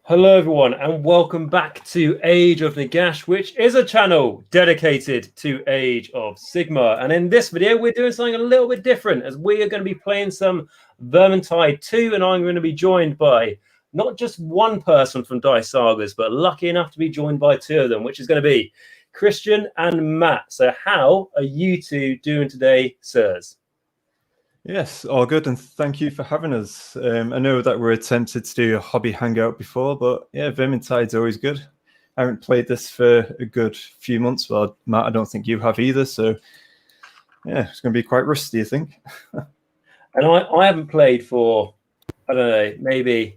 Hello everyone and welcome back to Age of Nagash, which is a channel dedicated to Age of Sigmar. And in this video we're doing something a little bit different, as we are going to be playing some Vermintide 2, and I'm going to be joined by not just one person from Dice Sagas, but lucky enough to be joined by two of them, which is going to be Christian and Matt. So how are you two doing today, sirs? Yes, all good, and thank you for having us. I know that we're attempted to do a hobby hangout before, but yeah, Vermintide's always good. I haven't played this for a good few months. Well, Matt, I don't think you have either, so yeah, it's going to be quite rusty, I think. And I haven't played for, I don't know, maybe,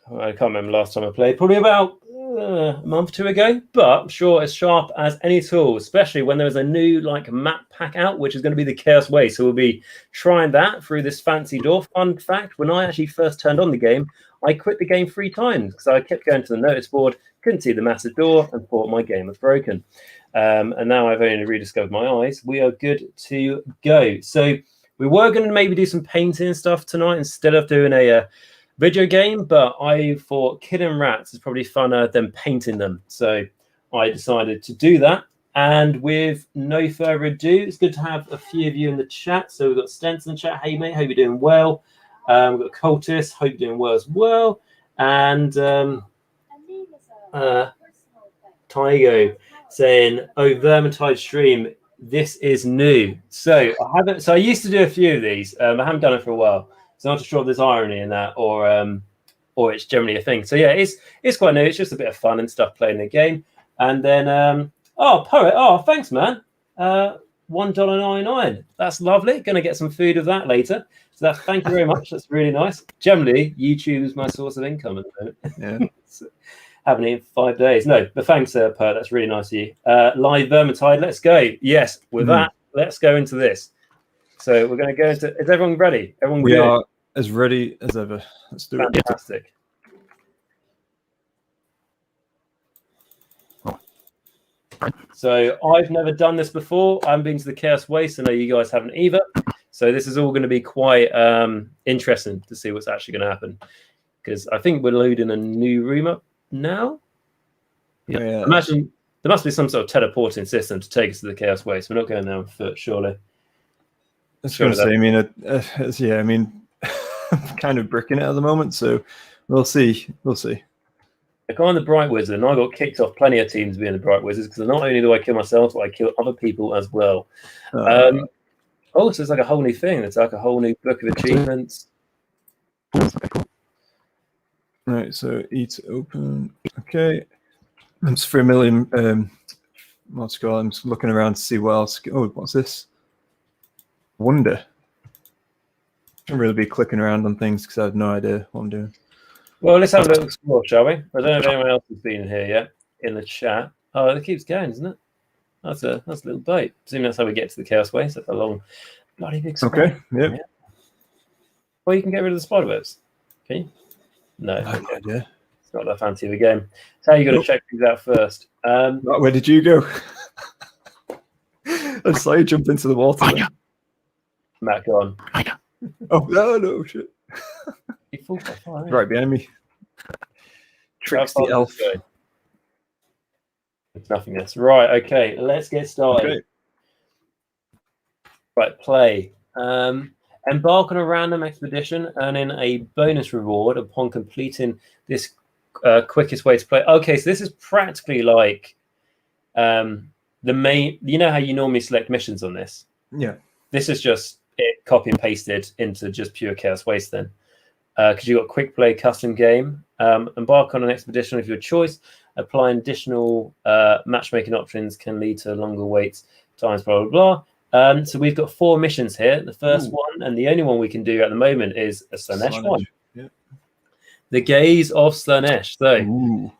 I can't remember last time I played, probably about a month or two ago, but I'm sure as sharp as any tool, especially when there's a new map pack out, which is going to be the Chaos Wastes. So we'll be trying that through this fancy door. Fun fact, when I actually first turned on the game, I quit the game 3 times because I kept going to the notice board, couldn't see the massive door, and thought my game was broken. And now I've only rediscovered my eyes. We are good to go. So we were going to maybe do some painting stuff tonight instead of doing a video game, but I thought killing rats is probably funner than painting them. So I decided to do that. And with no further ado, it's good to have a few of you in the chat. So we've got Stence in the chat. Hey, mate, hope you're doing well. We've got Cultist. Hope you're doing well as well. And Tygo saying, oh, Vermintide stream, this is new. So I used to do a few of these. I haven't done it for a while. So I'm not sure if there's irony in that, or it's generally a thing. So yeah, it's quite new. It's just a bit of fun and stuff playing the game. And then Poet, thanks man. $1.99. That's lovely. Gonna get some food of that later. So thank you very much. That's really nice. Generally, YouTube is my source of income at the moment. Yeah. So, haven't eaten for 5 days. No, but thanks, Poet. That's really nice of you. Live Vermintide. Let's go. Yes. With that, let's go into this. So we're going to go into. Is everyone ready? Everyone we good? are as ready as ever. Let's do it. Fantastic. So I've never done this before. I haven't been to the Chaos Wastes. I know you guys haven't either. So this is all going to be quite interesting to see what's actually going to happen, because I think we're loading a new room up now. Yeah. Imagine there must be some sort of teleporting system to take us to the Chaos Wastes. We're not going there on foot, surely. I was going to say, I mean, I'm kind of bricking it at the moment, so we'll see. We'll see. Like I'm the Bright Wizard, and I got kicked off plenty of teams being the Bright Wizards, because not only do I kill myself, but I kill other people as well. So it's like a whole new thing. It's like a whole new book of achievements. Right, so eat open. Okay. I'm just for a million. What's it called? I'm just looking around to see what else. Oh, what's this? Wonder. I shouldn't really be clicking around on things because I have no idea what I'm doing. Well, let's have a little explore, shall we? I don't know if anyone else has been in here yet in the chat. Oh, it keeps going, isn't it? That's a little boat. Assuming that's how we get to the Chaos Wastes. That's a long, bloody big spider. Okay. Yep. Yeah. Well, you can get rid of the spider webs. Can you? No. Yeah. It's not that fancy of a game. So how you got to check things out first. Where did you go? I saw you jump into the water. Matt, go on. Oh, no, shit. He falls so far, right behind me. Tricks the elf. It's nothingness. Right, okay, let's get started. Okay. Right, play. Embark on a random expedition, earning a bonus reward upon completing this quickest way to play. Okay, so this is practically like the main. You know how you normally select missions on this? Yeah. This is just it copy and pasted into just pure Chaos Waste then. Because you've got quick play custom game. Embark on an expedition of your choice. Applying additional matchmaking options can lead to longer waits times, blah, blah, blah. So we've got 4 missions here. The first one, and the only one we can do at the moment, is a Slaanesh one. Yeah. The Gaze of Slaanesh. So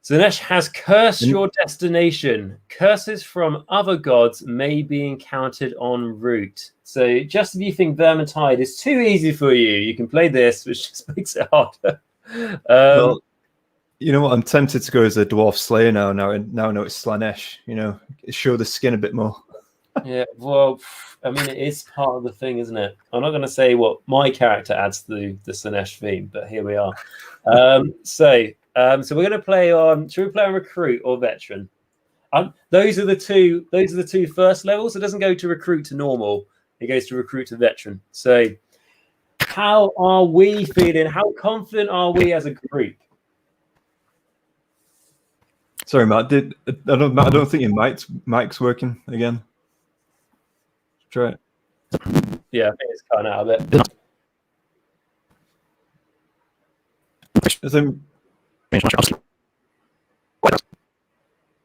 Slaanesh has cursed your destination. Curses from other gods may be encountered en route. So just if you think Vermintide is too easy for you, you can play this, which just makes it harder. Well, you know what? I'm tempted to go as a Dwarf Slayer now. Now I know it's Slaanesh. You know, show the skin a bit more. Yeah, well, I mean, it is part of the thing, isn't it? I'm not going to say what my character adds to the Slaanesh theme, but here we are. So we're going to play on. Should we play on recruit or veteran? Those are the two. Those are the two first levels. It doesn't go to recruit to normal. It goes to recruit to veteran. So, how are we feeling? How confident are we as a group? Sorry, Matt. I don't think your mic's working again. Try it. Yeah, I think it's cutting out a bit.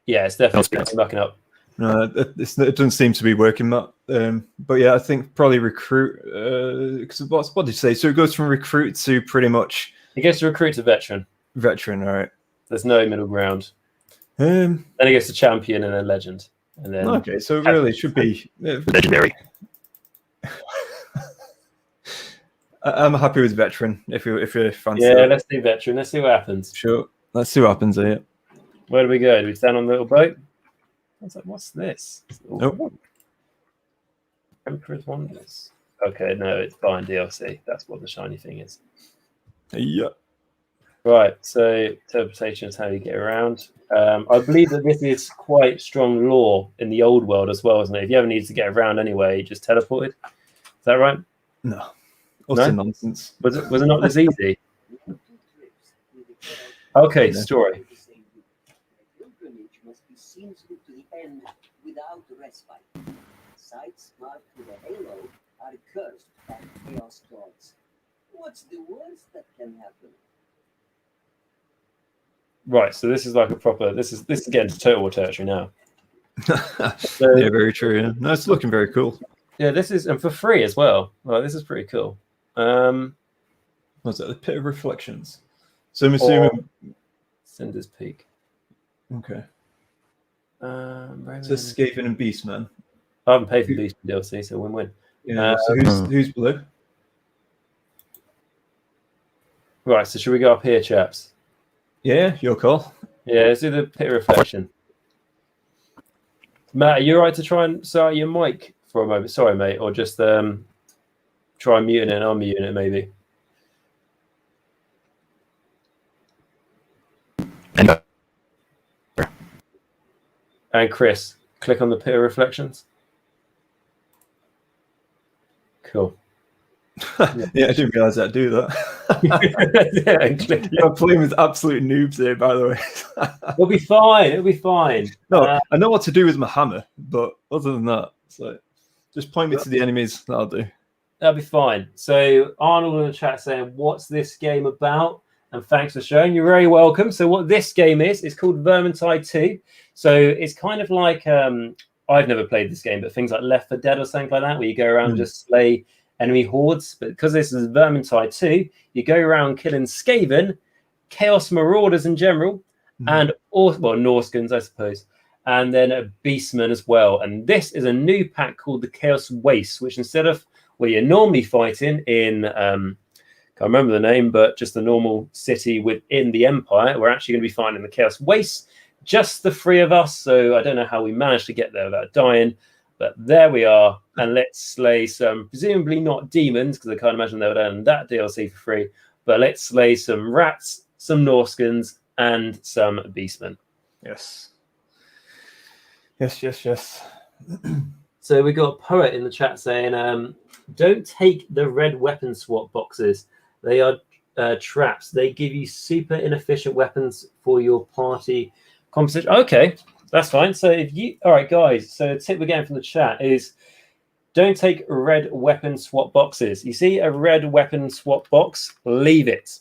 Yeah, it's definitely backing up. No, it doesn't seem to be working, Matt. But yeah, I think probably recruit. Because what did you say? So it goes from recruit to pretty much. It goes to recruit to veteran. Veteran, all right. There's no middle ground. Then it goes to champion and then legend, and then okay. So really, it should be legendary. I'm happy with veteran. If you're fancy. Yeah, let's do veteran. Let's see what happens. Sure. Let's see what happens here. Where do we go? Do we stand on the little boat? I was like, what's this? Nope. Emperor's Wonders. Okay, no, it's buying DLC. That's what the shiny thing is. Yeah. Right, so interpretation is how you get around. I believe that this is quite strong lore in the old world as well, isn't it? If you ever need to get around anyway, you just teleported. Is that right? No. Also nonsense. Was it not this easy? Okay, story. Without respite. Sites marked with a halo are cursed by chaos gods. What's the worst that can happen? Right, so this is like a proper. This is getting to Total War territory now. Yeah, very true. Yeah, no, it's looking very cool. Yeah, this is and for free as well. Well, this is pretty cool. What's that? The Pit of Reflections. So I'm assuming Cinder's Peak. Okay. So Skaven and Beastman. I haven't paid for Beastman DLC, so win-win. Yeah. So who's blue? Right. So should we go up here, chaps? Yeah, your call. Yeah, let's do the Pit of Reflection. Matt, are you all right to try and start your mic for a moment? Sorry, mate, or just try muting it and unmuting it, maybe. And Chris, click on the Pit of Reflections. Cool. Yeah, I didn't realize I'd do that. Yeah, and click. You're playing with absolute noobs here, by the way. It'll be fine. It'll be fine. No, I know what to do with my hammer, but other than that, it's like just point me to the enemies. That'll do. That'll be fine. So Arnold in the chat saying, "What's this game about?" And thanks for showing. You're very welcome. So what this game is called Vermintide 2. So it's kind of like I've never played this game, but things like Left 4 Dead or something like that, where you go around and just slay enemy hordes. But because this is Vermintide 2, you go around killing Skaven, Chaos Marauders in general, and Norskins, I suppose, and then a Beastman as well. And this is a new pack called the Chaos Wastes, which instead of where you're normally fighting in can't remember the name, but just the normal city within the Empire, we're actually going to be fighting the Chaos Wastes, just the three of us. So I don't know how we managed to get there without dying, but there we are. And let's slay some, presumably not demons, because I can't imagine they would earn that DLC for free, but let's slay some rats, some Norskins, and some Beastmen. Yes. Yes. So we got a poet in the chat saying, don't take the red weapon swap boxes. They are traps. They give you super inefficient weapons for your party composition. Okay, that's fine. So all right, guys. So the tip we're getting from the chat is don't take red weapon swap boxes. You see a red weapon swap box, leave it.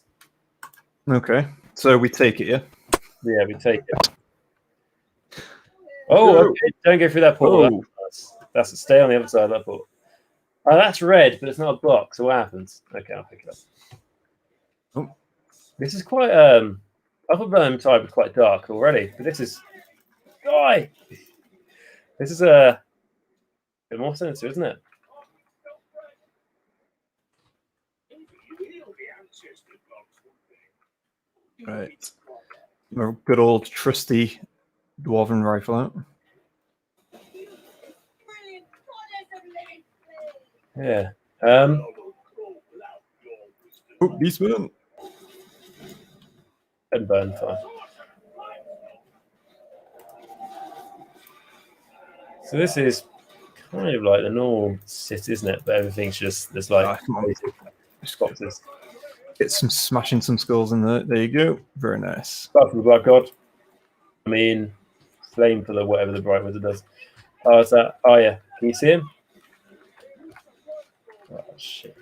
Okay, so we take it, yeah? Yeah, we take it. Oh, okay. Don't go through that portal. That's stay on the other side of that portal. Oh, that's red, but it's not a box. So what happens? Okay, I'll pick it up. Oh. This is quite I thought Vermintide was quite dark already, but this is this is a bit more sinister, isn't it? Right. A good old trusty dwarven rifle out. Yeah. Oh, Beastman. And burn fine. So this is kind of like the normal sit, isn't it? But everything's just there's like Come on. basic boxes. Get some smashing some skulls in there. There you go. Very nice. Start from the Black God. I mean, flame for the whatever the Bright Wizard does. Oh, is that? Oh yeah. Can you see him? Oh shit.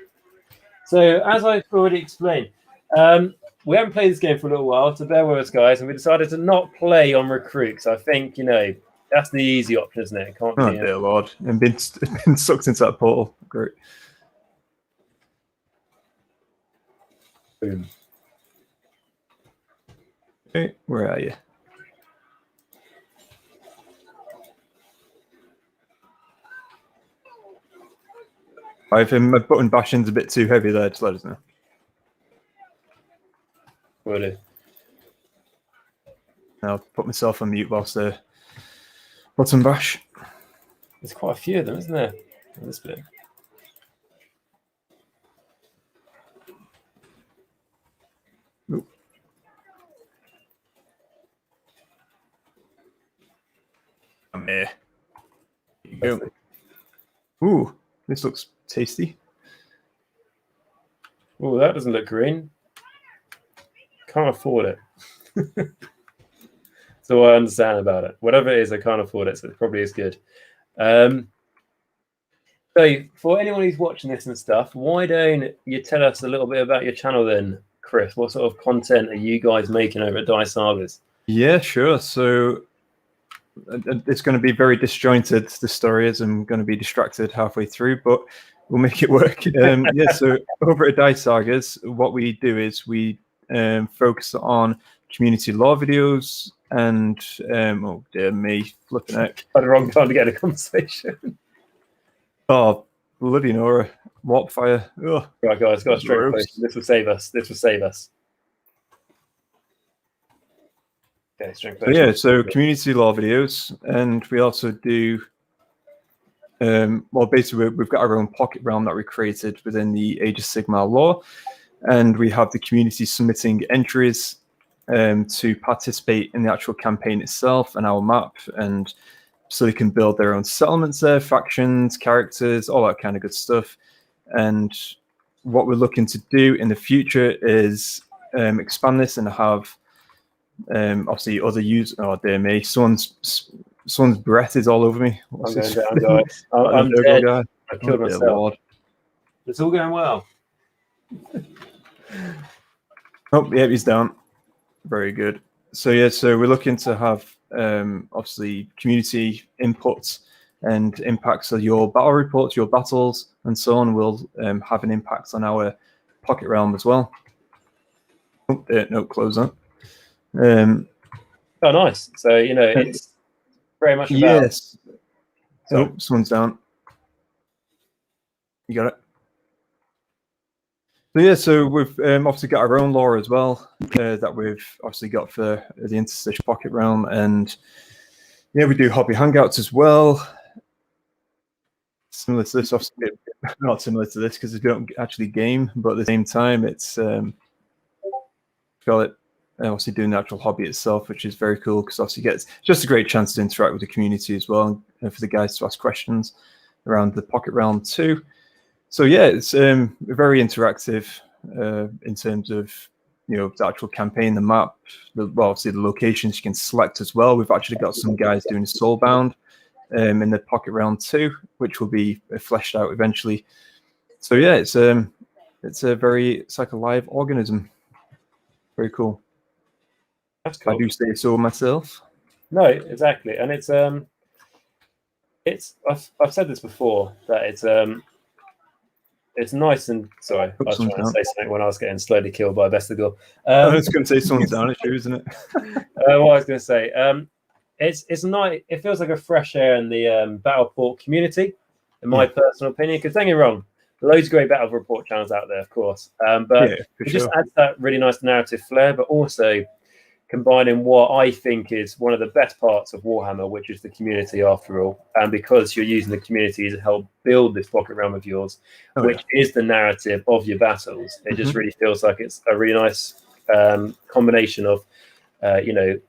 So as I've already explained, we haven't played this game for a little while, so bear with us, guys, and we decided to not play on recruits. I think that's the easy option, isn't it? Can't Oh dear Lord! And been sucked into that portal. Great. Boom. Okay, where are you? If my button bashing's a bit too heavy there, just let us know. Will do. I'll put myself on mute whilst the button bash. There's quite a few of them, isn't there? In this bit. Ooh. I'm here. There you go. Ooh, this looks tasty. Oh, that doesn't look green. Can't afford it. So I understand about it. Whatever it is, I can't afford it, so it probably is good. So for anyone who's watching this and stuff, why don't you tell us a little bit about your channel then, Chris? What sort of content are you guys making over at Dice Sagas? Yeah, sure. So it's going to be very disjointed, the story is. I'm going to be distracted halfway through, but we'll make it work. Yeah, so over at Dice Sagas, what we do is we focus on community lore videos and, oh dear me, flipping out. At the wrong time to get a conversation. Oh, bloody Nora. Warp fire. Oh, Right, guys, got a strength potion. This will save us. This will save us. Okay, strength potion. So yeah, so community lore videos, and we also do well, basically we've got our own pocket realm that we created within the Age of Sigmar lore, and we have the community submitting entries to participate in the actual campaign itself and our map, and so they can build their own settlements there, factions, characters, all that kind of good stuff. And what we're looking to do in the future is expand this and have obviously other users. Oh dear me, someone's breath is all over me. I'm going down, guys. I'm dead. Guy. I killed myself. Lord. It's all going well. Oh yeah, he's down. Very good. So yeah, so we're looking to have obviously community inputs and impacts of your battle reports, your battles, and so on will have an impact on our pocket realm as well. Oh, no, close that. Oh, nice. So it's very much about. Yes. Oh, someone's down. You got it. So yeah, so we've obviously got our own lore as well that we've obviously got for the Interstitial Pocket Realm, and yeah, we do hobby hangouts as well. Similar to this, obviously not similar to this because we don't actually game, but at the same time, it's call it obviously doing the actual hobby itself, which is very cool because obviously gets just a great chance to interact with the community as well, and for the guys to ask questions around the Pocket Realm too. So yeah, it's very interactive in terms of the actual campaign, the map, well, obviously the locations you can select as well. We've actually got some guys doing Soulbound in the Pocket Realm too, which will be fleshed out eventually. So yeah, it's like a live organism. Very cool. That's cool. I do say so myself. No, exactly, and it's I've said this before that it's nice and sorry, I was trying to say something when I was getting slowly killed by a Vestigal. I was going to say someone's down. It's true, isn't it? What I was going to say, it's nice. It feels like a fresh air in the Battleport community, in my personal opinion. Because don't get me wrong, loads of great Battle Report channels out there, of course. But it just adds that really nice narrative flair. But also, combining what I think is one of the best parts of Warhammer, which is the community after all. And because you're using the community to help build this pocket realm of yours, which is the narrative of your battles, it just really feels like it's a really nice combination of, you know,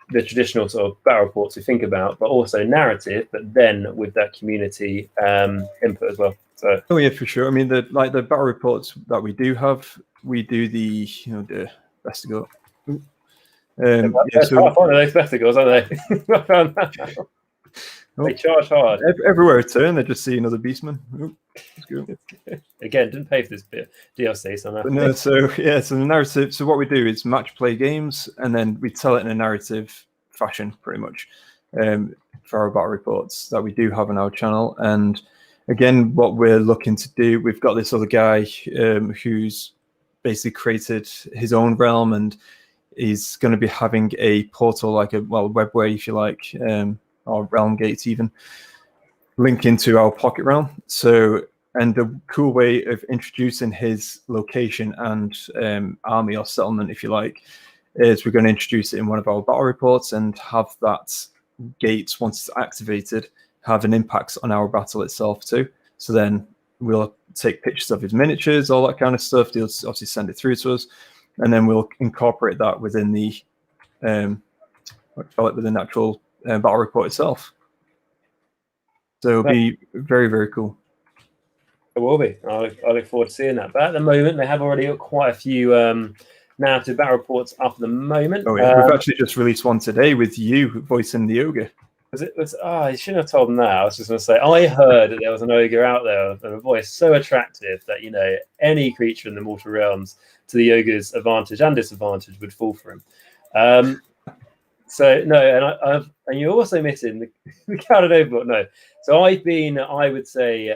the traditional sort of battle reports we think about, but also narrative, but then with that community input as well. So, oh yeah, for sure. I mean, the battle reports that we do have, we do the the Vestigo. so one of those Vestigals, aren't they? I found that out. They charge hard. Everywhere I turn, they just see another beastman. Oh, that's good. Again, didn't pay for this bit DLC, so no. So yeah, so the narrative. So what we do is match play games, and then we tell it in a narrative fashion, pretty much, for our battle reports that we do have on our channel. And again, what we're looking to do, we've got this other guy who's basically created his own realm, and he's going to be having a portal, like a webway, if you like. Or realm gates even link into our pocket realm. So, and the cool way of introducing his location and army or settlement, if you like, is we're going to introduce it in one of our battle reports and have that gate, once it's activated, have an impact on our battle itself too. So then we'll take pictures of his miniatures, all that kind of stuff. They'll obviously send it through to us, and then we'll incorporate that within the within the actual battle report itself. So it'll be very, very cool. It will be. I look forward to seeing that. But at the moment, they have already got quite a few narrative battle reports up at the moment. Oh yeah, we've actually just released one today with you voicing the ogre. I shouldn't have told them that. I was just going to say, I heard that there was an ogre out there and a voice so attractive that, you know, any creature in the mortal realms, to the ogre's advantage and disadvantage, would fall for him. So no, and you're also missing the Counted Overlord. No, so I've been, I would say,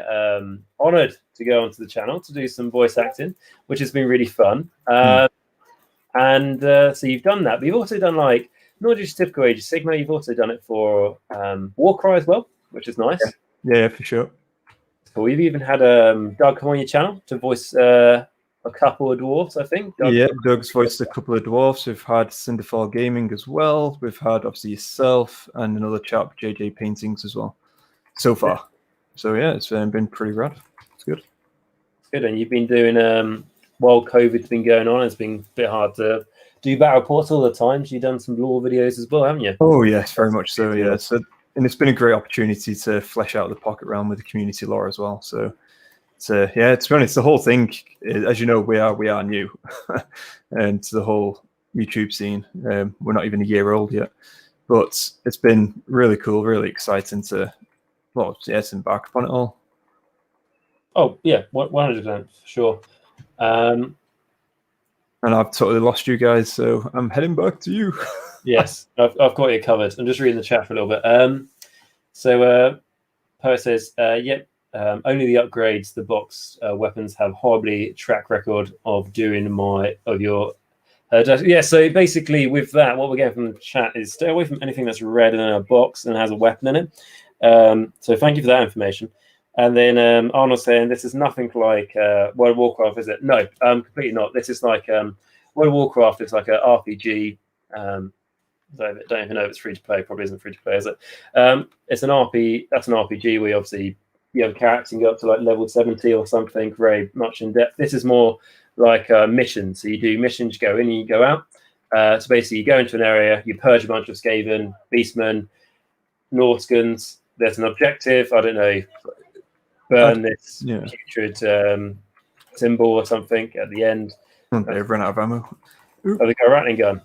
honoured to go onto the channel to do some voice acting, which has been really fun. And so you've done that, but you've also done like not just typical Age of Sigma. You've also done it for Warcry as well, which is nice. Yeah, for sure. Cool. You've even had Doug come on your channel to voice a couple of dwarves, I think. Doug's voiced a couple of dwarves. We've had Cinderfall Gaming as well. We've had obviously yourself and another chap, JJ Paintings, as well, so far. So yeah, it's been pretty rad. It's good. It's good. And you've been doing while COVID's been going on, it's been a bit hard to do battle reports all the time. So you've done some lore videos as well, haven't you? Oh yes, very much so. Yeah. So, and it's been a great opportunity to flesh out the pocket realm with the community lore as well. So yeah, to be honest, the whole thing, as you know, we are new, and to the whole YouTube scene. We're not even a year old yet, but it's been really cool, really exciting to, embark upon it all. Oh yeah, 100% for sure. And I've totally lost you guys, so I'm heading back to you. Yes, I've got you covered. I'm just reading the chat for a little bit. So Poe says, yep. Only the upgrades, the box weapons have horribly track record of doing your. Yeah, so basically with that, what we're getting from the chat is stay away from anything that's red in a box and has a weapon in it. So thank you for that information. And then Arnold saying this is nothing like World of Warcraft, is it? No, completely not. This is like World of Warcraft is like an RPG. Don't even know if it's free to play. Probably isn't free to play, is it? It's an RP. That's an RPG where obviously you have characters and go up to like level 70 or something, very much in depth. This is more like a mission. So you do missions, you go in and you go out. So basically you go into an area, you purge a bunch of Skaven, Beastmen, Norskans. There's an objective, I don't know, burn this putrid symbol or something at the end. They've run out of ammo. Oh, they got a rattling gun.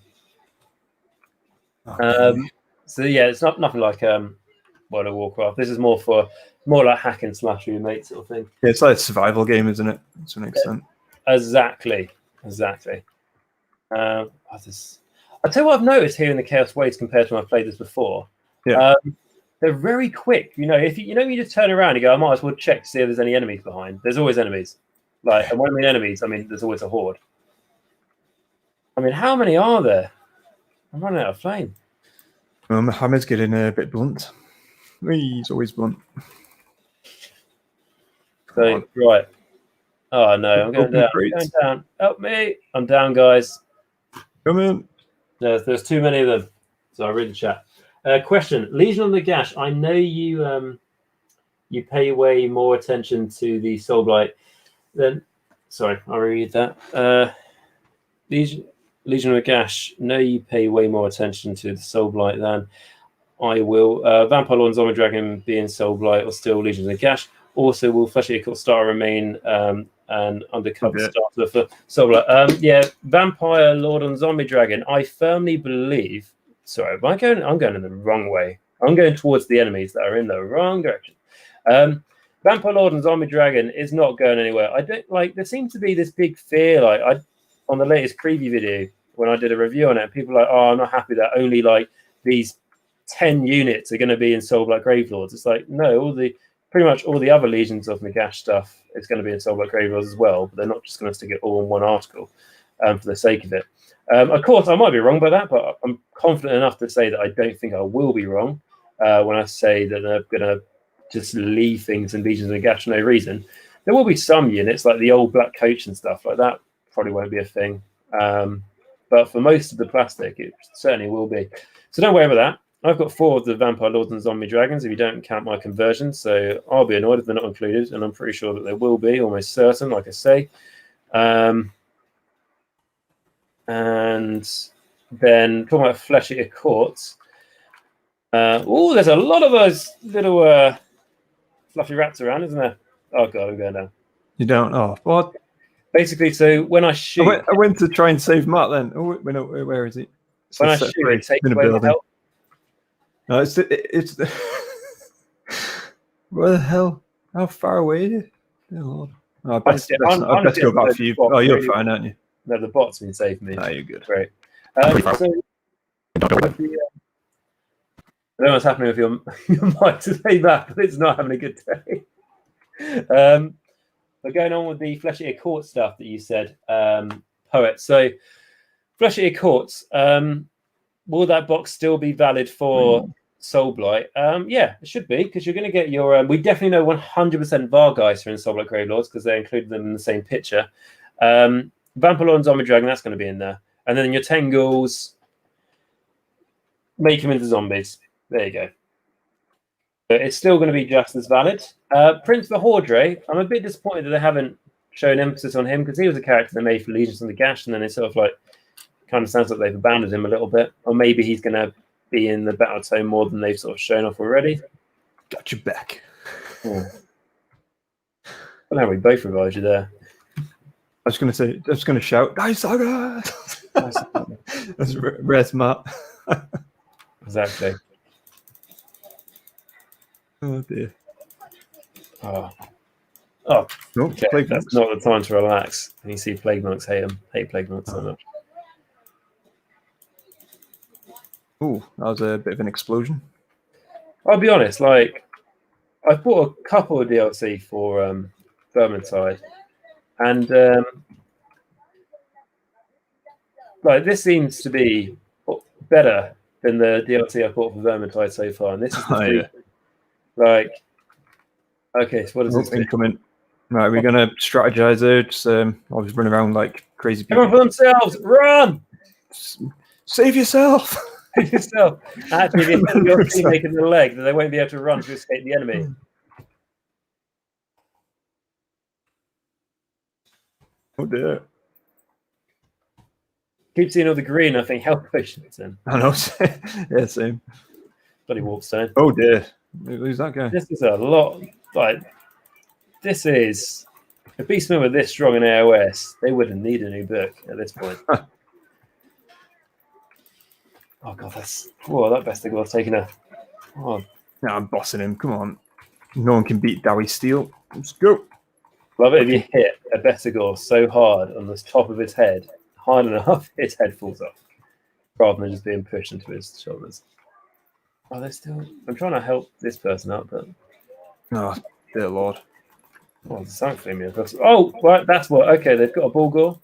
So yeah, it's nothing like World of Warcraft. This is more like hack and slash with your mates sort of thing. Yeah, it's like a survival game, isn't it? To an extent. Exactly. I'll tell you what I've noticed here in the Chaos Wastes compared to when I played this before. Yeah. They're very quick. You know, if you just turn around and go, I might as well check to see if there's any enemies behind. There's always enemies. Like, and when I mean enemies, I mean there's always a horde. I mean, how many are there? I'm running out of flame. Well, Mohammed's getting a bit blunt. He's always blunt. So, right. Oh no, I'm going down. I'm going down. Help me! I'm down, guys. Come in. There's too many of them. So I read the chat. Question: Legion of Nagash. I know you you pay way more attention to the Soulblight than. Sorry, I'll read that. Legion of Nagash. No, you pay way more attention to the Soulblight than I will. Vampire Lord and Zombie Dragon being Soulblight or still Legion of Nagash. Also, will Fleshy Occult Star remain an undercover starter for Soulblight? Yeah, Vampire Lord and Zombie Dragon. I firmly believe. Sorry, I'm going in the wrong way. I'm going towards the enemies that are in the wrong direction. Vampire Lord and Zombie Dragon is not going anywhere. I don't like. There seems to be this big fear. Like on the latest preview video when I did a review on it, people are like, "Oh, I'm not happy that only like these 10 units are going to be in Soulblight Gravelords." It's like no, pretty much all the other Legions of Nagash stuff is going to be in Soulblight Gravelords as well. But they're not just going to stick it all in one article for the sake of it. Of course, I might be wrong by that, but I'm confident enough to say that I don't think I will be wrong when I say that they're going to just leave things in Legions of Nagash for no reason. There will be some units, like the old Black Coach and stuff like that, probably won't be a thing. But for most of the plastic, it certainly will be. So don't worry about that. I've got 4 of the Vampire Lords and Zombie Dragons, if you don't count my conversions, so I'll be annoyed if they're not included, and I'm pretty sure that they will be, almost certain, like I say. And then talking about Flesh-Eater Courts. There's a lot of those little fluffy rats around, isn't there? Oh god, I'm going down. You don't? Oh, what? Basically, so when I shoot, I went to try and save Matt. Then where is he? When I shoot, it takes away my health. No, it's where the hell? How far away? Dear Lord. Oh, I best go back for you. Oh, you're fine, aren't you? No, the bot's been saving me. No, you're good. Great. So, I don't know what's happening with your mic today, Matt, but it's not having a good day. We're going on with the Flesh-Eater Court stuff that you said, Poet. So, Flesh-Eater Courts, will that box still be valid for Soulblight? Yeah, it should be, because you're going to get your... we definitely know 100% Vargeist are in Soulblight Gravelords, because they included them in the same picture. Vampire Lord and Zombie Dragon, that's going to be in there. And then your Tengals, make them into zombies. There you go. But it's still going to be just as valid. Prince Vahordre, I'm a bit disappointed that they haven't shown emphasis on him, because he was a character they made for Legions of Nagash, and then it sort of like kind of sounds like they've abandoned him a little bit. Or maybe he's going to be in the battle tome more than they've sort of shown off already. Got your back. Oh. Well, how we both revived you there. I was going to shout, Dice Sagas! That's Res Matt. Exactly. Oh dear. Oh, nope, okay. That's not the time to relax. You see Plague Monks hate them. Hate Plague Monks so much. Oh, that was a bit of an explosion. I'll be honest, like, I bought a couple of DLC for Vermintide, and like this seems to be better than the DLC I bought for Vermintide so far. And this is the like, okay, so what is this? Incoming. Right, we're gonna strategize here. Just always run around like crazy people. Everyone for themselves, run! Save yourself. Save yourself. Actually, if you're making the leg, then they won't be able to run to escape the enemy. Oh dear. Keep seeing all the green, I think health potions in. I know. Yeah, same. Bloody Warpstone. Oh dear. Who's that guy? This is a lot. Like, this is. If Beastmen were this strong in AOS, they wouldn't need a new book at this point. Oh god, that Bestigore's taking a. Oh. Yeah, I'm bossing him. Come on. No one can beat Dowie Steel. Let's go. Love it if you hit a Bestigore so hard on the top of his head, hard enough, his head falls off, rather than just being pushed into his shoulders. Oh, they're still. I'm trying to help this person out, but. Oh, dear Lord. Oh, there's something me. Oh, right, that's what. Okay, they've got a Bulgor.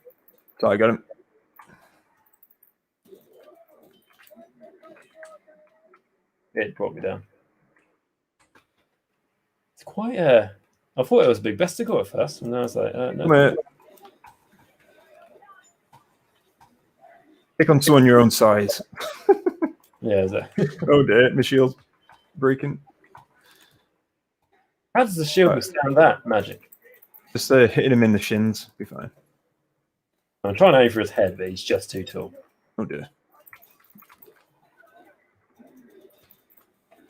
So I got him. It brought me down. It's quite a. I thought it was a big Bestigore at first, and then I was like, no. Pick on someone your own size. Yeah, exactly. Oh dear, my shield's breaking. How does the shield withstand that magic? Just hitting him in the shins, be fine. I'm trying to aim for his head, but he's just too tall. Oh dear.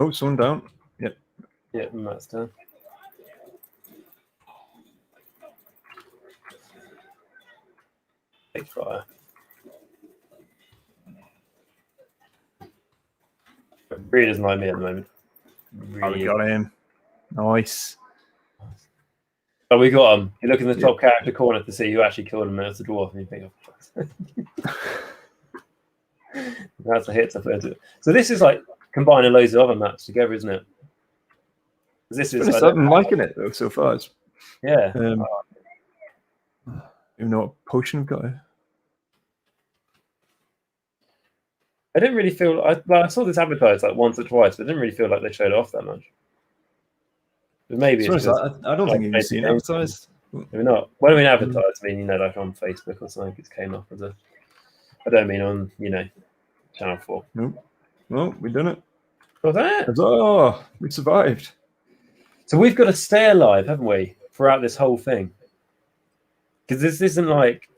Oh, someone down. Yep. Yeah, that's done. Big fire. Really doesn't like me at the moment. Oh, we got him. Nice. Oh, we got him. You look in the top character corner to see who actually killed him as the dwarf, and you think, oh, that's a hit. So this is like combining loads of other maps together, isn't it? This is. I'm liking it though so far. Yeah. Even know what potion we've got here. I didn't really feel. I saw this advertised like once or twice, but I didn't really feel like they showed it off that much. But maybe it's just, I don't think you've seen it advertised. Maybe not. When I mean advertised, I mean like on Facebook or something. It came up as a. I don't mean on Channel 4. Nope. Well, we've done it. What's that? Oh, we survived. So we've got to stay alive, haven't we, throughout this whole thing? Because this isn't like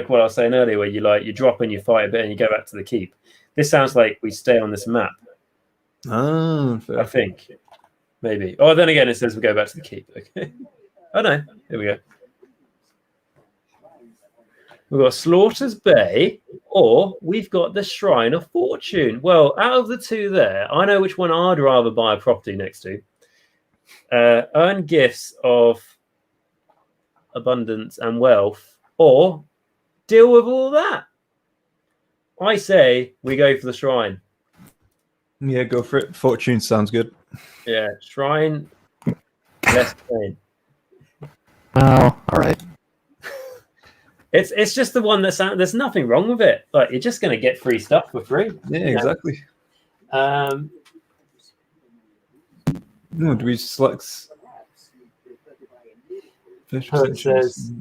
what I was saying earlier, where you drop and you fight a bit and you go back to the keep. This sounds like we stay on this map. Oh, fair. I think maybe. Oh, then again, it says we go back to the keep. Okay. Oh no, here we go. We've got Slaughter's Bay, or we've got the Shrine of Fortune. Well, out of the two there, I know which one I'd rather buy a property next to. Earn gifts of abundance and wealth, or deal with all that. I say we go for the Shrine. Yeah, go for it. Fortune sounds good. Yeah, Shrine, less pain. Oh, all right. It's just the one there's nothing wrong with it. Like you're just going to get free stuff for free. Yeah, exactly. No, do we select? It says,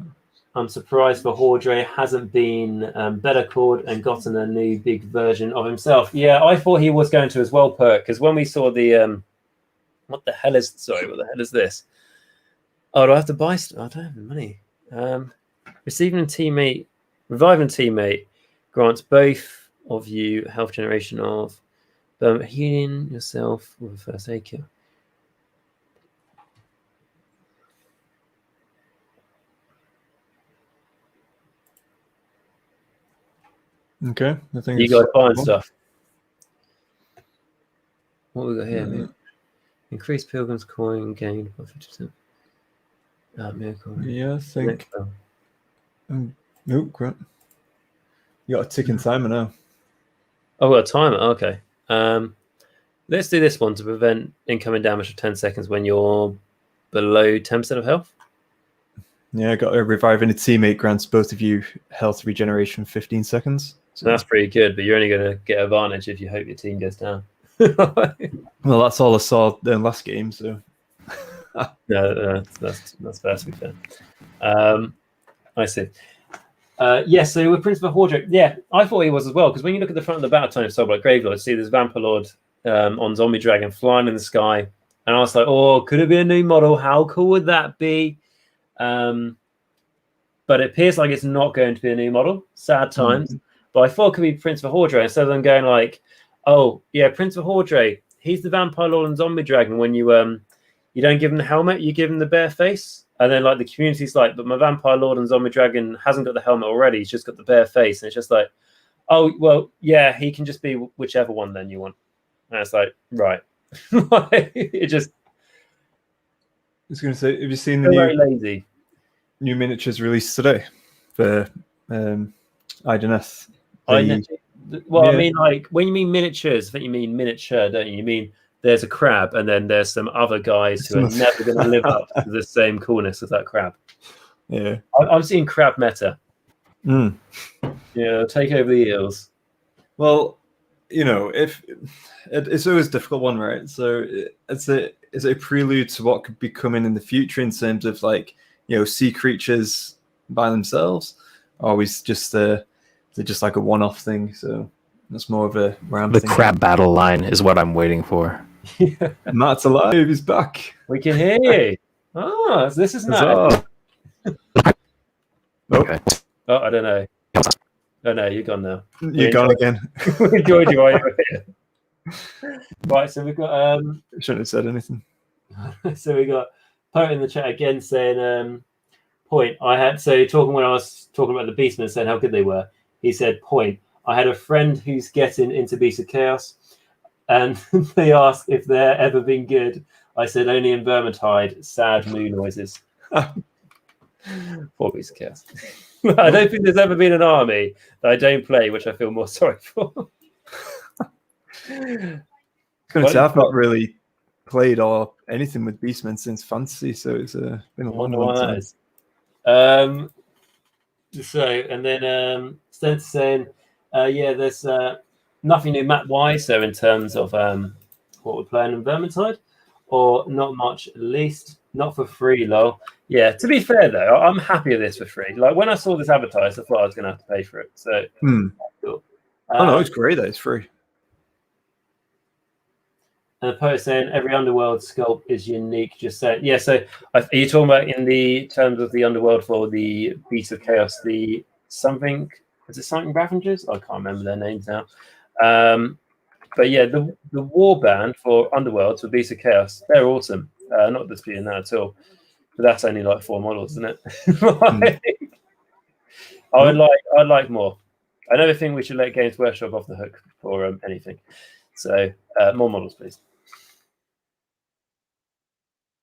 I'm surprised Vahordre hasn't been better called and gotten a new big version of himself. Yeah, I thought he was going to as well, Perk, because when we saw the what the hell is this? Oh, do I have to buy stuff? I don't have the money. Reviving teammate grants both of you health generation of healing yourself with a first aid kit. Okay, I think You got to find stuff. What we got here? Yeah. Increase Pilgrim's coin gain by 50%. Miracle. Yeah, I think. Nope, crap. You got a ticking timer now. Oh, got a timer. Okay. Let's do this one to prevent incoming damage for 10 seconds when you're below 10% of health. Yeah, I got a reviving a teammate grants both of you health regeneration 15 seconons. So that's pretty good, but you're only going to get advantage if you hope your team goes down. Well, that's all I saw in last game, so. No, that's fair to be fair. I see. So with Prince Vahordre, yeah, I thought he was as well, because when you look at the front of the Battle Tome of Soulblight Gravelord, see there's Vampire Lord on Zombie Dragon flying in the sky, and I was like, oh, could it be a new model? How cool would that be? But it appears like it's not going to be a new model. Sad times. But I thought it could be Prince Vahordre, instead of them going like, oh, yeah, Prince Vahordre, he's the Vampire Lord and Zombie Dragon. When you don't give him the helmet, you give him the bare face. And then like the community's like, but my Vampire Lord and Zombie Dragon hasn't got the helmet already. He's just got the bare face. And it's just like, oh, well, yeah, he can just be whichever one then you want. And it's like, right. It just... I was going to say, have you seen the very lazy. New miniatures released today for IDNS? Well, yeah. I mean, like, when you mean miniatures, I think you mean miniature, don't you? You mean there's a crab, and then there's some other guys who are never going to live up to the same coolness as that crab. Yeah. I'm seeing crab meta. Yeah, take over the eels. Well, if it's always a difficult one, right? So it's a prelude to what could be coming in the future in terms of like, sea creatures by themselves. Always just they're just like a one-off thing. So that's more of a round The thing. crap battle line is what I'm waiting for. Matt's alive. He's back. We can hear you. Oh, this is Matt. Huzzah. Oh, Okay. Oh, I don't know. Oh no, you're gone now. you're gone again. We enjoyed you while you were here. Right, so we've got Shouldn't have said anything. so we got Poet in the chat again saying point. I had talking when I was talking about the Beastmen saying how good they were. He said point. I had a friend who's getting into Beasts of Chaos, and they asked if they're ever been good. I said only in Vermintide. Sad moo noises. Poor Beasts of Chaos. I don't think there's ever been an army that I don't play, which I feel more sorry for. I've not really played or anything with Beastmen since Fantasy, so it's been a long time. So, and then Stence saying, yeah, there's nothing new map-wise, so in terms of what we're playing in Vermintide, or not much, at least. Not for free, lol. Yeah, to be fair, though, I'm happy with this for free. Like, when I saw this advertised, I thought I was going to have to pay for it. So, cool. No, it's great that it's free. And the poet saying every underworld sculpt is unique. Just saying, yeah. So, are you talking about in the terms of the underworld for the Beast of Chaos? The something is it something Ravengers? I can't remember their names now. But yeah, the war band for underworlds for Beast of Chaos, they're awesome. Not disputing that at all. But that's only like 4 models, isn't it? I'd like more. I never think we should let Games Workshop off the hook for anything. So more models, please.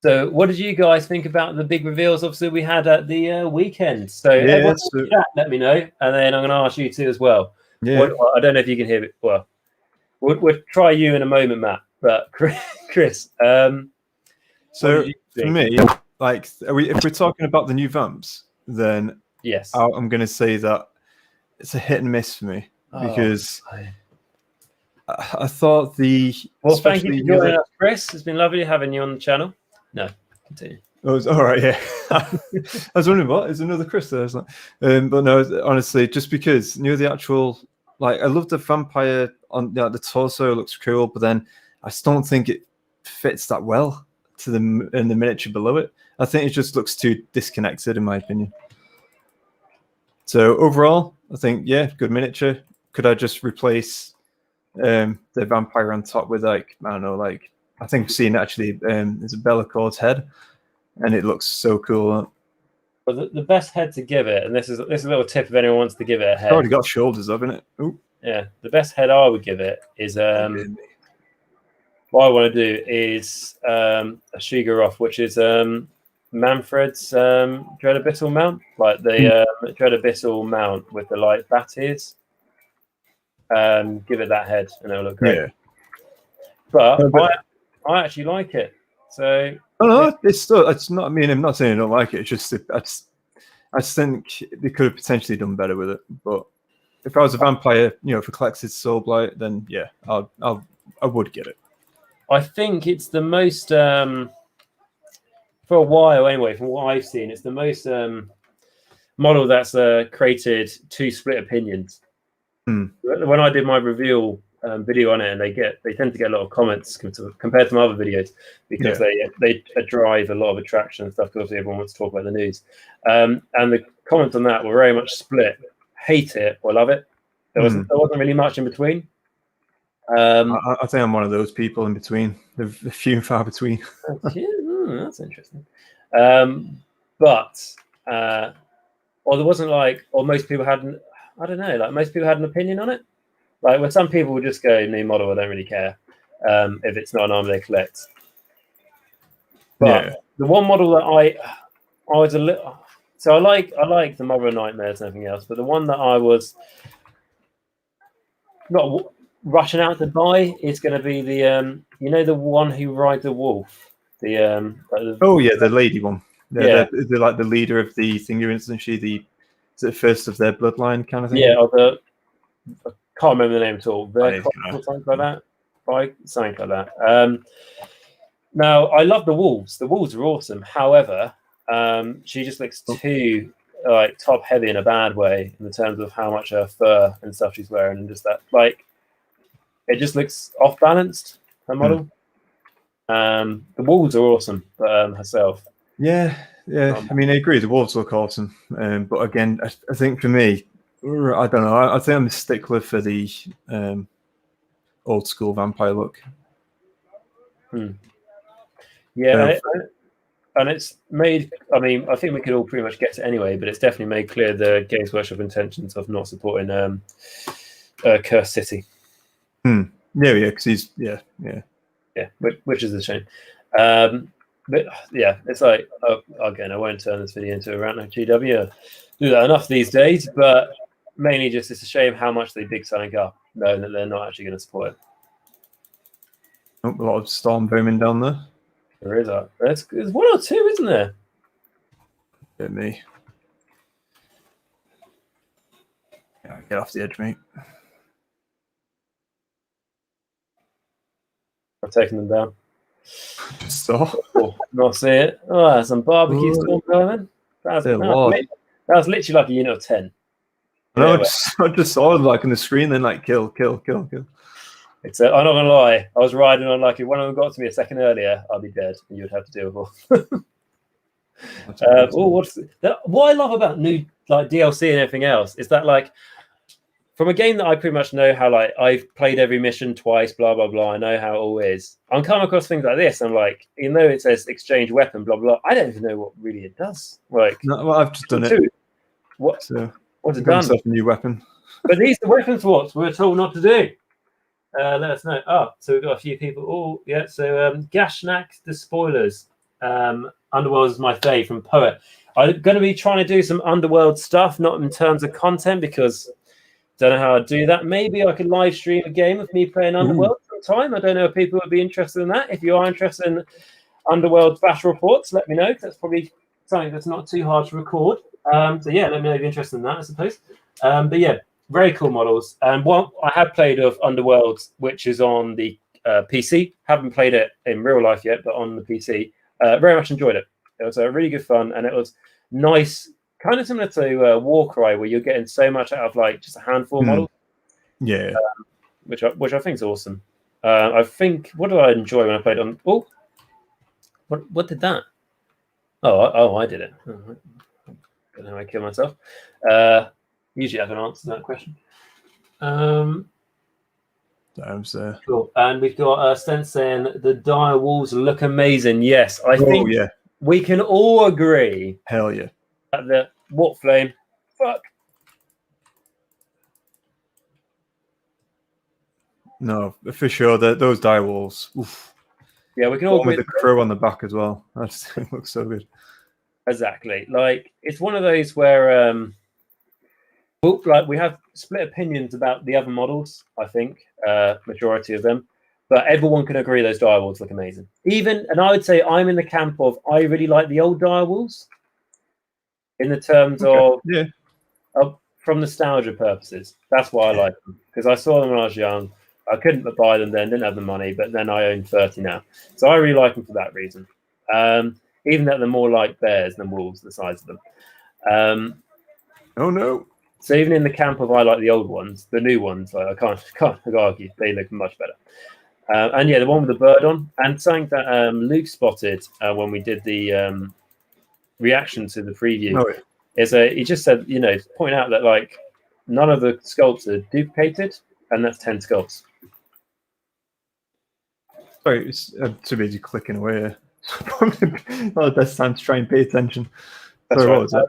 So what did you guys think about the big reveals? Obviously, we had at the weekend. So everyone in the chat, let me know, and then I'm going to ask you too as well. Yeah. I don't know if you can hear it. Well, we'll try you in a moment, Matt. But Chris, so for me, like, if we're talking about the new vamps, then yes, I'm going to say that it's a hit and miss for me because I thought the. Well, thank you for joining us, Chris. It's been lovely having you on the channel. No, continue. Oh, all right, yeah. I was wondering what is another Chris there. I was like, but no, honestly, just because the actual, like, I love the vampire on the torso, looks cool, but then I just don't think it fits that well to in the miniature below it. I think it just looks too disconnected, in my opinion. So overall, I think good miniature. Could I just replace the vampire on top with, like, I don't know, like, I think I've seen actually there's a Bellacor's head, and it looks so cool. Well, the best head to give it, and this is a little tip if anyone wants to give it a head. It's already got shoulders, haven't it? Ooh. Yeah, the best head I would give it is what I want to do is a Shugaroth, which is Manfred's Dread Abyssal mount, like the Dread Abyssal mount with the like bat ears. Give it that head, and it'll look great. Yeah. But I actually like it. So it's not. I mean, I'm not saying I don't like it. It's just I just think they could have potentially done better with it. But if I was a vampire, for Collected Soul Blight, then yeah, I would get it. I think it's the most for a while anyway. From what I've seen, it's the most model that's created 2 split opinions. When I did my reveal video on it, and they tend to get a lot of comments compared to my other videos because they drive a lot of attraction and stuff because obviously everyone wants to talk about the news. And the comments on that were very much split: hate it or love it. There wasn't really much in between. I think I'm one of those people in between. The few and far between. That's interesting. But or there wasn't like, or most people hadn't. I don't know. Like most people had an opinion on it. Like when some people would just go new model, I don't really care if it's not an army they collect. But the one model that I was a little. So I like the Mother of Nightmares and everything else, but the one that I was not rushing out to buy is going to be the the one who rides the wolf. The lady one. They're like the leader of the thing, isn't she? Is it the first of their bloodline kind of thing? Yeah, I can't remember the name at all. Something like that. Now I love the wolves. The wolves are awesome. However, she just looks too like top heavy in a bad way in the terms of how much fur and stuff she's wearing, and just that like it just looks off balanced. Her model. The wolves are awesome, but herself. Yeah. I mean, I agree. The wolves look awesome, but again, I think for me, I don't know. I think I'm a stickler for the old school vampire look. Yeah, and it's made. I mean, I think we could all pretty much get it anyway, but it's definitely made clear the Games Workshop intentions of not supporting Cursed City. Yeah, because he's which is a shame. But yeah, it's like again, I won't turn this video into a rant on GW. Do that enough these days, but mainly just it's a shame how much they big something up, knowing that they're not actually going to support it. A lot of storm booming down there. There is that. There's one or two, isn't there? Bit me. Yeah, get off the edge, mate. I've taken them down. So, not see it. Oh, some barbecue storm going. That was literally like a unit of 10. No, I just saw it like on the screen, then like kill. It's I'm not gonna lie. I was riding on like if one of them got to me a second earlier, I'd be dead, and you'd have to deal with all. What I love about new like DLC and everything else is that like from a game that I pretty much know how, like I've played every mission twice, blah blah blah. I know how it all is. I'm coming across things like this. I'm like, even though it says exchange weapon, blah blah. I don't even know what really it does. Like, no, well, I've just done it. What's it done? Myself a new weapon. But these are the weapon swaps we're told not to do. Let us know. Oh, so we've got a few people. Oh, yeah. So Gashnak, the spoilers. Underworld is my fave from Poet. I'm going to be trying to do some Underworld stuff, not in terms of content, because don't know how I'd do that. Maybe I could live stream a game of me playing Underworld sometime. I don't know if people would be interested in that. If you are interested in Underworld battle reports, let me know. That's probably something that's not too hard to record. So yeah, let me know if you're interested in that, I suppose. But yeah, very cool models. And one I have played of Underworld, which is on the PC. Haven't played it in real life yet, but on the PC. Very much enjoyed it. It was really good fun, and it was nice. Kind of similar to Warcry, where you're getting so much out of like just a handful of models. Yeah, which I think is awesome. I think what did I enjoy when I played on? Oh, what did that? Oh, I did it. I don't know how I kill myself. Usually I can answer that question. Cool. And we've got Stence saying the dire wolves look amazing. Yes, I think we can all agree. Hell yeah. At the what flame? Fuck. No, for sure. Those dire wolves. Oof. Yeah, we can all agree. With the crow on the back as well. That just looks so good. Exactly. Like it's one of those where like we have split opinions about the other models. I think majority of them, but everyone can agree those dire wolves look amazing. And I would say I'm in the camp of I really like the old dire wolves. In the terms of from nostalgia purposes, that's why I like them, because I saw them when I was young. I couldn't buy them then, didn't have the money, but then I own 30 now, so I really like them for that reason. Even that they're more like bears than wolves, the size of them. Oh no! So even in the camp of I like the old ones, the new ones, like, I can't argue they look much better. And yeah, the one with the bird on, and something that Luke spotted when we did the reaction to the preview is he just said, point out that like none of the sculpts are duplicated, and that's 10 sculpts. Sorry, it's too busy clicking away. Not the best time to try and pay attention. That's right. What was that?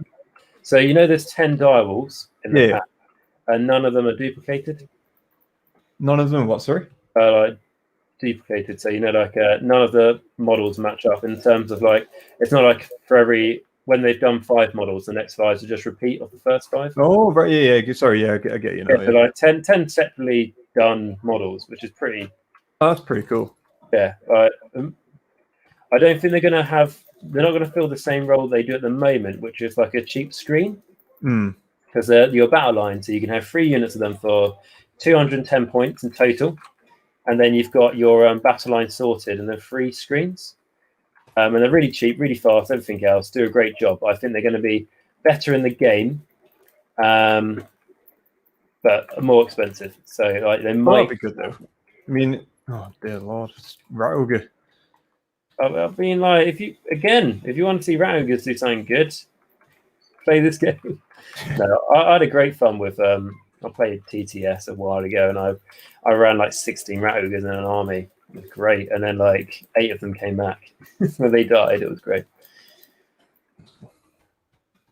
So there's 10 dire wolves in the pack, and none of them are duplicated. None of them are what? Sorry. Like duplicated. So like none of the models match up in terms of like it's not like for every when they've done 5 models, the next 5 are just repeat of the first 5. Oh right, yeah. Sorry, I get you now. So like 10 separately done models, which is pretty. Oh, that's pretty cool. Yeah, I don't think they're not going to fill the same role they do at the moment, which is like a cheap screen. Because your battle line, so you can have 3 units of them for 210 points in total. And then you've got your battle line sorted and then 3 screens. And they're really cheap, really fast, everything else. Do a great job. I think they're going to be better in the game, but more expensive. So like they might be good though. I mean, oh dear lord, Rat Ogre. I mean, like if you want to see Rat Ogres do something good, play this game. No, I had a great fun with I played TTS a while ago, and I ran like 16 Rat Ogres in an army. It was great, and then like 8 of them came back when they died. It was great.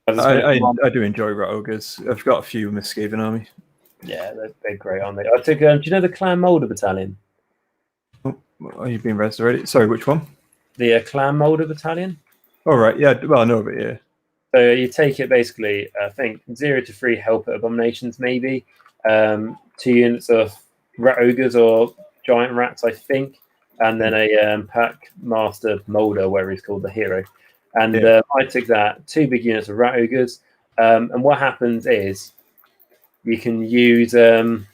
I do enjoy Rat Ogres. I've got a few in my Skaven army. Yeah, they're great, aren't they? I took. Do you know the Clan Moulder Battalion? Oh, you've been rezzed already. Sorry, which one? The Clan Moulder Battalion. Oh right, yeah. Well, I know of it. Yeah. So you take it basically. I think 0 to 3 help at abominations, maybe 2 units of Rat Ogres or giant rats, I think, and then a pack master Moulder, where he's called the hero. And I took that 2 big units of Rat Ogres, and what happens is you can use the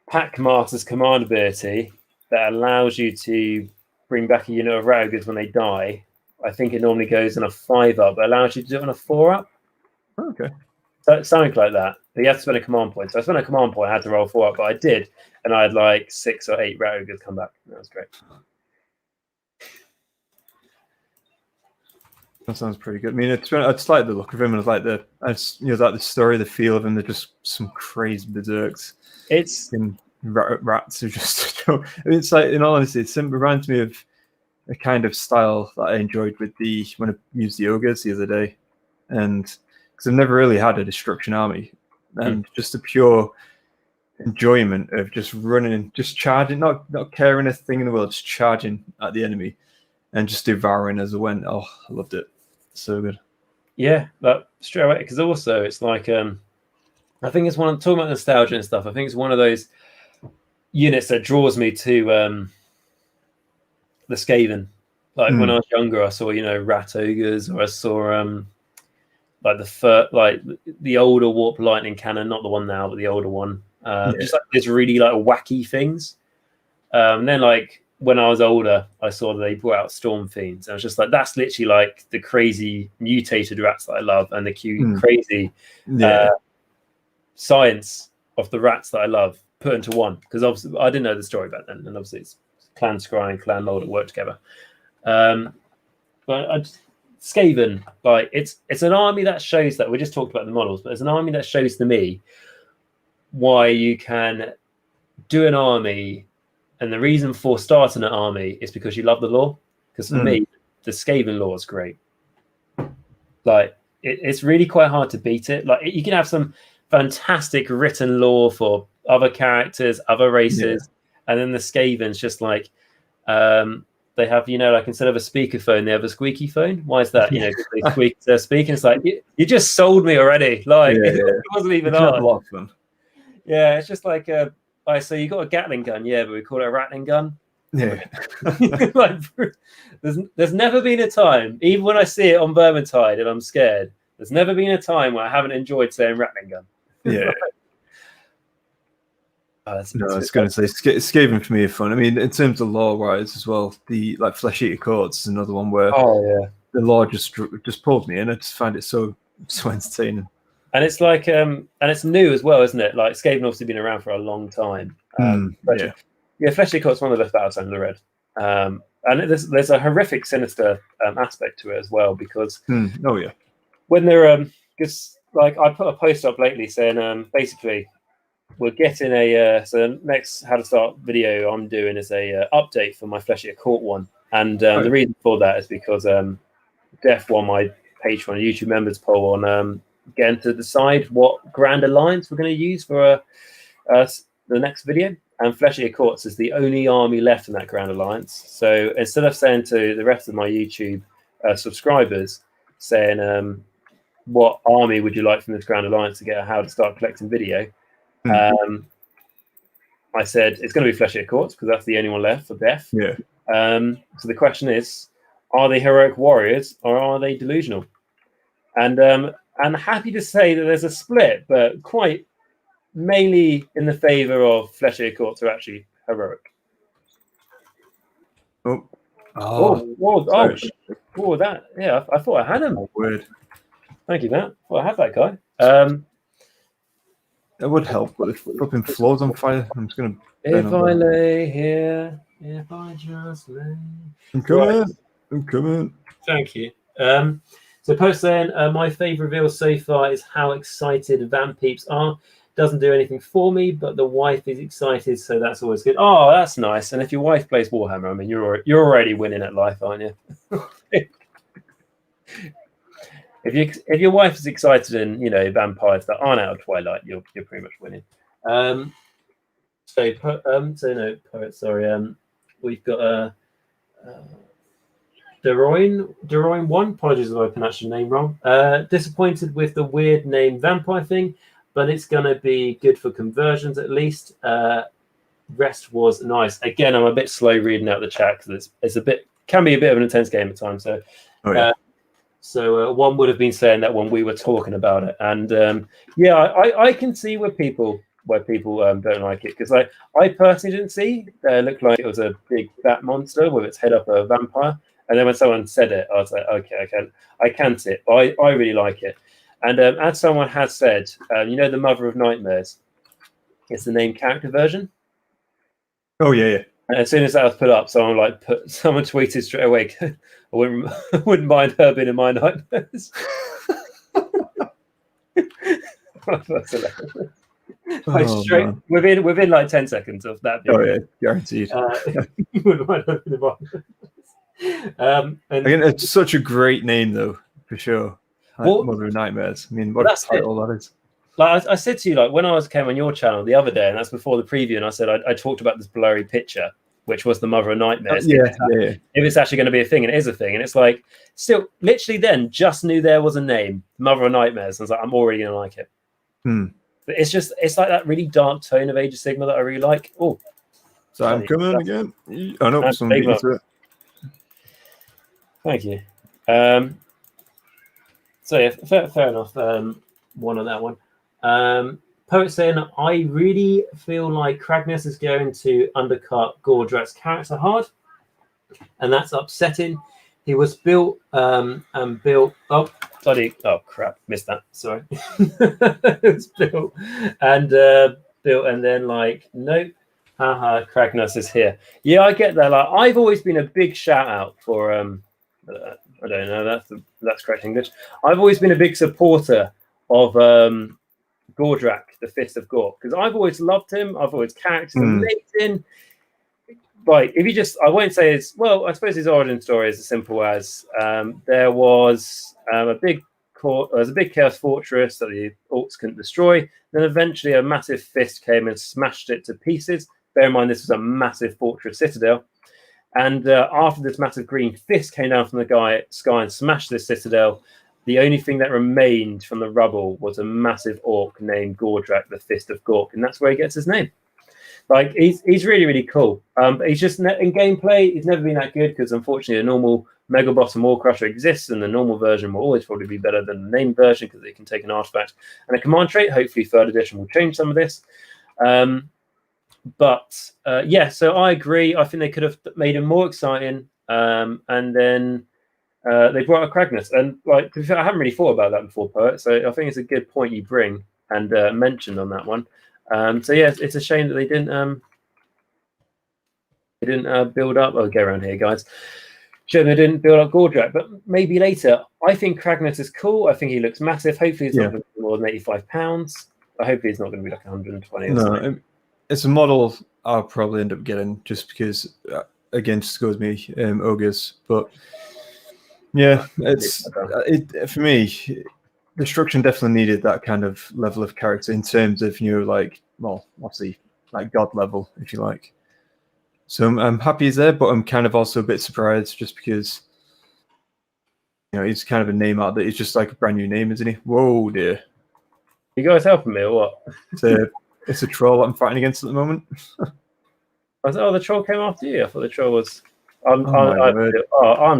pack master's command ability that allows you to bring back a unit of Rat Ogres when they die. I think it normally goes on a 5-up, but allows you to do it on a 4-up. Okay. So something like that. But you have to spend a command point. So I spent a command point. I had to roll 4-up, but I did, and I had like 6 or 8 Rat Ogres come back. That was great. That sounds pretty good. I mean, I just like the look of him, and I like like the story, the feel of him. They're just some crazy berserks. It's rats who just. I mean, it's like, in all honesty, it reminds me of a kind of style that I enjoyed with when I used the ogres the other day, and because I've never really had a destruction army, and just the pure enjoyment of just running and just charging, not caring a thing in the world, just charging at the enemy and just devouring as I went. Oh, I loved it. So good. Yeah, that straight away. Because also it's like I think it's talking about nostalgia and stuff. I think it's one of those units that draws me to the Skaven. Like when I was younger, I saw Rat Ogres, or I saw like the older Warp Lightning Cannon, not the one now, but the older one. Just like these really like wacky things. And then like when I was older, I saw that they brought out Storm Fiends. And I was just like, that's literally like the crazy mutated rats that I love, and the crazy science of the rats that I love put into one. Because obviously I didn't know the story back then, and obviously it's Clan Scry and Clan Moulder work together. But Skaven, like it's an army that shows that we just talked about the models, but it's an army that shows to me why you can do an army, and the reason for starting an army is because you love the lore. Because for me, the Skaven lore is great. Like it's really quite hard to beat it. Like you can have some fantastic written lore for other characters, other races, and then the Skaven's just like they have, like instead of a speakerphone, they have a squeaky phone. Why is that? They squeak their speaker. It's like you just sold me already. Like it wasn't even hard. A lot of them. Yeah, it's just like so you got a Gatling gun, but we call it a Rattling gun. Yeah. Like, there's never been a time, even when I see it on Vermintide and I'm scared, there's never been a time where I haven't enjoyed saying Rattling gun. Yeah. I was going to say Skaven for me are fun. I mean, in terms of lore-wise as well, the like Flesh Eater Courts is another one where the lore just pulled me in. I just find it so entertaining. And it's like and it's new as well, isn't it? Like Skaven obviously been around for a long time. Flesh Eater Court's one of the best battles I've ever read. And there's a horrific, sinister aspect to it as well, because when they're because like I put a post up lately saying basically we're getting so next How to Start video I'm doing is a update for my Flesh Eater Court one, and the reason for that is because Def won my Patreon YouTube members poll on getting to decide what Grand Alliance we're going to use for the next video. And Flesh Eater Courts is the only army left in that Grand Alliance. So instead of saying to the rest of my YouTube subscribers, saying what army would you like from this Grand Alliance to get a How to Start collecting video, I said it's going to be Flesh Eater Courts because that's the only one left for Def. So the question is, are they heroic warriors or are they delusional? And I'm happy to say that there's a split, but quite mainly in the favor of Flesh Eater Courts are actually heroic. Oh, that, yeah, I thought I had him. Oh, word. Thank you, Matt. Well, I have that guy. It would help, but if flipping floor's on fire, I'm just going to... If I lay here, if I just lay... I'm coming. Right. I'm coming. Thank you. So post saying, my favourite reveal so far is how excited Vampeeps are. Doesn't do anything for me, but the wife is excited, so that's always good. Oh, that's nice. And if your wife plays Warhammer, I mean, you're already winning at life, aren't you? If your wife is excited in, you know, vampires that aren't out of Twilight, you're pretty much winning. We've got Deroyne 1. Apologies if I pronounced your name wrong. Disappointed with the weird name vampire thing, but it's gonna be good for conversions at least. Rest was nice. Again, I'm a bit slow reading out the chat because it's can be a bit of an intense game at times. So, so one would have been saying that when we were talking about it, and I can see where people don't like it, because I personally didn't see it looked like it was a big bat monster with its head up a vampire, and then when someone said it, I was like, okay, I can see it, but I really like it. And as someone has said, you know, the Mother of Nightmares, it's the named character version. Oh yeah. And as soon as that was put up, someone tweeted straight away, I wouldn't mind her being in my nightmares. Within like 10 seconds of that video. Oh yeah, guaranteed. You wouldn't mind her being in my nightmares. Again, it's such a great name though, for sure. Well, Mother of Nightmares. I mean, what a title that is. Like I said to you, like when I came on your channel the other day, and that's before the preview, and I said I talked about this blurry picture, which was the Mother of Nightmares. If it's actually going to be a thing, and it is a thing, and it's like still literally then just knew there was a name, Mother of Nightmares. And I was like, I'm already going to like it. But it's like that really dark tone of Age of Sigmar that I really like. Oh, so I'm coming again. I know someone beat into it. Thank you. So yeah, fair enough. One on that one. Poet saying, I really feel like Kragness is going to undercut Gordrak's character hard, and that's upsetting. He was built and built. Oh crap, missed that. Sorry. It was built and then like nope. Haha, Kragness is here. Yeah, I get that. Like I've always been a big shout out for I don't know. That's correct English. I've always been a big supporter of Gordrak, the Fist of Gork, because I've always loved him. I've always characters amazing. Like if you just, I won't say his. Well, I suppose his origin story is as simple as there was a big Chaos Fortress that the Orcs couldn't destroy. Then eventually a massive fist came and smashed it to pieces. Bear in mind this was a massive fortress citadel. And after this massive green fist came down from the sky and smashed this citadel, the only thing that remained from the rubble was a massive orc named Gordrak, the Fist of Gork, and that's where he gets his name. Like he's really, really cool. But he's just in gameplay, he's never been that good because unfortunately a normal Mega Boss and War Crusher exists, and the normal version will always probably be better than the named version because it can take an artifact and a command trait. Hopefully, third edition will change some of this. So I agree. I think they could have made him more exciting, and then they brought a Kragness, and like I haven't really thought about that before, Poet. So I think it's a good point you bring and mentioned on that one. So yeah, it's a shame that they didn't build up. I'll go around here, guys. Shame they didn't build up Gordrak, but maybe later. I think Kragness is cool. I think he looks massive. Hopefully, he's not going to be more than £85. Hopefully, he's not going to be like 120. No, it's a model I'll probably end up getting just because, again, just goes me ogres. But yeah, for me. Destruction definitely needed that kind of level of character in terms of, obviously, like God level, if you like. So I'm happy he's there, but I'm kind of also a bit surprised just because, he's kind of a name out there. He's just like a brand new name, isn't he? Whoa, dear. You guys helping me or what? It's a troll I'm fighting against at the moment. I was the troll came after you. I thought the troll was... I'm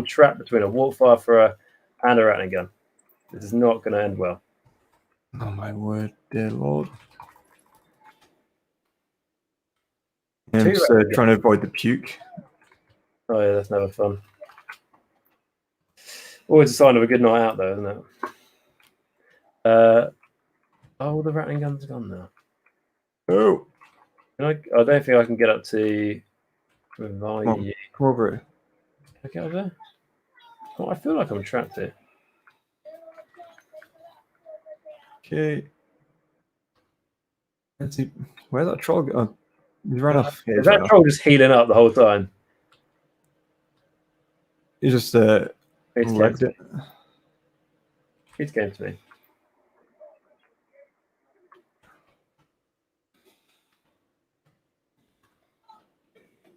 trapped between a Warpfire Thrower and a Rattling Gun. This is not going to end well. Oh my word, dear Lord. I'm just trying to avoid the puke. Oh yeah, that's never fun. Always a sign of a good night out, though, isn't it? Oh, the rattling gun's gone now. Oh, I don't think I can get up to revive you. come over here. Can I get over there? Oh, I feel like I'm trapped here. Okay. Let's see. Where's that troll? Oh, he's run off. Yeah, Is he's that run off. troll just healing up the whole time? He just It's legged it. It's game to me.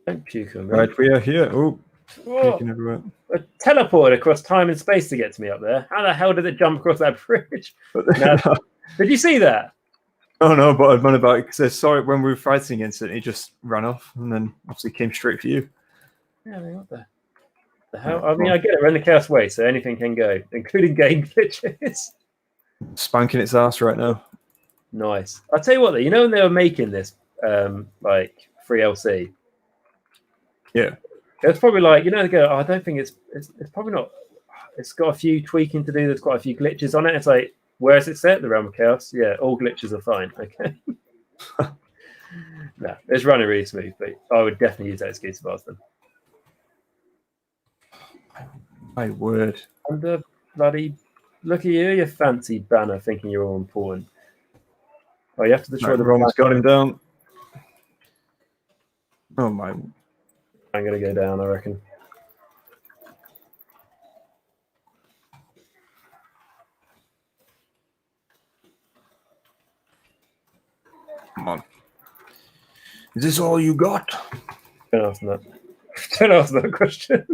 Don't puke on me. Right, we are here. Oh, Whoa. puking everywhere. I teleported across time and space to get to me up there. How the hell did it jump across that bridge? No. Did you see that? Oh no, but I've run about it because I saw it when we were fighting against it. He just ran off and then obviously came straight for you. Yeah, I mean, what the hell? I mean, I get it. We're in the Chaos Wastes, so anything can go, including game glitches. Spanking its ass right now. Nice. I'll tell you what, though, you know when they were making this, like, free LC? Yeah. It was probably like, you know, they go, oh, I don't think it's probably not. It's got a few tweaking to do. There's quite a few glitches on it. It's like, where is it set? The Realm of Chaos? Yeah, all glitches are fine. Okay. No, it's running really smooth, but I would definitely use that excuse about them. My word. And the bloody, look at you fancy banner thinking you're all important. Oh, you have to destroy Right, the Roman's got him down. Oh my. I'm going to go down, I reckon. Come on. Is this all you got? Don't ask them that. Don't ask that question.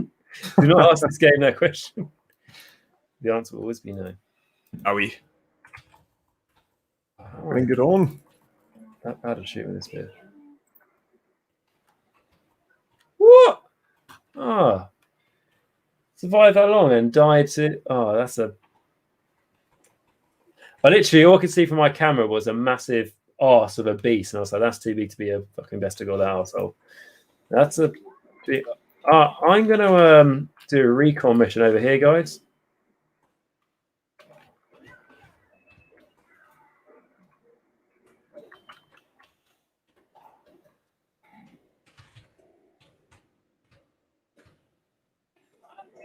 Do not ask this game that question. The answer will always be no. Owie. Oh, Bring it on. that bad to shoot with this spear. What? Oh. Survived that long and died to... Oh, that's a... I literally, all I could see from my camera was a massive arse of a beast. And I was like, that's too big to be a fucking Vestigal, that arsehole. That's a... I'm going to do a recon mission over here, guys.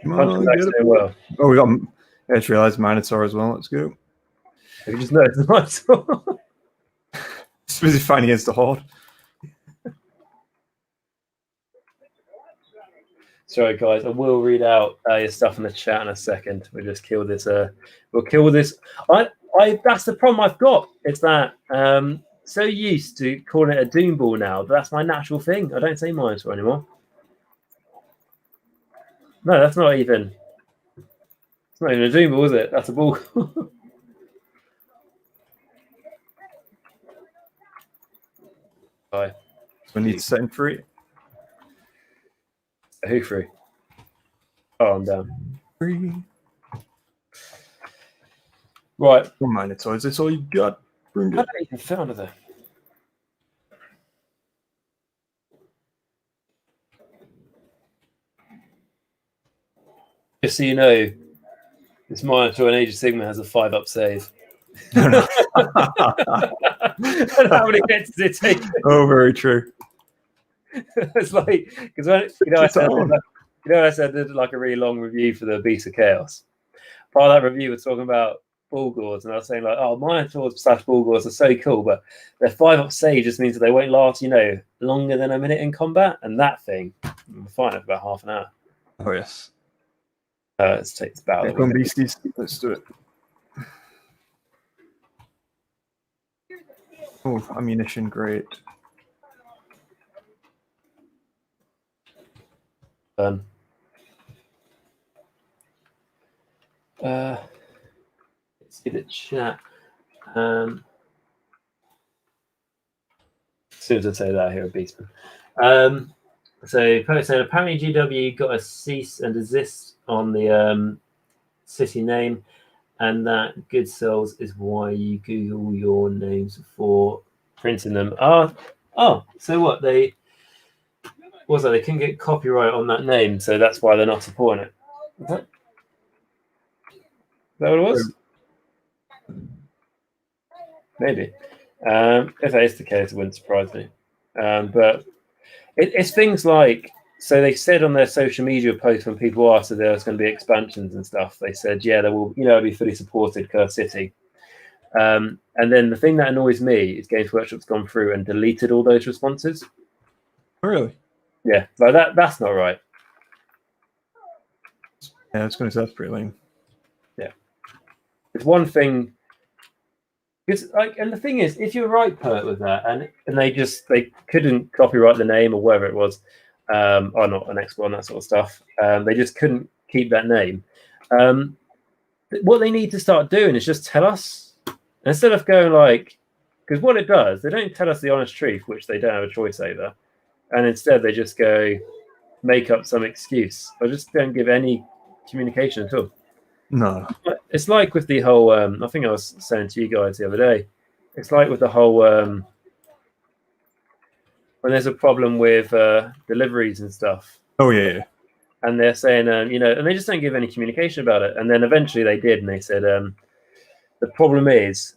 Come Punch on, back get doing it. well. Oh, we got Edge Realized Minotaur as well. Let's go. Have you just noticed the Minotaur? It's busy fighting against the Horde. Sorry, guys. I will read out your stuff in the chat in a second. We'll just kill this. We'll kill this. That's the problem I've got. It's that so used to calling it a Doom Ball now. That's my natural thing. I don't say Minotaur anymore. No, that's not even. It's not even a Doom Ball, is it? That's a ball. Bye. So we need to set him free. Who free? Oh, I'm down. Free. Right. Oh, Minotaur, is this all you got? Bring How it. did I even found there? Just so you know, this Minotaur in Age of Sigma has a 5-up save. And how many hits does it take? Oh, very true. It's like, because I said I did like a really long review for the Beast of Chaos. Part of that review was talking about Bulgors, and I was saying like, oh, Minotaurs / Bulgors are so cool, but their 5-up save just means that they won't last, longer than a minute in combat. And that thing, I'm fighting for about half an hour. Oh, yes. Let's take this battle. Come on, beasties. Let's do it. Oh, ammunition, great. Let's see the chat. As soon as I say that, I hear a beastman. So, Post saying apparently GW got a cease and desist on the city name, and that good souls is why you Google your names for printing them. So what? They couldn't get copyright on that name, so that's why they're not supporting it. that what it was? Maybe. If that is the case, it wouldn't surprise me. But it's things like, so they said on their social media post when people asked if there was going to be expansions and stuff, they said, yeah, there will, it'll be fully supported Curse City. And then the thing that annoys me is Games Workshop's gone through and deleted all those responses. Really? Yeah, like that's not right. Yeah, it's going to sound pretty lame. Yeah. It's one thing. Because and the thing is, if you're right, Pert, with that, and they couldn't copyright the name or whatever it was, or not an export and that sort of stuff. They just couldn't keep that name. What they need to start doing is just tell us, instead of going like, because what it does, they don't tell us the honest truth, which they don't have a choice over, and instead they just go make up some excuse or just don't give any communication at all. No. It's like with the whole, I think I was saying to you guys the other day, it's like with the whole, when there's a problem with deliveries and stuff. Oh, yeah. And they're saying, and they just don't give any communication about it. And then eventually they did, and they said, the problem is,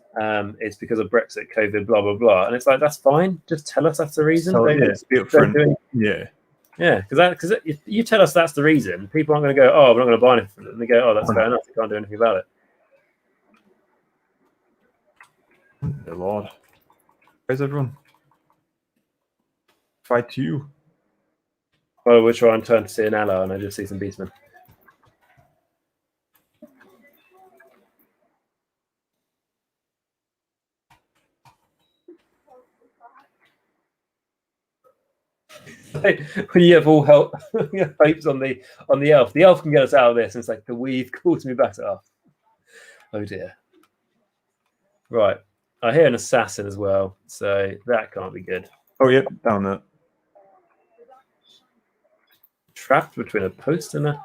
it's because of Brexit, COVID, blah, blah, blah. And it's like, that's fine. Just tell us that's the reason. So, yeah. Yeah, because if you tell us that's the reason, people aren't going to go, oh, we're not going to buy anything from it. And they go, oh, that's fair enough. We can't do anything about it. Dear Lord. Where's everyone? Fight you. Well, we'll try and turn to see an ally, and I just see some beastmen. When you have all hopes on the elf, the elf can get us out of this, and it's like the weave calls me back to us. Oh dear. Right, I hear an assassin as well, so that can't be good. Oh yep, down there. Trapped between a post and a.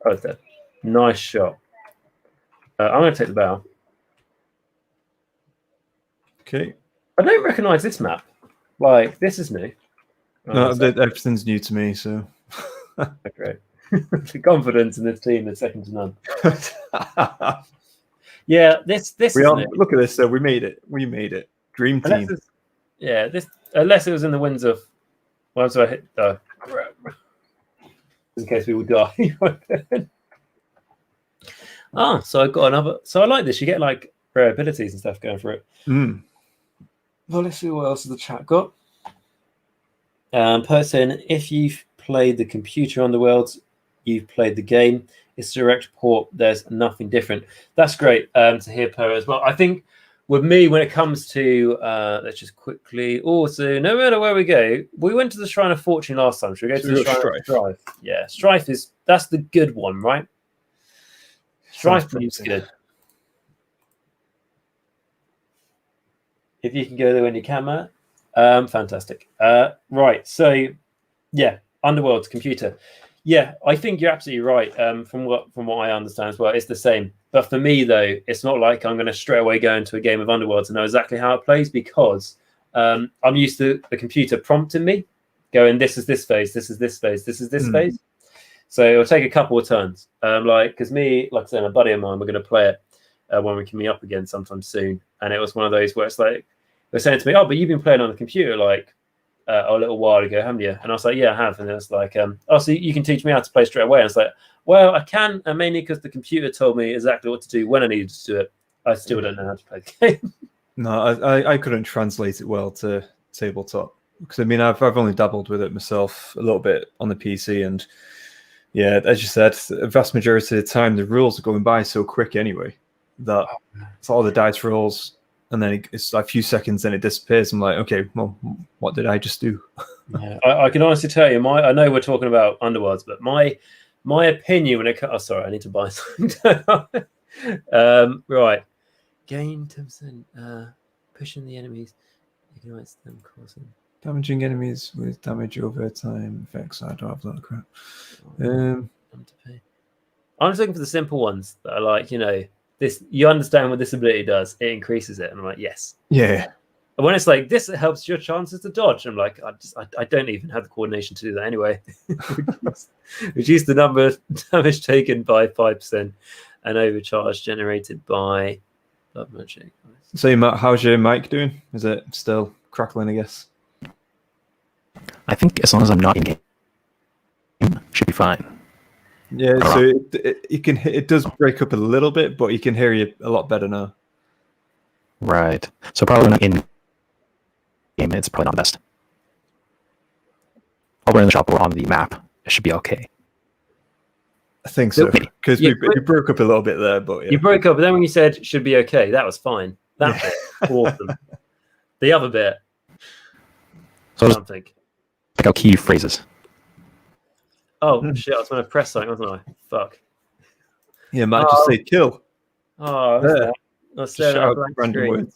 Oh, it's dead. Nice shot. I'm going to take the bow. Okay. I don't recognise this map. Like, this is new. No, everything's new to me, so. Great. The confidence in this team is second to none. Yeah, this look at this. So we made it. We made it. Dream team. Unless it was in the winds of. Well, so I hit. In case we will die. So I got another. So I like this. You get like rare abilities and stuff going for it. Mm. Well, let's see what else has the chat got. Person, if you've played the computer Underworlds, you've played the game. It's direct port. There's nothing different. That's great to hear, Per, as well. I think with me, when it comes to, let's just quickly, also, no matter where we go, we went to the Shrine of Fortune last time. Should we go to the Shrine of Strife? Yeah, Strife that's the good one, right? Strife seems good. If you can go there when you can, Matt. Fantastic. Right, so yeah, Underworld's computer. Yeah, I think you're absolutely right. From what I understand as well, it's the same. But for me though, it's not like I'm going to straight away go into a game of Underworlds and know exactly how it plays, because I'm used to the computer prompting me, going, this is this phase, this is this phase, this is this phase. So it'll take a couple of turns. Because me, like I said, a buddy of mine, we're going to play it when we can meet up again sometime soon. And it was one of those where it's like, they're saying to me, oh, but you've been playing on the computer like a little while ago, haven't you? And I was like, yeah, I have. And it's like, oh, so you can teach me how to play straight away. And it's like, well, I can, and mainly because the computer told me exactly what to do when I needed to do it. I still don't know how to play the game. No, I couldn't translate it well to tabletop, because I mean I've only dabbled with it myself a little bit on the PC, and yeah, as you said, the vast majority of the time the rules are going by so quick anyway that it's all the dice rolls. And then it's like a few seconds, then it disappears. I'm like, okay, well, what did I just do? Yeah, I can honestly tell you, I know we're talking about Underworlds, but my opinion when it comes... Oh, sorry, I need to buy something. Right. Gain 10%. Pushing the enemies. Ignites them, causing... Damaging enemies with damage over time effects. I don't have that crap. I'm just looking for the simple ones that are like, this, you understand what this ability does. It increases it. And I'm like, yes. Yeah. And when it's like, this helps your chances to dodge. I'm like, I don't even have the coordination to do that anyway. Reduce the number of damage taken by 5%. an overcharge generated by blood magic. So, Matt, how's your mic doing? Is it still crackling, I guess? I think as long as I'm not in game, should be fine. Yeah, so it does break up a little bit, but you can hear you a lot better now. Right. So probably not in game. It's probably not best. While we're in the shop or on the map, it should be okay. I think so, Maybe. because you broke up a little bit there, but yeah. You broke up, but then when you said should be okay, that was fine. That bit, awesome. The other bit, So something. pick out key phrases. Oh shit! I was going to press something, wasn't I? Fuck. Yeah, Matt, just say kill. Oh, Yeah. that? I was staring at a blank Random screen.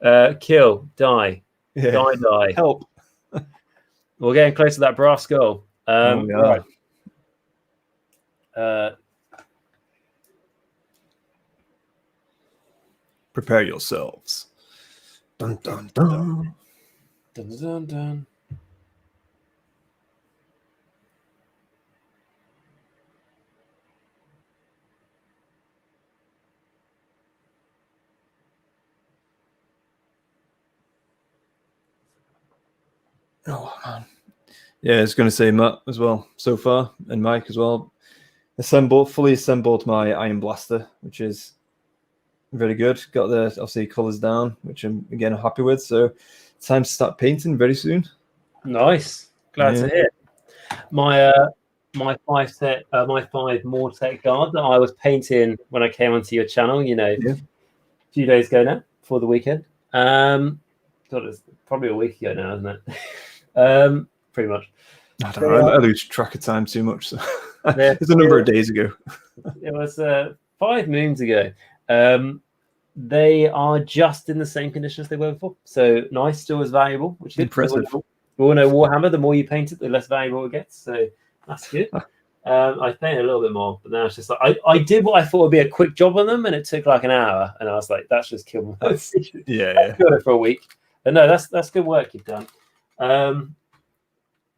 words. Kill, die, Yeah. die. Help. We're getting close to that brass skull. Yeah. Right. Prepare yourselves. Dun, dun, dun. Dun, dun, dun. Oh man. Yeah, I was going to say Matt as well so far, and Mike as well. Fully assembled my Iron Blaster, which is very good. Got the obviously colours down, which I'm again happy with. So time to start painting very soon. Nice. Glad to hear. My 5 more tech guard that I was painting when I came onto your channel, a few days ago now for the weekend. God, it's probably a week ago now, isn't it? Pretty much. I don't know. I lose track of time too much. So. It's a number of days ago. It was 5 moons ago. They are just in the same condition as they were before. So nice, still as valuable, which is impressive. We all know Warhammer, the more you paint it, the less valuable it gets. So that's good. I painted a little bit more, but now it's just like I did what I thought would be a quick job on them, and it took like an hour, and I was like, that's just killed my Yeah. got it for a week. But no, that's good work you've done.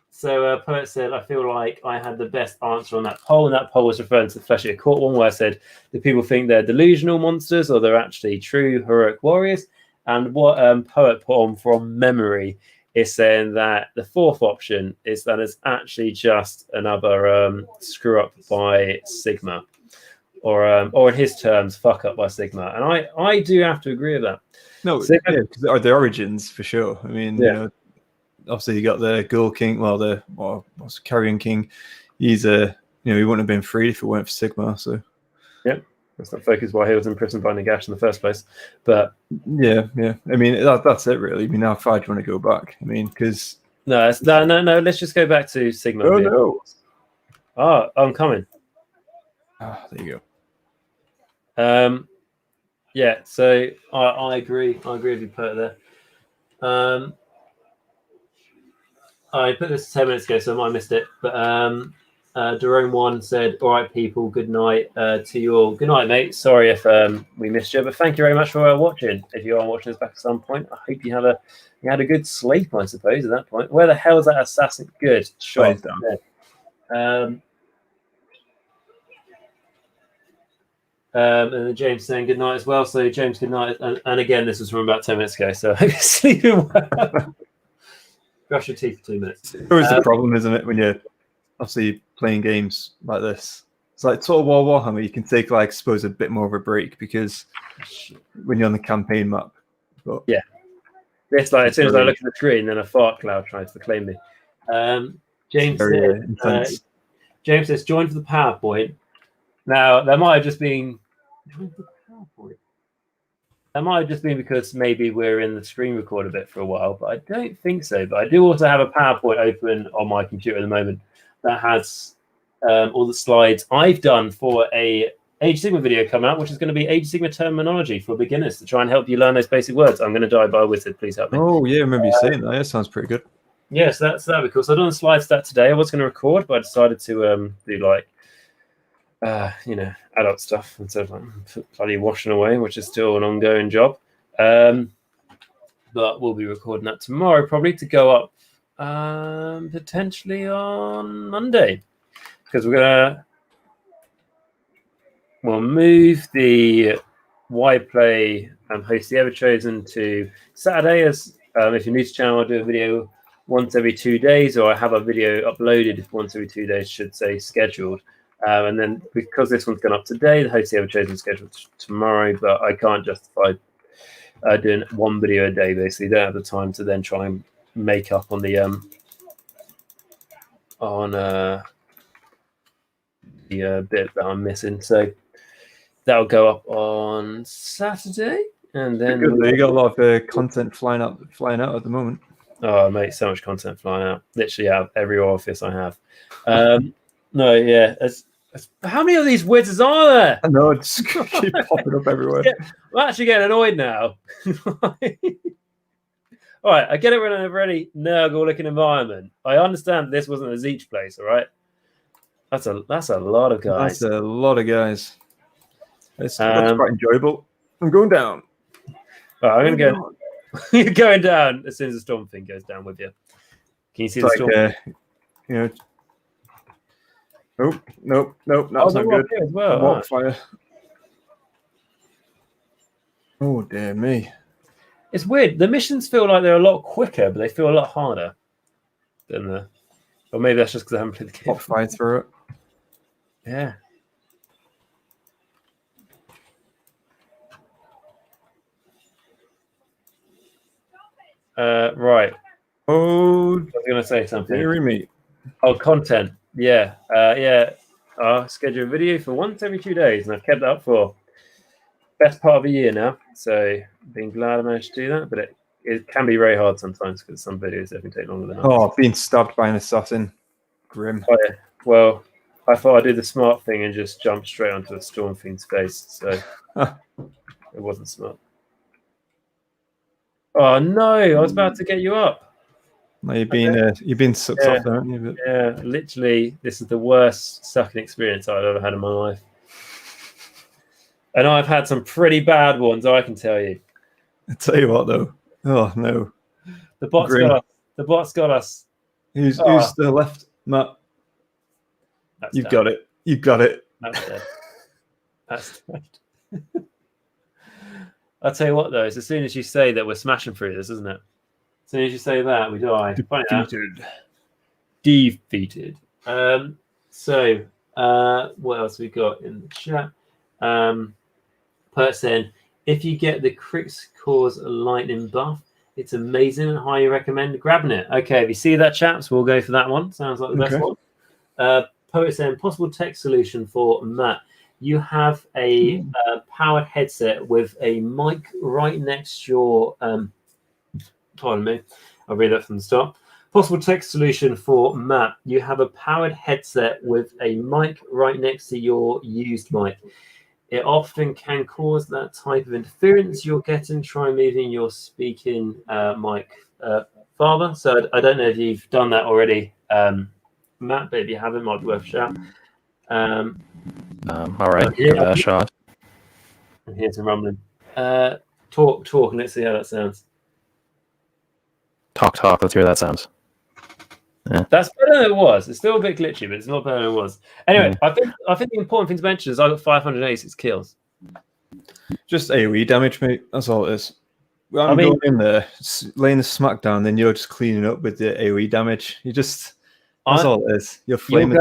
So Poet said, I feel like I had the best answer on that poll, and that poll was referring to the Fleshy Court one, where I said, do people think they're delusional monsters or they're actually true heroic warriors? And what Poet put on from memory is saying that the fourth option is that it's actually just another screw up by Sigma, or in his terms, fuck up by Sigma. And I do have to agree with that. No, because are the origins for sure. I mean, obviously you got the Ghoul King, what's Carrion King. He's he wouldn't have been freed if it weren't for Sigma. So yep, that's not focus why he was imprisoned by Nagash in the first place. But yeah. I mean, that's it really. I mean, how far do you want to go back? I mean, because no. Let's just go back to Sigma. Oh no! Oh, I'm coming. There you go. Yeah. So I agree. I agree with you, Put there. I put this 10 minutes ago, so I might have missed it. But Jerome 1 said, all right, people, good night to you all. Good night, mate. Sorry if we missed you, but thank you very much for watching. If you are watching us back at some point, I hope you had a good sleep, I suppose, at that point. Where the hell is that assassin? Good. Shot. And then James saying good night as well. So James, good night. And again, this was from about 10 minutes ago, so I hope you're sleeping well. Brush your teeth for 2 minutes. It's always the problem, isn't it, when you're obviously playing games like this? It's like Total War Warhammer, you can take, like, I suppose, a bit more of a break because when you're on the campaign map. But yeah. It's like as soon as I look at the screen, then a fart cloud tries to claim me. James says, join for the PowerPoint. Now, that might have just been... Join for the PowerPoint? That might have just been because maybe we're in the screen record a bit for a while, but I don't think so. But I do also have a PowerPoint open on my computer at the moment that has all the slides I've done for a Age of Sigma video coming out, which is going to be Age of Sigma terminology for beginners to try and help you learn those basic words. I'm going to die by a wizard. Please help me. Oh, yeah, I remember you saying that. That sounds pretty good. Yes, that'd be cool. So I've done the slides that today. I was going to record, but I decided to do like adult stuff instead of like bloody washing away, which is still an ongoing job. But we'll be recording that tomorrow, probably to go up potentially on Monday, because we're we'll move the Why Play Host the Ever Chosen to Saturday. As if you're new to the channel, I'll do a video once every 2 days, or I have a video uploaded once every 2 days, should say scheduled. And then because this one's gone up today, the Host the Ever Chosen is scheduled tomorrow, but I can't justify doing one video a day. Basically, don't have the time to then try and make up on the bit that I'm missing. So that'll go up on Saturday, and then you got a lot of content flying out at the moment. Oh, mate, so much content flying out. Literally out of every office I have. No, yeah. How many of these wizards are there? I know, it's keep popping up everywhere. I'm actually getting annoyed now. All right, I get it. We're in a very Nurgle-looking environment. I understand this wasn't a Zeech place, all right? That's a lot of guys. That's a lot of guys. That's quite enjoyable. I'm going down. All right, I'm going to go. You're going down as soon as the storm thing goes down with you. Can you see the storm? Nope, that's not good. As well. Fire. Oh, dear me. It's weird. The missions feel like they're a lot quicker, but they feel a lot harder than the. Or maybe that's just because I haven't played the game. Pop fire through it. Yeah. Right. Oh, I was going to say something. dearie me. Oh, content. Yeah. Yeah. I'll schedule a video for once every 2 days, and I've kept that up for best part of a year now. So being glad I managed to do that, but it can be very hard sometimes because some videos definitely take longer than others. Oh, being stabbed by an assassin. Grim. Oh, yeah. Well, I thought I'd do the smart thing and just jump straight onto a Storm Fiend's face, so it wasn't smart. Oh no! I was about to get you up. No, you've been sucked off there, haven't you? But... Yeah, literally, this is the worst sucking experience I've ever had in my life. And I've had some pretty bad ones, I can tell you. I tell you what, though. Oh no, the bot's got us. The bot's got us. Who's the left, Matt? You've got it. You've got it. That's dead. That's dead. I'll tell you what, though, it's as soon as you say that we're smashing through this, isn't it? As soon as you say that, we die. Defeated. So, what else we got in the chat? Person, if you get the Crix Cause Lightning buff, it's amazing and highly recommend grabbing it. Okay, if you see that, chaps, we'll go for that one. Sounds like the best one. Poet saying, possible tech solution for Matt. You have a powered headset with a mic right next to your... pardon me. I'll read that from the start. Possible tech solution for Matt. You have a powered headset with a mic right next to your used mic. It often can cause that type of interference you're getting. Try moving your speaking mic farther. So I don't know if you've done that already, Matt, but if you haven't, might be worth a shout. All right, give that a shot. I hear some rumbling. Talk, and let's see how that sounds. Talk. Let's hear that sounds. Yeah. That's better than it was. It's still a bit glitchy, but it's not better than it was. Anyway, I think the important thing to mention is I got 586 kills. Just AoE damage, mate. That's all it is. Well, I'm going in there, laying the smack down, then you're just cleaning up with the AoE damage. That's all it is. You're flaming.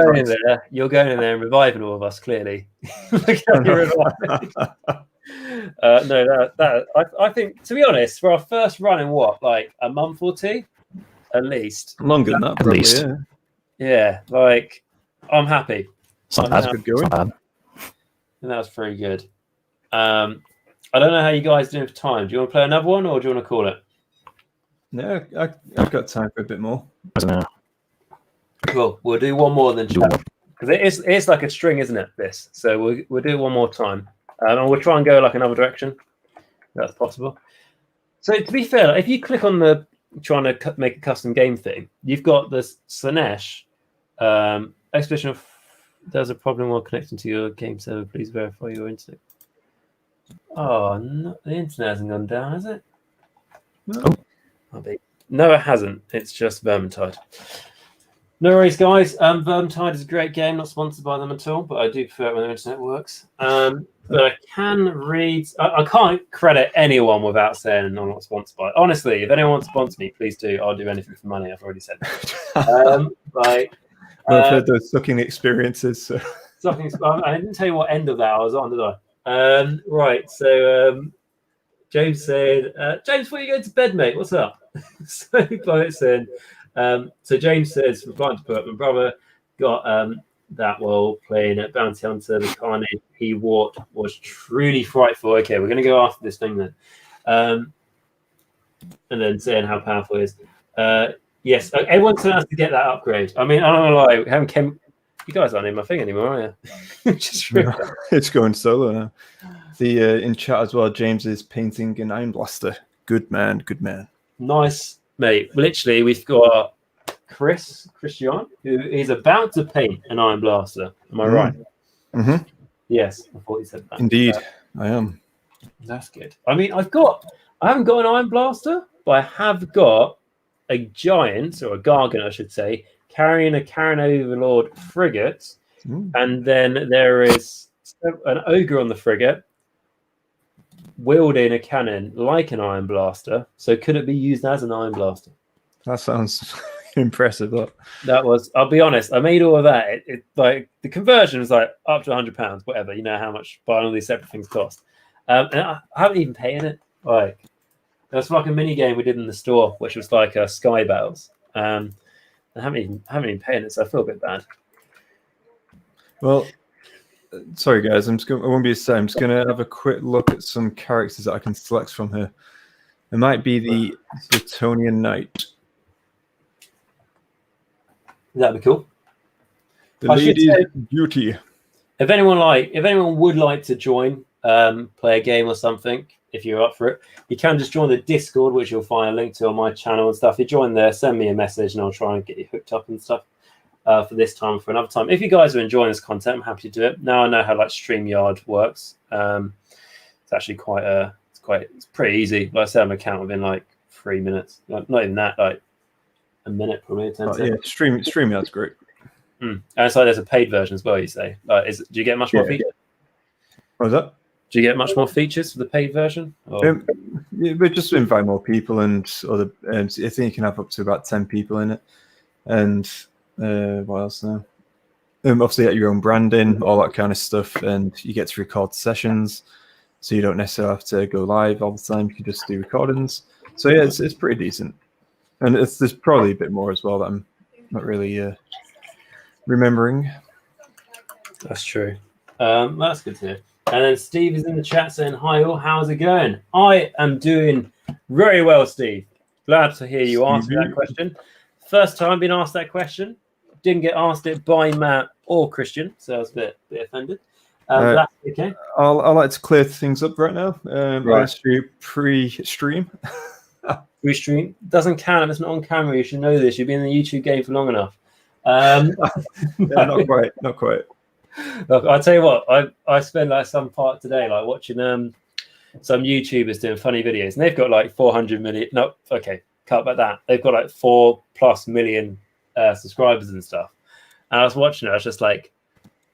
You're going in there and reviving all of us, clearly. Look how you're reviving. I think, to be honest, for our first run in like a month or two, at least. Longer than that, at probably, least. Yeah, like I'm happy. That's good going. And that was pretty good. I don't know how you guys doing for time. Do you want to play another one, or do you want to call it? No, I've got time for a bit more. Cool. We'll do one more then, because it's like a string, isn't it? This, so we'll do it one more time, and we'll try and go like another direction. That's possible. So to be fair, if you click on the trying to make a custom game thing, you've got this Slanesh expedition of. There's a problem while connecting to your game server. Please verify your internet. Oh, no, the internet hasn't gone down, has it? No. No, it hasn't. It's just Vermintide. No worries, guys. Vermintide is a great game, not sponsored by them at all, but I do prefer it when the internet works. But I can read. I can't credit anyone without saying I'm not sponsored by it. Honestly, if anyone wants to sponsor me, please do. I'll do anything for money. I've already said that. I've heard those sucking experiences. So. I didn't tell you what end of that I was on, did I? Right. So James said, James, before you go to bed, mate, what's up? So James says, replying to put, my brother got that while playing at Bounty Hunter. The carnage he walked was truly frightful. Okay, we're going to go after this thing then. And then saying how powerful it is. Yes, everyone's going to have to get that upgrade. I mean, I don't know, like, you guys aren't in my thing anymore, are you? It's going solo now. The in chat as well, James is painting an Iron Blaster. Good man, good man. Nice, mate. Literally, we've got Christian, who is about to paint an Iron Blaster. Am I right? Mm-hmm. Yes, I thought you said that. Indeed, I am. That's good. I mean, I haven't got an Iron Blaster, but I have got a giant, or a Gargant, I should say, carrying a Karen Overlord frigate, and then there is an ogre on the frigate wielding a cannon like an Iron Blaster. So could it be used as an Iron Blaster? That sounds impressive. That was, I'll be honest, I made all of that. It like the conversion was like up to £100, whatever. You know how much buying all these separate things cost. And I haven't even paid it. Like, there was like a mini game we did in the store, which was like Sky Battles. I haven't even paid it, so I feel a bit bad. Well, sorry guys, I won't be a second. I'm just going to have a quick look at some characters that I can select from here. It might be the Bretonian Knight. That'd be cool. The Lady Beauty. If anyone would like to join, play a game or something, if you're up for it, you can just join the Discord, which you'll find a link to on my channel and stuff. You join there, send me a message, and I'll try and get you hooked up and stuff for this time, for another time. If you guys are enjoying this content, I'm happy to do it. Now I know how like StreamYard works. It's actually it's pretty easy. Like I said, I'm account within like 3 minutes. Not even that, like a minute probably. 10 seconds. Yeah, StreamYard's great. And so there's a paid version as well. You say, like, do you get much more features? What was that? Do you get much more features for the paid version? Yeah, but just to invite more people and other. I think you can have up to about 10 people in it. And what else now? Obviously, you get your own branding, all that kind of stuff, and you get to record sessions, so you don't necessarily have to go live all the time. You can just do recordings. So yeah, it's pretty decent, and there's probably a bit more as well that I'm not really remembering. That's true. That's good to hear. And then Steve is in the chat saying, hi all, how's it going? I am doing very well, Steve. Glad to hear you answer that question. First time being asked that question. Didn't get asked it by Matt or Christian, so I was a bit offended. That's okay. I'd like to clear things up right now. Right. I asked you pre-stream. Pre-stream doesn't count if it's not on camera. You should know this. You've been in the YouTube game for long enough. Yeah, not quite. Look, I'll tell you what, I spend like some part today like watching some YouTubers doing funny videos, and they've got like 400 million. No, okay, cut back that. They've got like 4+ million subscribers and stuff. And I was watching it, I was just like,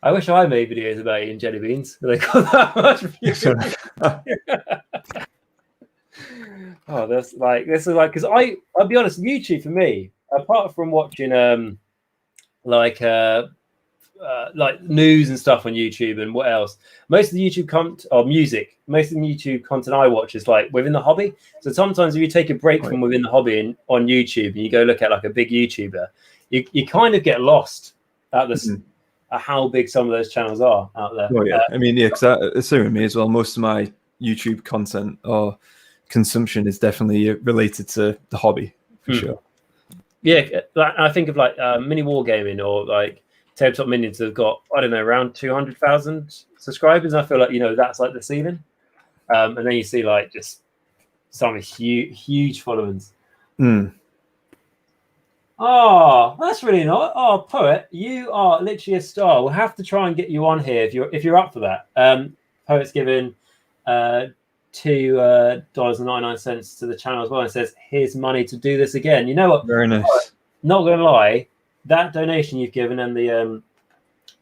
I wish I made videos about eating jelly beans. They got that much views. Oh, this is like because I'll be honest, YouTube for me, apart from watching like news and stuff on YouTube and what else, most of the YouTube content or music, most of the YouTube content I watch is like within the hobby. So sometimes if you take a break from within the hobby and on YouTube and you go look at like a big YouTuber, you kind of get lost at this at how big some of those channels are out there. Oh yeah, I mean, yeah, because it's same with me as well. Most of my YouTube content or consumption is definitely related to the hobby for sure. Yeah, like, I think of like mini wargaming or like Tabletop Minions have got, I don't know, around 200,000 subscribers. And I feel like, that's like the ceiling. And then you see like just some huge followings. Oh, that's really nice. Oh, Poet, you are literally a star. We'll have to try and get you on here if you're up for that. Poet's given $2.99 to the channel as well and says, here's money to do this again. You know what? Very nice. Not going to lie, that donation you've given and the I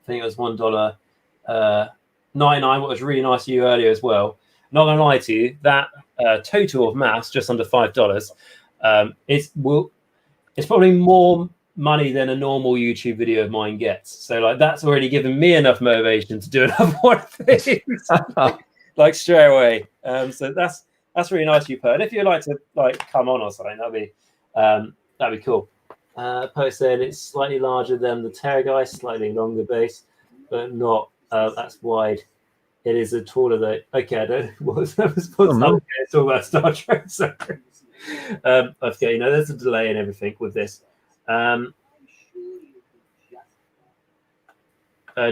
think it was $1.99, what was really nice of you earlier as well. Not gonna lie to you, that total of mass just under $5. It's probably more money than a normal YouTube video of mine gets. So like that's already given me enough motivation to do another one of these like straight away. So that's really nice of you, Per. And if you'd like to like come on or something, that'd be cool. Post said it's slightly larger than the Terrorgeist, slightly longer base, but not that's wide. It is a taller though. Okay, I don't know what that was supposed to talk about Star Trek. So okay, there's a delay and everything with this.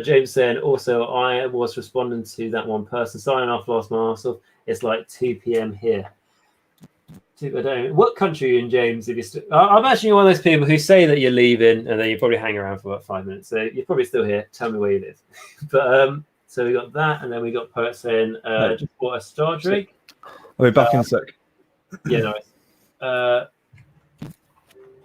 James saying also I was responding to that one person signing off last month. So it's like 2 p.m. here. What country are you in, James? If you're I'm actually one of those people who say that you're leaving and then you probably hang around for about 5 minutes. So you're probably still here. Tell me where you live. But so we got that, and then we got Poet saying just bought a Star Drake. I'll be back in a sec. Yeah, nice.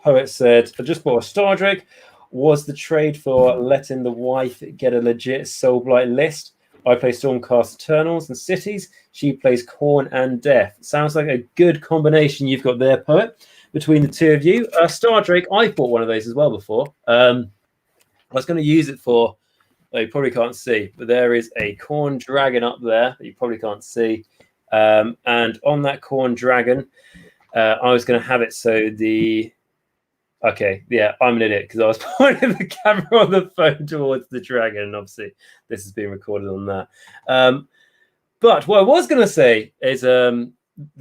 Poet said, I just bought a Star Drake. Was the trade for letting the wife get a legit Soulblight list? I play Stormcast Eternals and Cities. She plays Khorne and Death. Sounds like a good combination you've got there, Poet, between the two of you. Star Drake, I bought one of those as well before. I was going to use it for, you probably can't see, but there is a Khorne dragon up there that you probably can't see. And on that Khorne dragon, I was going to have it so the... Okay, yeah, I'm an idiot because I was pointing the camera on the phone towards the dragon, and obviously this is being recorded on that. But what I was going to say is the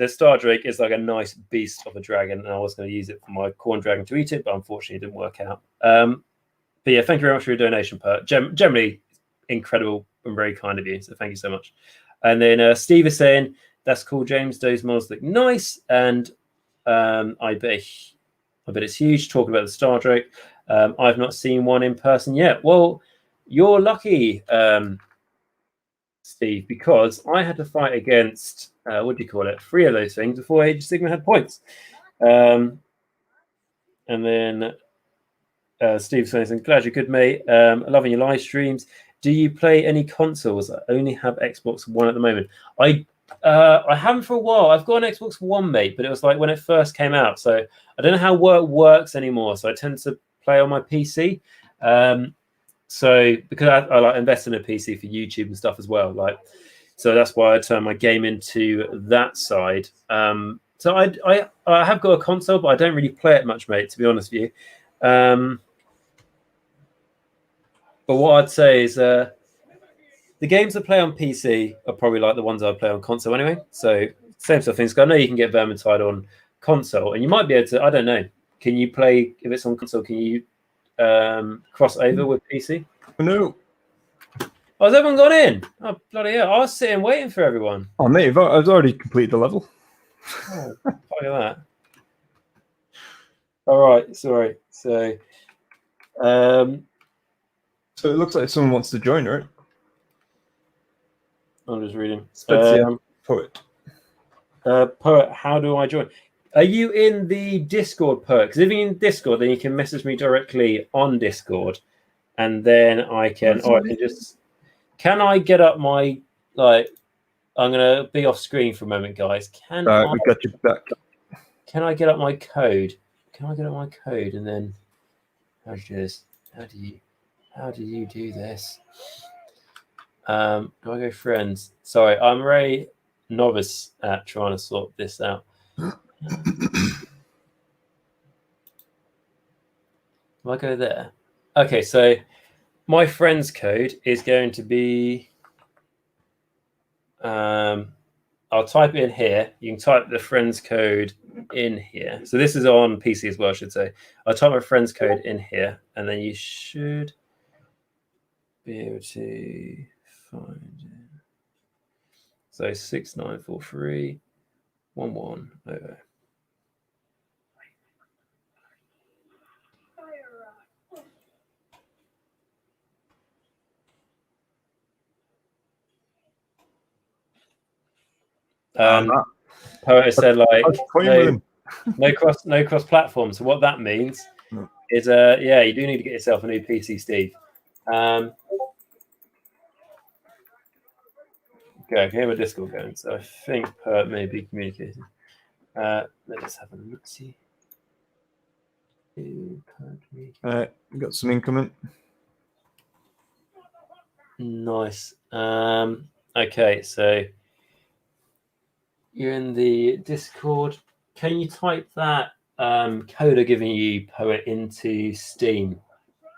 Star Drake is like a nice beast of a dragon, and I was going to use it for my Khorne dragon to eat it, but unfortunately it didn't work out. But yeah, thank you very much for your donation, Per. Generally incredible and very kind of you, so thank you so much. And then Steve is saying, that's cool, James. Those models look nice, and I bet it's huge. Talking about the Star Drake, I've not seen one in person yet. Well, you're lucky, Steve, because I had to fight against what do you call it? 3 of those things before Age of Sigma had points. And then Steve saying, "Glad you're good, mate. Loving your live streams. Do you play any consoles? I only have Xbox One at the moment. I haven't for a while. I've got an Xbox One, mate, but it was like when it first came out. So I don't know how it works anymore. So I tend to play on my PC. So because I like invest in a PC for YouTube and stuff as well. Like, so that's why I turn my game into that side. So I have got a console, but I don't really play it much, mate, to be honest with you. But what I'd say is the games I play on PC are probably like the ones I play on console anyway. So same sort of things. I know you can get Vermintide on console, and you might be able to. I don't know. Can you play if it's on console? Can you cross over with PC? No. Oh, has everyone gone in? Oh bloody hell! I was sitting waiting for everyone. Oh mate, I've already completed the level. Oh, look at that. All right, sorry. So it looks like someone wants to join, right? I'm just reading. Poet. Poet, how do I join? Are you in the Discord, Poet? Because if you're in Discord, then you can message me directly on Discord, and then I can. Or I can just. Can I get up my like? I'm gonna be off screen for a moment, guys. We got you back. Can I get up my code? Can I get up my code and then? How do you do this? How do you do this? Do I go friends? Sorry, I'm very novice at trying to sort this out. Do I go there? Okay, so my friends code is going to be I'll type it in here. You can type the friends code in here. So this is on PC as well, I should say. I'll type my friends code in here, and then you should be able to find it. So 6943 1100. Poet said like no cross platform. So what that means is yeah, you do need to get yourself a new PC, Steve. Okay, I can hear my Discord going, so I think Pert may be communicating. Let's have a look. See. We got some incoming. Nice. Okay, so you're in the Discord. Can you type that coder giving you Poet into Steam?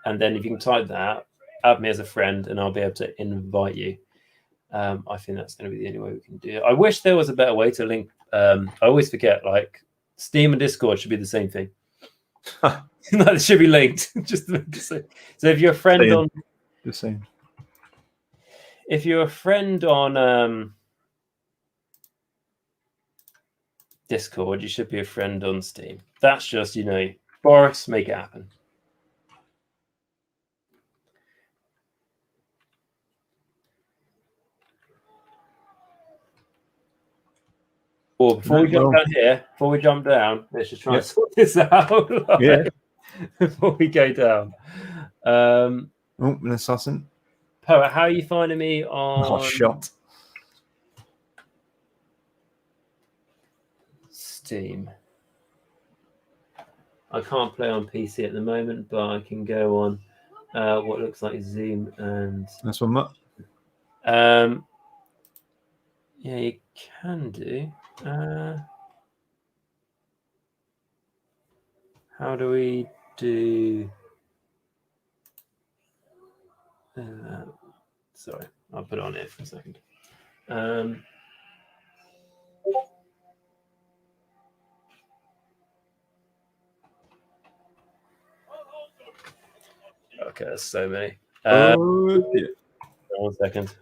And then if you can type that, add me as a friend and I'll be able to invite you. I think that's going to be the only way we can do it. I wish there was a better way to link. I always forget, like, Steam and Discord should be the same thing. No, they should be linked. Just so if you're a friend on the same. If you're a friend on Discord, you should be a friend on Steam. That's just, Boris, make it happen. Or before we jump down, let's just try and sort this out before we go down. An assassin. Poet, how are you finding me on shot Steam? I can't play on PC at the moment, but I can go on what looks like Zoom and that's one, Matt. Yeah, you can do. How do we do? Sorry, I'll put it on here for a second. Okay, there's so many. One second.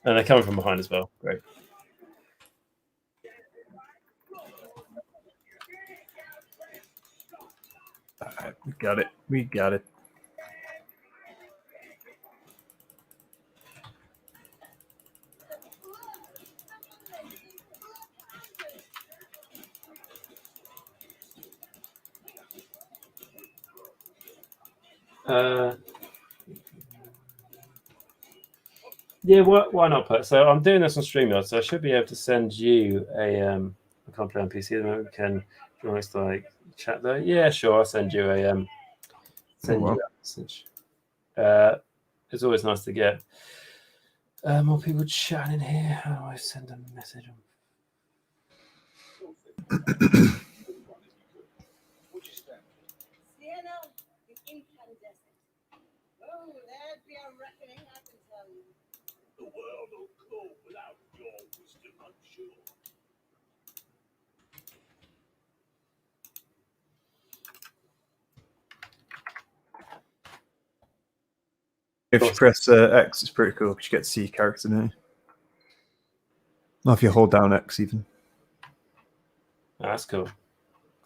And they're coming from behind as well. Great. We got it. We got it. Yeah, why not put? So I'm doing this on StreamYard, so I should be able to send you a. I can't play on PC at the moment. Can you want us to like chat there? Yeah, sure. I'll send you a you a message. It's always nice to get more people chatting in here. How do I send a message on? If you press X, it's pretty cool because you get to see your character now. Or if you hold down X, even. Oh, that's cool.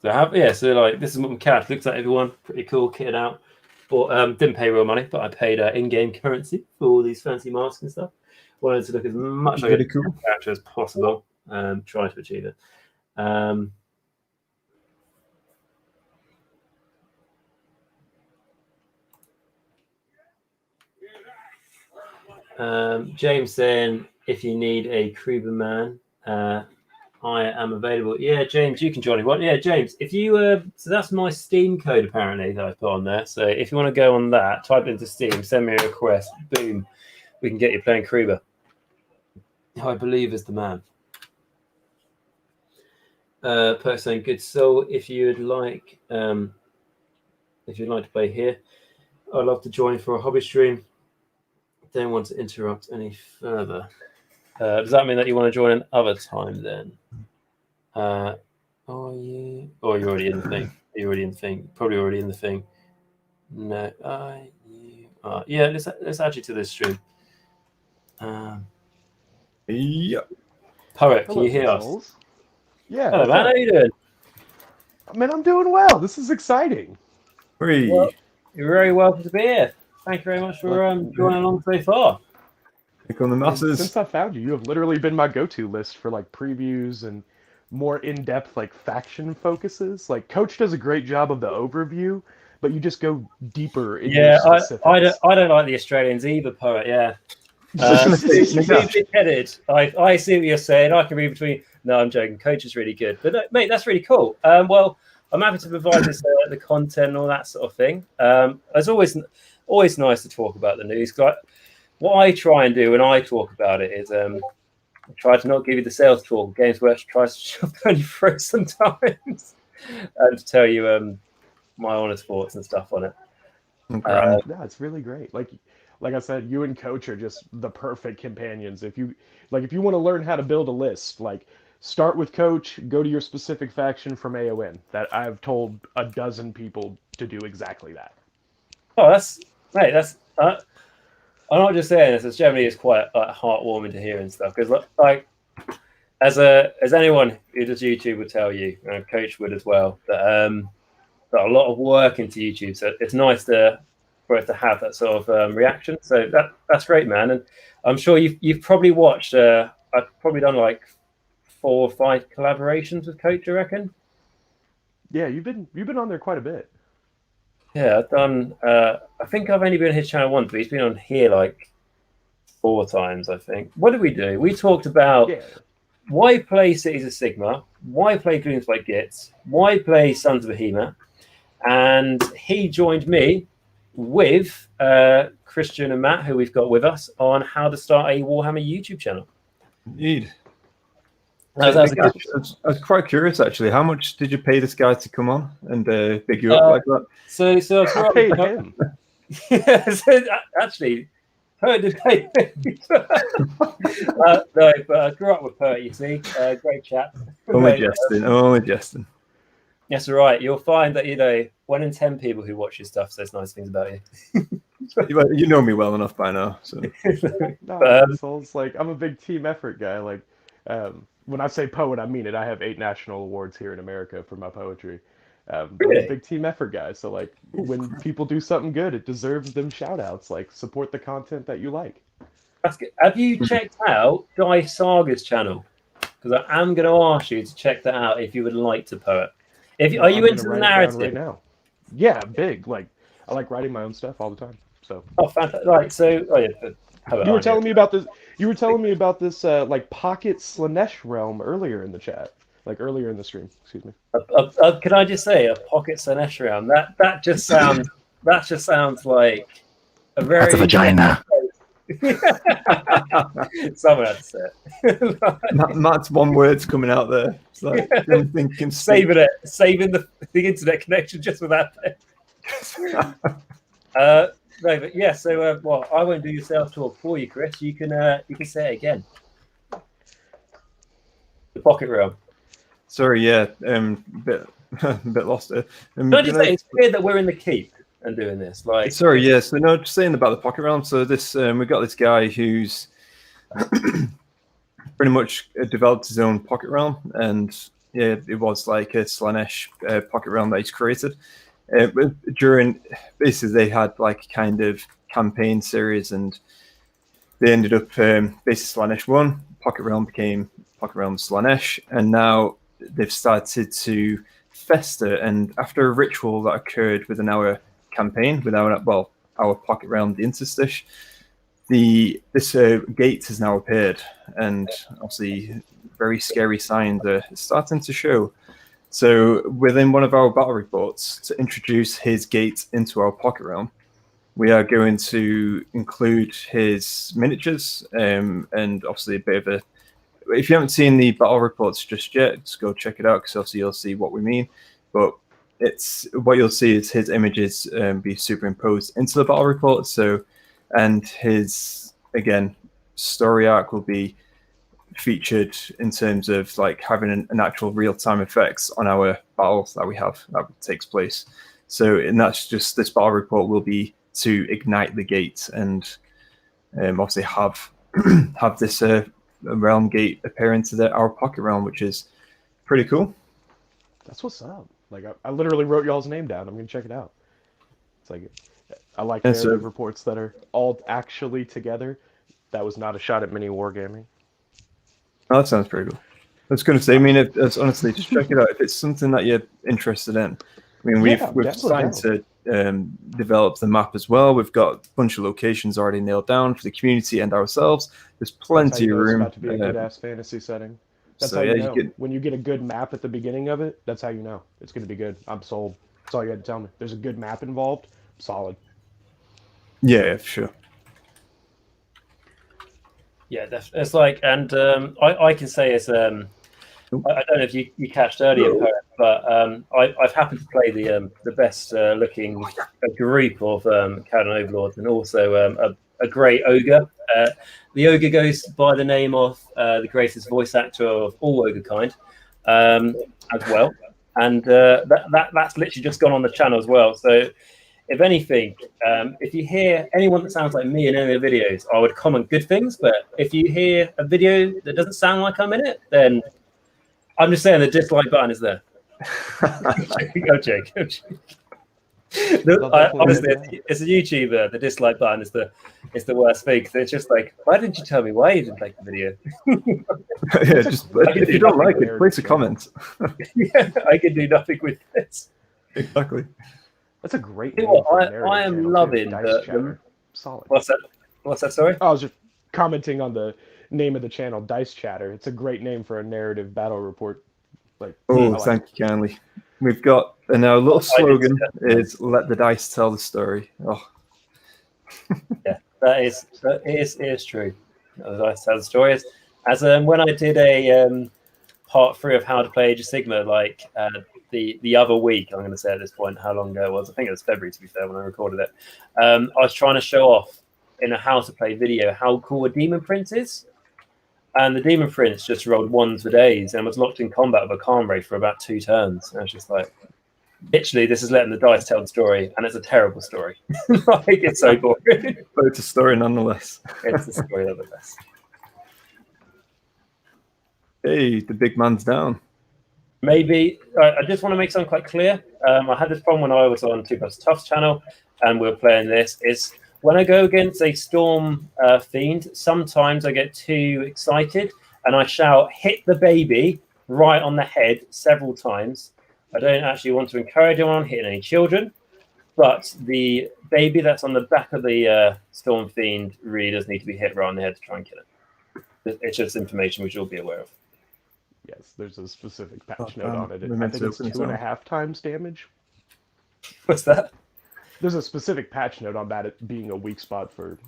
So like this is what my character looks like. Everyone pretty cool, kitted out. But didn't pay real money, but I paid in-game currency for all these fancy masks and stuff. Wanted to look as much like a character as possible. Trying to achieve it. James saying, if you need a Kruber man, I am available. Yeah, James, you can join if you want. Yeah, James, if you so that's my Steam code apparently that I put on there. So if you want to go on that, type it into Steam, send me a request, boom, we can get you playing Kruber. I believe is the man. Person, good soul. If you'd like to play here, I'd love to join for a hobby stream. Don't want to interrupt any further. Does that mean that you want to join another time then? Are you? Or you're already in the thing? You're already in the thing. Probably already in the thing. No, you are. Yeah, let's add you to this stream. Yeah. Poet, can you hear us? Yeah. Hello, man. How you doing? Man, I'm doing well. This is exciting. Well, you're very welcome to be here. Thank you very much for joining along so far. Click on the masses. Since I found you, you have literally been my go-to list for like previews and more in-depth like faction focuses. Like Coach does a great job of the overview, but you just go deeper in your Yeah, specifics. I don't like the Australians either, poet. Yeah. I was going to say, Nagash, Big-headed. I see what you're saying. I can read between. No, I'm joking. Coach is really good, but mate, that's really cool. Well, I'm happy to provide this the content and all that sort of thing. It's always nice to talk about the news. What I try and do when I talk about it is try to not give you the sales talk. Games Workshop tries to shove down your throat sometimes and to tell you my honest thoughts and stuff on it. Yeah, it's really great. Like I said, you and Coach are just the perfect companions. If you want to learn how to build a list, like start with Coach, go to your specific faction from AON. That I've told a dozen people to do exactly that. Oh, that's I'm not just saying this. It's generally is quite heartwarming to hear and stuff because like as anyone who does YouTube would tell you, and Coach would as well, that a lot of work into YouTube. So it's nice for it to have that sort of reaction. So that's great, man. And I'm sure you've probably watched. I've probably done like 4 or 5 collaborations with Coach, I reckon. Yeah, you've been on there quite a bit. Yeah, I've done. I think I've only been on his channel once, but he's been on here like 4 times. I think. What did we do? We talked about why play Cities of Sigma, why play Gloomspite Gits, why play Sons of Behemoth, and he joined me with Christian and Matt, who we've got with us, on how to start a Warhammer YouTube channel. Indeed. I was quite curious, actually. How much did you pay this guy to come on and big you up like that? So I paid him. Yeah, so actually, Pert did pay me. No, but I grew up with Pert, you see. Great chap. Only jesting. That's all right. You'll find that 1 in 10 people who watch your stuff says nice things about you. You know me well enough by now. So. Souls, like I'm a big team effort guy. Like when I say poet, I mean it. I have 8 national awards here in America for my poetry. Really? I'm a big team effort guy. So like when people do something good, it deserves them shout outs. Like support the content that you like. That's good. Have you checked out Dice Sagas channel? Because I am going to ask you to check that out if you would like to poet. Are you into the narrative right now? Yeah, big. Like I like writing my own stuff all the time. So fantastic! Right, so you were telling me about this. You were telling me about this like pocket Slanesh realm earlier in the chat, like earlier in the stream. Excuse me. Can I just say a pocket Slanesh realm? That just sounds like a very. That's a vagina. Someone had to say it. Matt's one word's coming out there. It's like thinking, saving the internet connection just with that. No, but yeah. So, I won't do your sales talk for you, Chris. You can say it again. The pocket realm. Sorry, yeah, bit lost there. Can I just say it's weird that we're in the keep and doing this? Like, sorry, yeah. So no, just saying about the pocket realm. So this, we got this guy who's pretty much developed his own pocket realm, and yeah, it was like a Slanesh pocket realm that he's created. During basically, they had like kind of campaign series, and they ended up basically Slanesh 1, pocket realm became pocket realm Slanesh, and now they've started to fester. And after a ritual that occurred within our campaign, with our pocket realm, the interstish, this gate has now appeared, and obviously very scary signs are starting to show. So within one of our battle reports, to introduce his gate into our pocket realm, we are going to include his miniatures, and obviously a bit of a. If you haven't seen the battle reports just yet, just go check it out, because obviously you'll see what we mean. But it's what you'll see is his images be superimposed into the battle report. So, and his story arc will be featured in terms of like having an actual real-time effects on our battles that takes place. So, and that's just this battle report will be to ignite the gate and obviously have this realm gate appear into our pocket realm, which is pretty cool. That's what's up. Like I literally wrote y'all's name down. I'm gonna check it out. It's like I like narrative reports that are all actually together. That was not a shot at mini wargaming. Oh, that sounds pretty cool. was going to say, I mean, it's honestly, just check it out. If it's something that you're interested in, I mean, we've started to develop the map as well. We've got a bunch of locations already nailed down for the community and ourselves. There's plenty of room. It's about to be a good ass fantasy setting. That's how you know. When you get a good map at the beginning of it, that's how you know it's going to be good. I'm sold. That's all you had to tell me. There's a good map involved. Solid. Yeah, for sure. Yeah, it's like, and I can say it's I don't know if you catched earlier, but I've happened to play the best looking group of Canon Overlords, and also a great ogre. The ogre goes by the name of the greatest voice actor of all ogre kind, as well, and that's literally just gone on the channel as well. So, if anything, if you hear anyone that sounds like me in any of the videos, I would comment good things. But if you hear a video that doesn't sound like I'm in it, then I'm just saying the dislike button is there. Go, Jake. Honestly, it's a YouTuber. The dislike button is the worst thing. It's just like, why didn't you tell me why you didn't like the video? Yeah, just if you don't like it, place a comment. Yeah, I can do nothing with this. Exactly. That's a great name. I am loving the solid. What's that? Sorry. I was just commenting on the name of the channel, Dice Chatter. It's a great name for a narrative battle report. Like, thank you kindly. We've got and our little slogan is "Let the dice tell the story." Oh, yeah, that is true. The dice tell the story. As when I did a part 3 of How to Play Age of Sigmar, like the other week, I'm going to say at this point how long ago it was. I think it was February, to be fair, when I recorded it. I was trying to show off in a How to Play video how cool a Demon Prince is. And the Demon Prince just rolled 1s for days and was locked in combat with a Calm Ray for about 2 turns. And I was just like, literally, this is letting the dice tell the story, and it's a terrible story. Like, it's so boring. But it's a story nonetheless. It's a story nonetheless. Hey, the big man's down. Maybe I just want to make something quite clear. I had this problem when I was on 2 Plus Tough's channel, and we were playing this. Is when I go against a Storm Fiend, sometimes I get too excited and I shout, "Hit the baby," right on the head several times. I don't actually want to encourage anyone hitting any children, but the baby that's on the back of the Storm Fiend really does need to be hit right on the head to try and kill it. It's just information we should all be aware of. Yes, there's a specific patch note on it. I think it's 2.5 times damage. What's that? There's a specific patch note on that, it being a weak spot for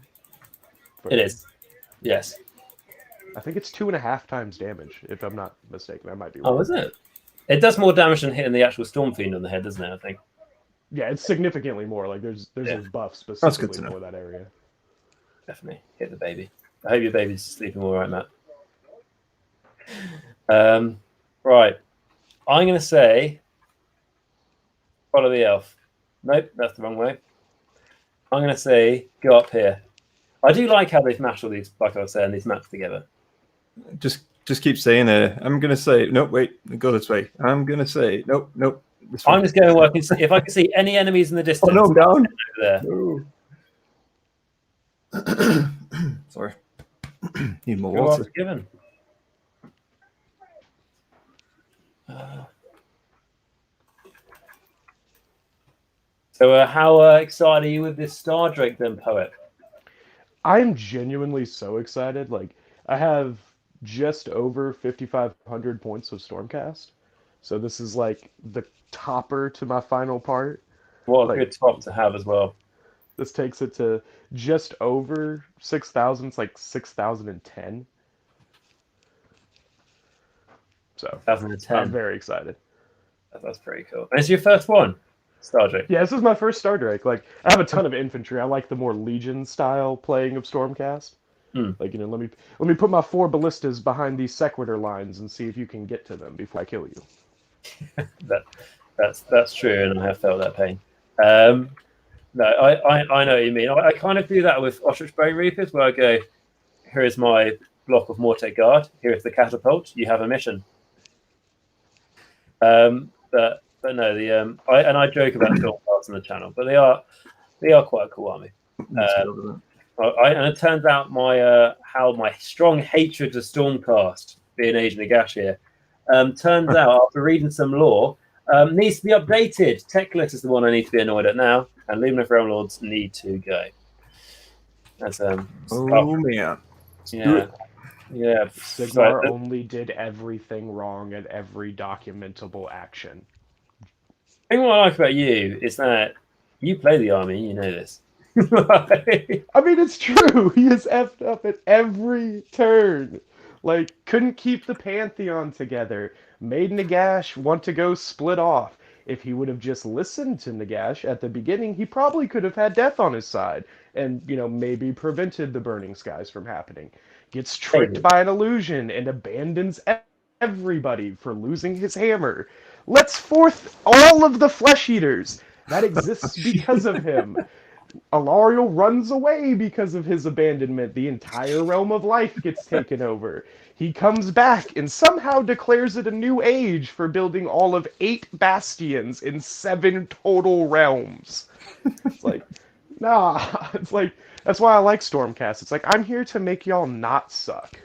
it is. Yes. I think it's 2.5 times damage, if I'm not mistaken. I might be wrong. Oh, is it? It does more damage than hitting the actual Storm Fiend on the head, doesn't it? I think. Yeah, it's significantly more. Like there's a buff specifically for that area. Definitely hit the baby. I hope your baby's sleeping all right, Matt. Right. I'm going to say follow the elf. Nope, that's the wrong way. I'm going to say go up here. I do like how they've mashed all these, like I was saying, these maps together. Just keep saying it. I'm going to say, nope, wait, go this way. I'm going to say, nope. I'm just going to see if I can see any enemies in the distance. Oh, no, down. There. No. Sorry. Need more water. Given. So how excited are you with this Star Drake then, Poet? I'm genuinely so excited. Like, I have just over 5,500 points of Stormcast. So this is like the topper to my final part. What a good top to have as well. This takes it to just over 6,000. It's like 6,010. So 2010. I'm very excited. That's pretty cool. And it's your first one, Star Drake. Yeah, this is my first Star Drake. Like, I have a ton of infantry. I like the more Legion style playing of Stormcast. Like, let me put my 4 ballistas behind these sequitur lines and see if you can get to them before I kill you. That's true, and I have felt that pain. No, I know what you mean. I kind of do that with Ostrich Bow Reapers, where I go, here is my block of Mortek Guard, here is the catapult, you have a mission. But no, I joke about Stormcast on the channel, but they are quite a cool army. And it turns out how my strong hatred of Stormcast, being Age Nagash here, turns out after reading some lore, needs to be updated. Teclis is the one I need to be annoyed at now, and Luminous Realm Lords need to go. That's man. yeah. Yeah. Sigmar only did everything wrong at every documentable action. I think what I like about you is that you play the army, you know this. I mean, it's true. He is effed up at every turn. Like, couldn't keep the Pantheon together. Made Nagash want to go split off. If he would have just listened to Nagash at the beginning, he probably could have had death on his side. And, maybe prevented the Burning Skies from happening. Gets tricked by an illusion and abandons everybody for losing his hammer. Lets forth all of the Flesh Eaters. That exists because of him. Alariel runs away because of his abandonment. The entire realm of life gets taken over. He comes back and somehow declares it a new age for building all of 8 bastions in 7 total realms. It's like, nah. It's like, that's why I like Stormcast. It's like, I'm here to make y'all not suck.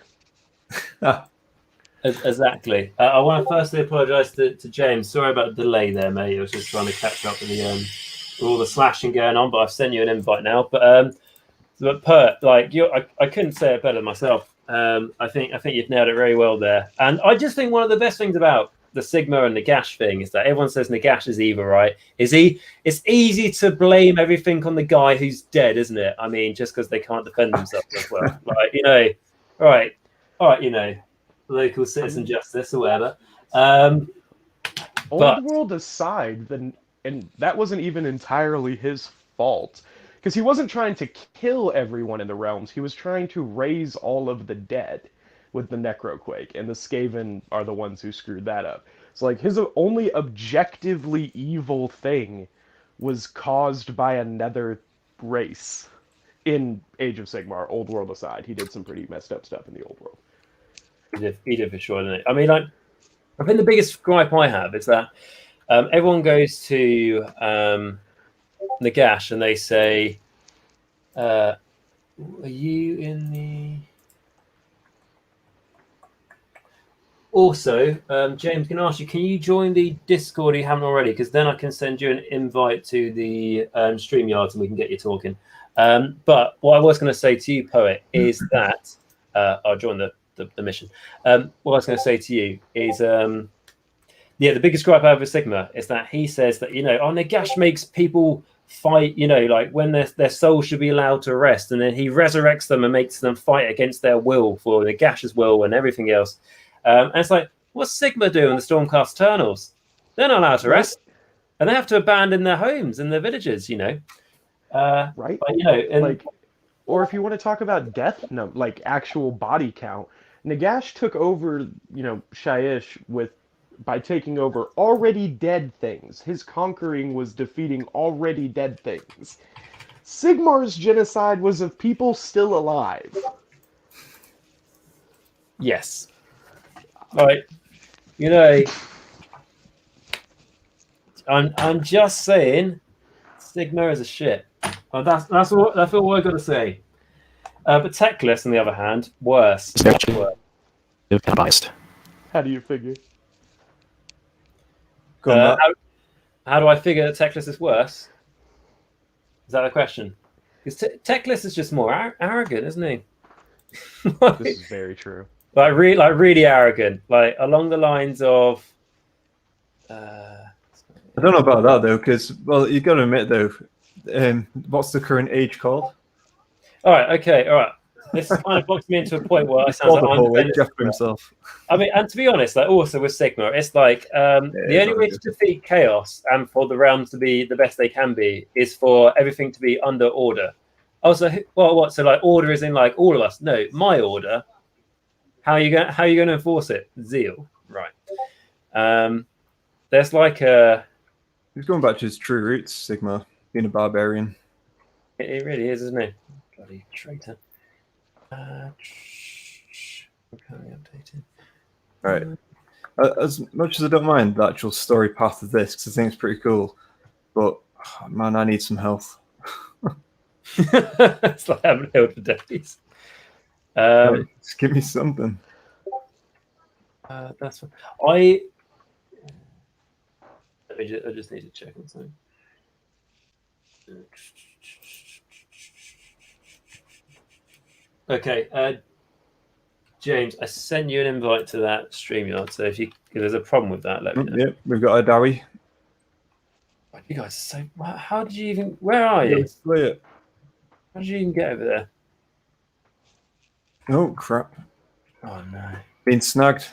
Exactly. I want to firstly apologise to James. Sorry about the delay there, mate. I was just trying to catch up with all the slashing going on, but I've sent you an invite now. But Pert, like I couldn't say it better myself. I think you've nailed it very well there. And I just think one of the best things about the Sigma and Nagash thing is that everyone says Nagash is evil, right? It's easy to blame everything on the guy who's dead, isn't it? I mean, just because they can't defend themselves as well. Like, all right, local citizen justice or whatever. Old world aside, and that wasn't even entirely his fault. Because he wasn't trying to kill everyone in the realms, he was trying to raise all of the dead with the Necroquake, and the Skaven are the ones who screwed that up. So, like, his only objectively evil thing was caused by another race. In Age of Sigmar, Old World aside, he did some pretty messed up stuff in the Old World. He did for sure, didn't he? I mean, I think the biggest gripe I have is that everyone goes to Nagash and they say, are you in the... Also, James, can I ask you, can you join the Discord if you haven't already? Because then I can send you an invite to the StreamYards and we can get you talking. But what I was going to say to you, Poet, is that I'll join the mission. What I was going to say to you is, the biggest gripe I have with Sigma is that he says that, Nagash makes people fight, like when their soul should be allowed to rest, and then he resurrects them and makes them fight against their will for Nagash's will and everything else. And it's like, what's Sigma do in the Stormcast Eternals? They're not allowed to rest, and they have to abandon their homes and their villages, right? But, or if you want to talk about death, like actual body count, Nagash took over, Shyish by taking over already dead things. His conquering was defeating already dead things. Sigmar's genocide was of people still alive. Yes. Right. I'm just saying, Sigma is a shit. That's all I got to say. But Teclis, on the other hand, worse. Kind of biased. How do you figure? How do I figure that Teclis is worse? Is that the question? Because Teclis is just more arrogant, isn't he? This is very true. Really arrogant, like along the lines of. I don't know about that though, because you got to admit though, what's the current age called? All right. This kind of boxed me into a point where I sound like I'm Jacq himself. I mean, and to be honest, like also with Sigma, it's like the only way to defeat chaos and for the realms to be the best they can be is for everything to be under order. Also, what? So like order is in like all of us? No, my order. How are you going to enforce it? Zeal, right? There's like a. He's going back to his true roots, Sigma, being a barbarian. It really is, isn't it? Bloody traitor. I'm currently updated. Right. As much as I don't mind the actual story path of this, because I think it's pretty cool, but man, I need some health. It's like I haven't healed for days. Just give me something. That's fine. I just need to check on something. Okay, James, I sent you an invite to that StreamYard. So if there's a problem with that, let me know. Yep, we've got a Dowie. You guys are so. How did you even? Where are you? How did you even get over there? Oh crap! Oh no! Been snagged.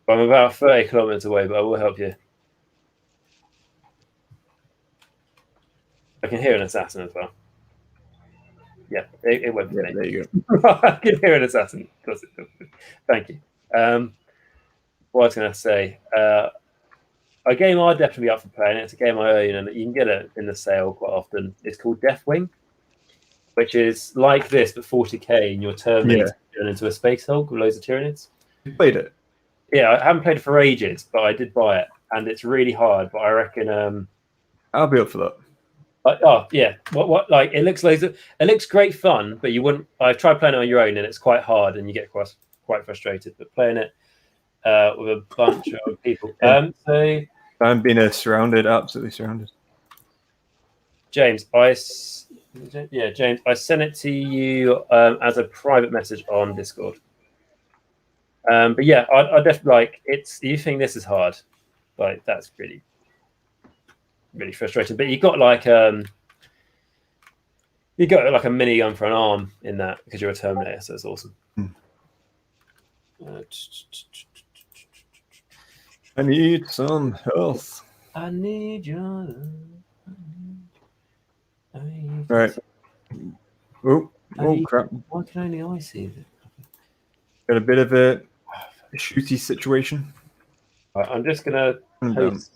I'm about 30 kilometers away, but I will help you. I can hear an assassin as well. Yeah, it went for me. There you go. I can hear an assassin. Thank you. What I was going to say, a game I'd definitely be up for playing. It's a game I own, and you can get it in the sale quite often. It's called Deathwing, which is like this, but 40k, and your Terminator turn into a space Hulk with loads of Tyranids. You played it? Yeah, I haven't played it for ages, but I did buy it, and it's really hard. But I reckon I'll be up for that. Oh yeah, what like it looks great fun, but you wouldn't. I've tried playing it on your own, and it's quite hard, and you get quite frustrated. But playing it with a bunch of people, so I'm being absolutely surrounded. James, I sent it to you as a private message on Discord. But yeah, I definitely like it's. You think this is hard? Like that's really frustrating. But you got like a minigun for an arm in that because you're a Terminator, so it's awesome. I need some health. I need your love. Right. Oh crap! Why can only I see it? Got a bit of a shooty situation. Right, I'm just gonna post.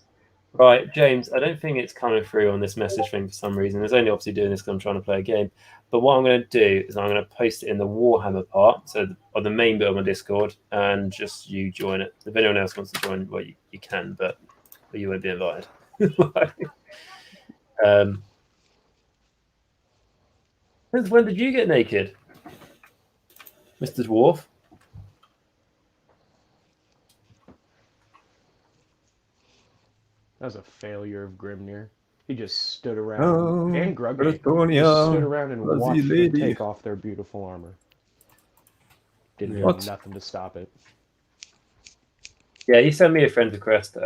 Right, James, I don't think it's coming through on this message thing for some reason. It's only obviously doing this because I'm trying to play a game. But what I'm going to do is I'm going to post it in the Warhammer part, so on the main bit of my Discord, and just you join it. If anyone else wants to join, well, you can, but you won't be invited. Since when did you get naked, Mr. Dwarf? That was a failure of Grimnir. He just stood around, and Gruggy just stood around and watched them take off their beautiful armor. Didn't do nothing to stop it. Yeah, you sent me a friend request,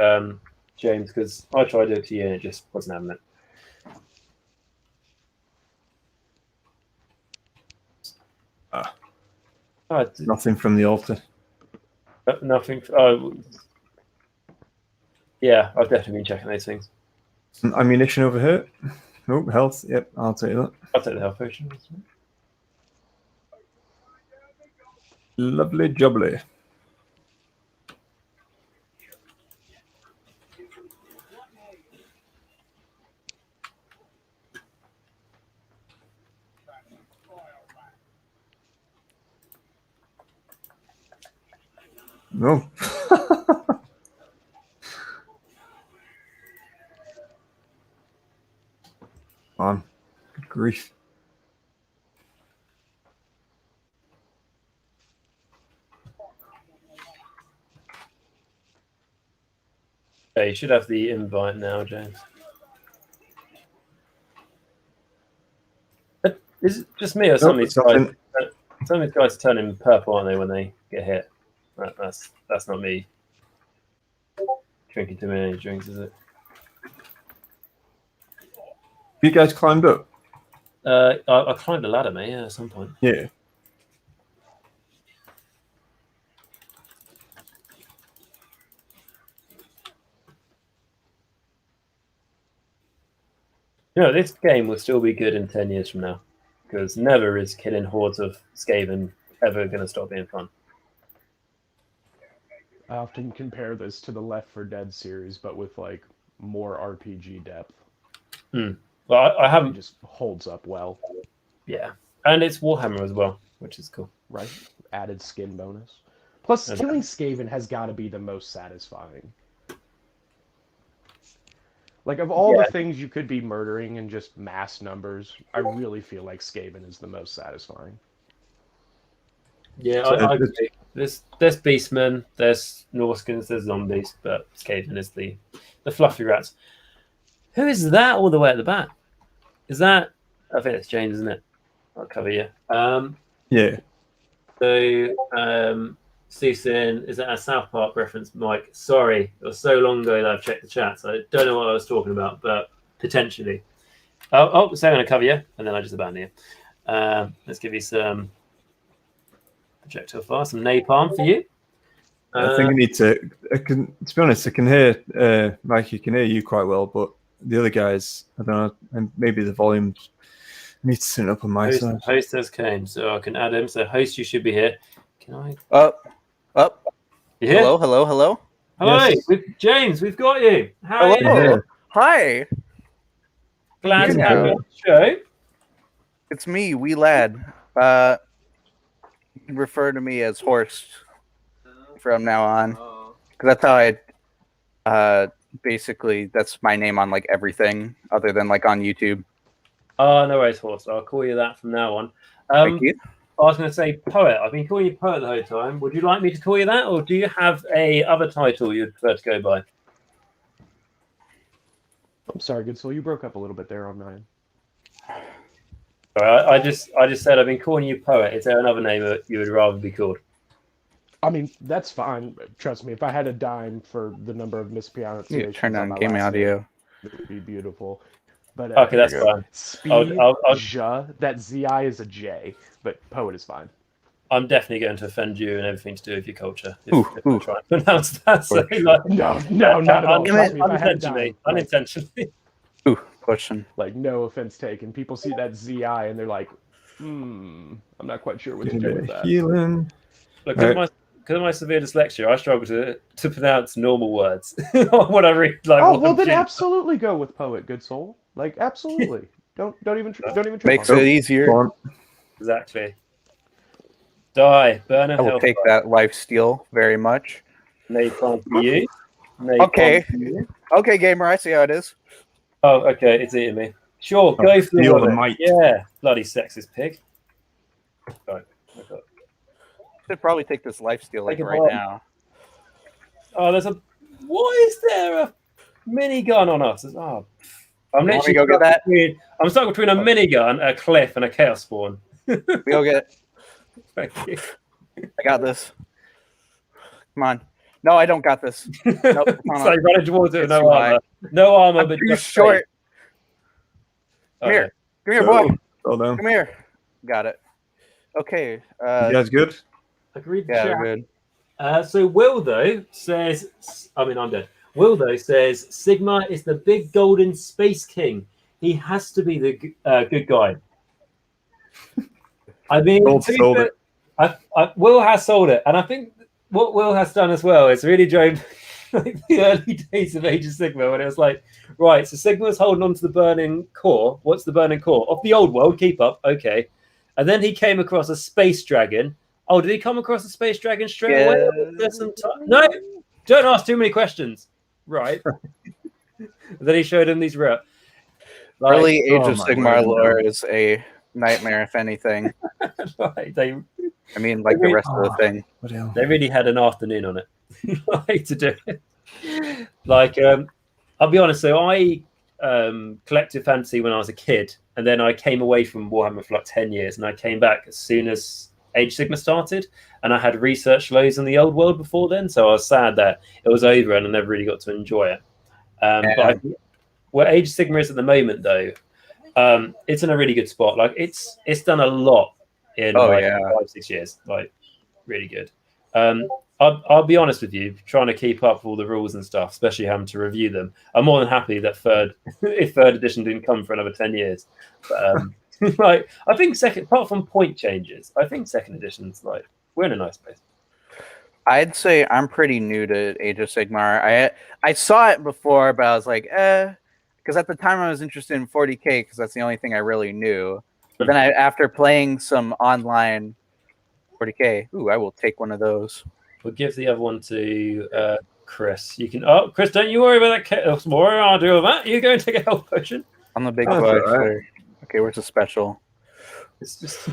James, because I tried to do it to you and it just wasn't having it. Nothing from the altar. Nothing. Oh, yeah, I've definitely been checking those things. Some ammunition over here. Oh, health. Yep, I'll take that. I'll take the health potion. Lovely jubbly. No. On. Good grief. Yeah, you should have the invite now, James. Is it just me or some of these guys turning purple, aren't they, when they get hit? That's not me drinking too many drinks, is it? You guys climbed up? I climbed a ladder, mate, at some point. Yeah. You know, this game will still be good in 10 years from now, because never is killing hordes of Skaven ever going to stop being fun. I often compare this to the Left 4 Dead series, but with like more RPG depth. Well, I haven't. It just holds up well. Yeah, and it's Warhammer as well, which is cool. Right, added skin bonus. Plus, killing Skaven has got to be the most satisfying. Like, of all the things you could be murdering in just mass numbers, I really feel like Skaven is the most satisfying. Yeah, So I agree. There's beastmen, there's Norskins, there's zombies, but Skaven is the fluffy rats. Who is that all the way at the back? Is that? I think it's James, isn't it? I'll cover you. Yeah. So, Susan, is that a South Park reference, Mike? Sorry, it was so long ago that I've checked the chat, so I don't know what I was talking about, but potentially. So I'm going to cover you, and then I just abandon you. Let's give you some projectile fire, some napalm for you. I think I need to. To be honest, I can hear Mike. You can hear you quite well, but the other guys, I don't know, and maybe the volume needs to turn up on my side. Host has came, so I can add him. So host, you should be here. Can I? Up. You here? Hello. Hi, Yes. James. We've got you. How are you Hello. doing? Hi. Glad to You have you know. on the show. It's me, wee lad. You can refer to me as Horst from now on, because that's how I. Basically, that's my name on like everything other than like on YouTube. Oh, no worries, Horst. I'll call you that from now on. Thank you. I was going to say poet. I've been calling you poet the whole time. Would you like me to call you that, or do you have a other title you'd prefer to go by? I'm sorry, good soul. You broke up a little bit there on mine. Sorry, I just said I've been calling you poet. Is there another name that you would rather be called? I mean, that's fine. Trust me, if I had a dime for the number of mispronunciations Turn on on my game last audio. name, it would be beautiful. But Okay, that's fine. That ZI is a J, but poet is fine. I'm definitely going to offend you and everything to do with your culture if Ooh. I try and pronounce that. So, like, No, not at all. Trust me, if I had a unintentionally. dime, Unintentionally. Ooh, question. like no offense taken. People see that ZI and they're like, I'm not quite sure what to do with that. Healing. Look, because of my severe dyslexia, I struggle to pronounce normal words. What I read, like, Oh well, then absolutely go with poet, good soul. Like absolutely. don't even trip Makes on it easier. Exactly. Die, burn a I will take that life steal very much. Napalm for you. Okay. For you. Okay, gamer, I see how it is. Oh, okay, it's eating me. Sure, go for feel the it. might. Yeah, bloody sexist pig. Right, okay. Should probably take this life steal like right now. Oh, why is there a minigun on us? Oh, I'm Want me literally to go get that? I'm stuck between a minigun, a cliff, and a chaos spawn. We go get it. Thank you. I got this. Come on. No, I don't got this. Nope, It's like running towards it with no too armor. high. No armor, I'm but too just short. Come Okay. here. Come here, boy. Hold on. Come here. Got it. Okay. You guys good? Agreed. Yeah, Jack. we're good. So Will though says, I'm dead. Will though says Sigma is the big golden space king. He has to be the good guy. I mean, Will has sold it, and I think what Will has done as well is really joined like the early days of Age of Sigma when it was like, right, so Sigma's holding on to the burning core. What's the burning core? Of the old world, keep up, okay. And then he came across a space dragon. Oh, did he come across a space dragon straight away? There's some no, don't ask too many questions. Right. Then he showed him these routes. Like, Early Age of Sigmar lore is a nightmare, if anything. like I mean, like the rest of the thing. They really had an afternoon on it like, to do it. Like, I'll be honest. So I collected fantasy when I was a kid, and then I came away from Warhammer for like 10 years, and I came back as soon as Age Sigma started, and I had researched loads in the old world before then, so I was sad that it was over and I never really got to enjoy it. But where Age Sigma is at the moment, though, it's in a really good spot. Like it's done a lot in 5-6 years. Like really good. I'll be honest with you, trying to keep up with all the rules and stuff, especially having to review them. I'm more than happy that if third edition didn't come for another 10 years. But, like I think apart from point changes, I think second edition's like we're in a nice place. I'd say I'm pretty new to Age of Sigmar. I saw it before, but I was like, because at the time I was interested in 40k because that's the only thing I really knew. But then after playing some online 40k, I will take one of those. We'll give the other one to Chris. You can. Oh, Chris, don't you worry about that. More, I'll do all that. You go and take a health potion. I'm the big boy. Right. Okay, where's the special? It's just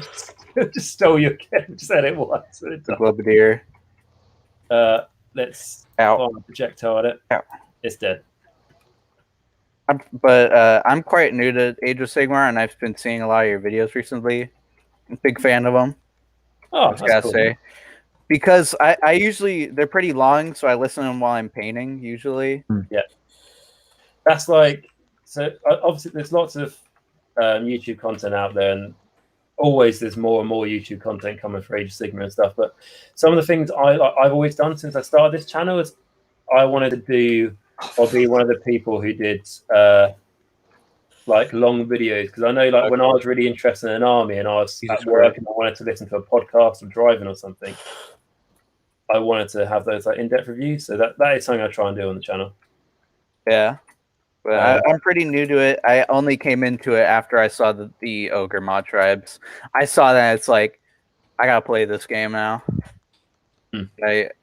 stole your game. Said it once. The Globadier. Let's Ow. find the projectile at it. Ow. It's dead. I'm quite new to Age of Sigmar, and I've been seeing a lot of your videos recently. I'm a big fan of them. Oh, I just gotta say. Because I usually, they're pretty long, so I listen to them while I'm painting, usually. Yeah. That's like, so obviously there's lots of YouTube content out there, and always there's more and more YouTube content coming for Age of Sigmar and stuff. But some of the things I've always done since I started this channel is I wanted to do, or be one of the people who did like long videos, because I know like when I was really interested in an army and I was at work and I wanted to listen to a podcast or driving or something, I wanted to have those like in-depth reviews. So that is something I try and do on the channel. Yeah. But I'm pretty new to it. I only came into it after I saw the Ogre mod tribes. I saw that it's like, I gotta play this game now.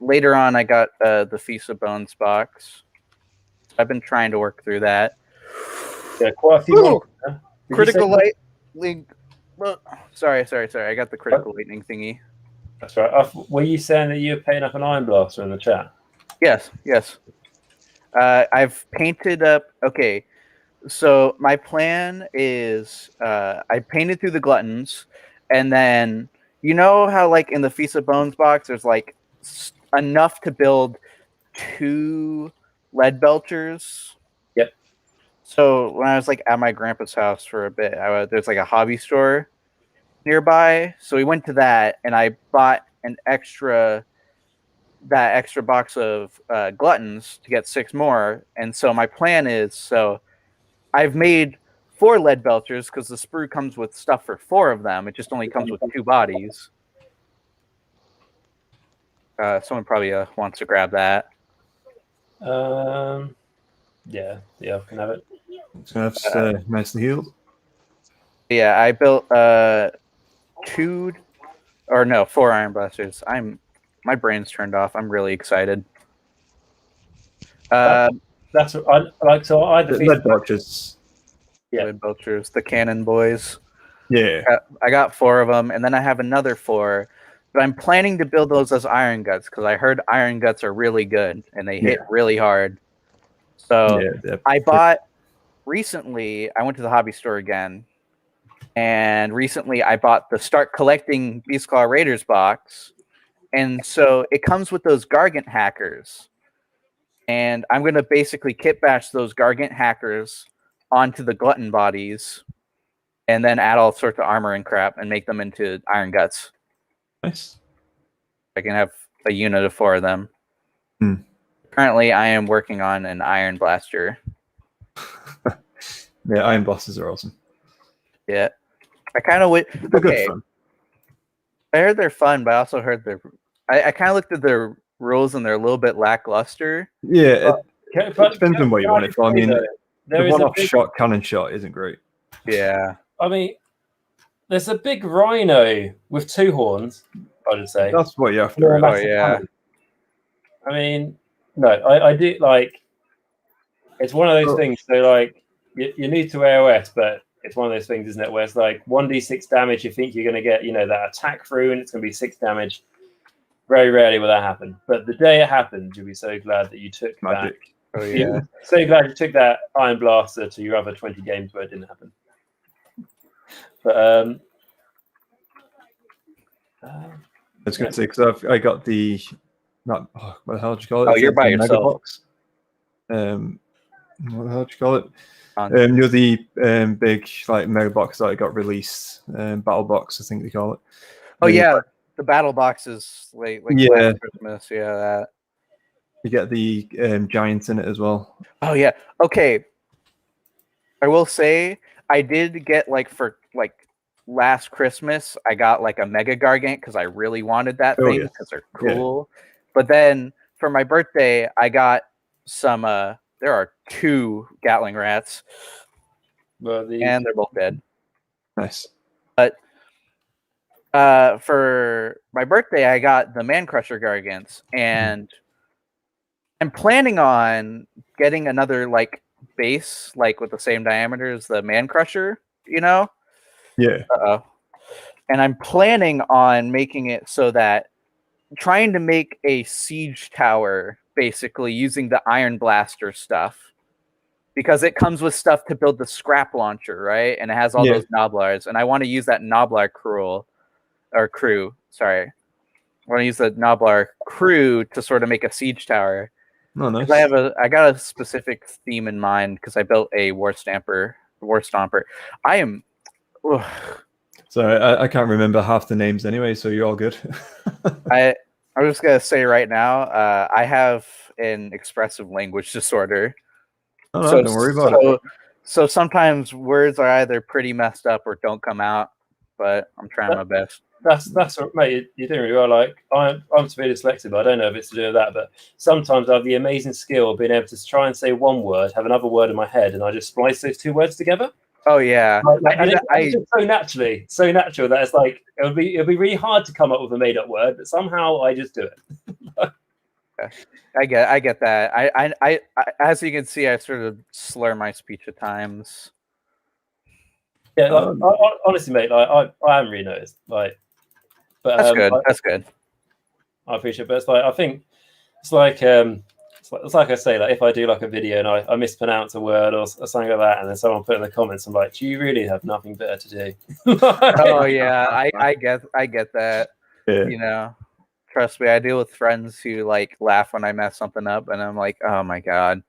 Later on, I got the Feast of Bones box. I've been trying to work through that. Yeah, quite a few more. Huh? Critical light link. Sorry. I got the critical lightning thingy. That's right. Were you saying that you were painting up an Iron Blaster in the chat? Yes. I've painted up. Okay, so my plan is I painted through the Gluttons, and then you know how like in the Feast of Bones box, there's like enough to build 2 lead belchers. Yep. So when I was like at my grandpa's house for a bit, there's like a hobby store nearby, so we went to that, and I bought that extra box of Gluttons to get 6 more. And so my plan is, so I've made 4 lead belchers because the sprue comes with stuff for 4 of them. It just only comes with 2 bodies. Someone probably wants to grab that. Yeah, I can have it. So that's nicely healed. Yeah, I built 4 Iron Blasters. My brain's turned off. I'm really excited. That's what I like. So I The lead belchers. Yeah. Lead belchers, the cannon boys. Yeah. I got 4 of them, and then I have another 4. But I'm planning to build those as Iron Guts because I heard Iron Guts are really good and they hit really hard. So I bought recently. I went to the hobby store again, and recently I bought the Start Collecting Beastclaw Raiders box, and so it comes with those Gargant hackers, and I'm going to basically kit bash those Gargant hackers onto the Glutton bodies, and then add all sorts of armor and crap and make them into Iron Guts. Nice. I can have a unit of 4 of them. Currently, I am working on an Iron Blaster. Yeah, Iron Blasters are awesome. Yeah. I kind of would. Okay. I heard they're fun, but I also heard I kind of looked at their rules and they're a little bit lackluster. Yeah, it depends on what you want it for. I mean, the one-off cannon shot isn't great. Yeah. I mean, there's a big rhino with 2 horns, I would say. That's what you have to. Oh, yeah. I mean, no, I do like. It's one of those things. So, like, you need to AOS, but it's one of those things, isn't it? Where it's like 1d6 damage. You think you're going to get, that attack through, and it's going to be 6 damage. Very rarely will that happen. But the day it happens, you'll be so glad that you took Magic. That. Oh yeah. So glad you took that Iron Blaster to your other 20 games where it didn't happen. But I was going to say, because I got the what the hell did you call it? Oh, you're by yourself. Box. What the hell did you call it? You're the big like mega box that got released, battle box, I think they call it. Oh yeah, the battle box is like last Christmas. Yeah, that. You get the giants in it as well. Oh yeah. Okay. I will say I did get for last Christmas, I got like a Mega Gargant because I really wanted that thing because they're cool. Yeah. But then for my birthday, I got some. There are 2 Gatling rats, and they're both dead. Nice. But for my birthday, I got the Man Crusher Gargants, and I'm planning on getting another base with the same diameter as the Man Crusher. Yeah. Uh-oh. and I'm planning on making it so that trying to make a siege tower basically using the Iron Blaster stuff, because it comes with stuff to build the scrap launcher, right? And it has all those Noblars, and I want to use that Noblar crew. Sorry, I want to use the Noblar crew to sort of make a siege tower. Oh, nice. I got a specific theme in mind because I built a War Stomper. I am. Ugh. So I can't remember half the names anyway, so you're all good. I'm just gonna say right now, I have an expressive language disorder. Oh, no, don't worry about it. So sometimes words are either pretty messed up or don't come out, but I'm trying my best. That's what, mate. You're doing really well. Like I'm severely dyslexic, but I don't know if it's to do with that. But sometimes I have the amazing skill of being able to try and say one word, have another word in my head, and I just splice those two words together. Oh yeah, it's just so natural that it's like it'll be really hard to come up with a made up word, but somehow I just do it. I get that. I as you can see, I sort of slur my speech at times. Yeah, like, honestly, mate, like I haven't really noticed. Like, but that's good. That's good. I appreciate it, but it's like I think it's like I say, like if I do like a video and I mispronounce a word or something like that, and then someone put in the comments, I'm like, do you really have nothing better to do? Oh yeah, I get that. Yeah. You know, trust me, I deal with friends who like laugh when I mess something up, and I'm like, oh my god.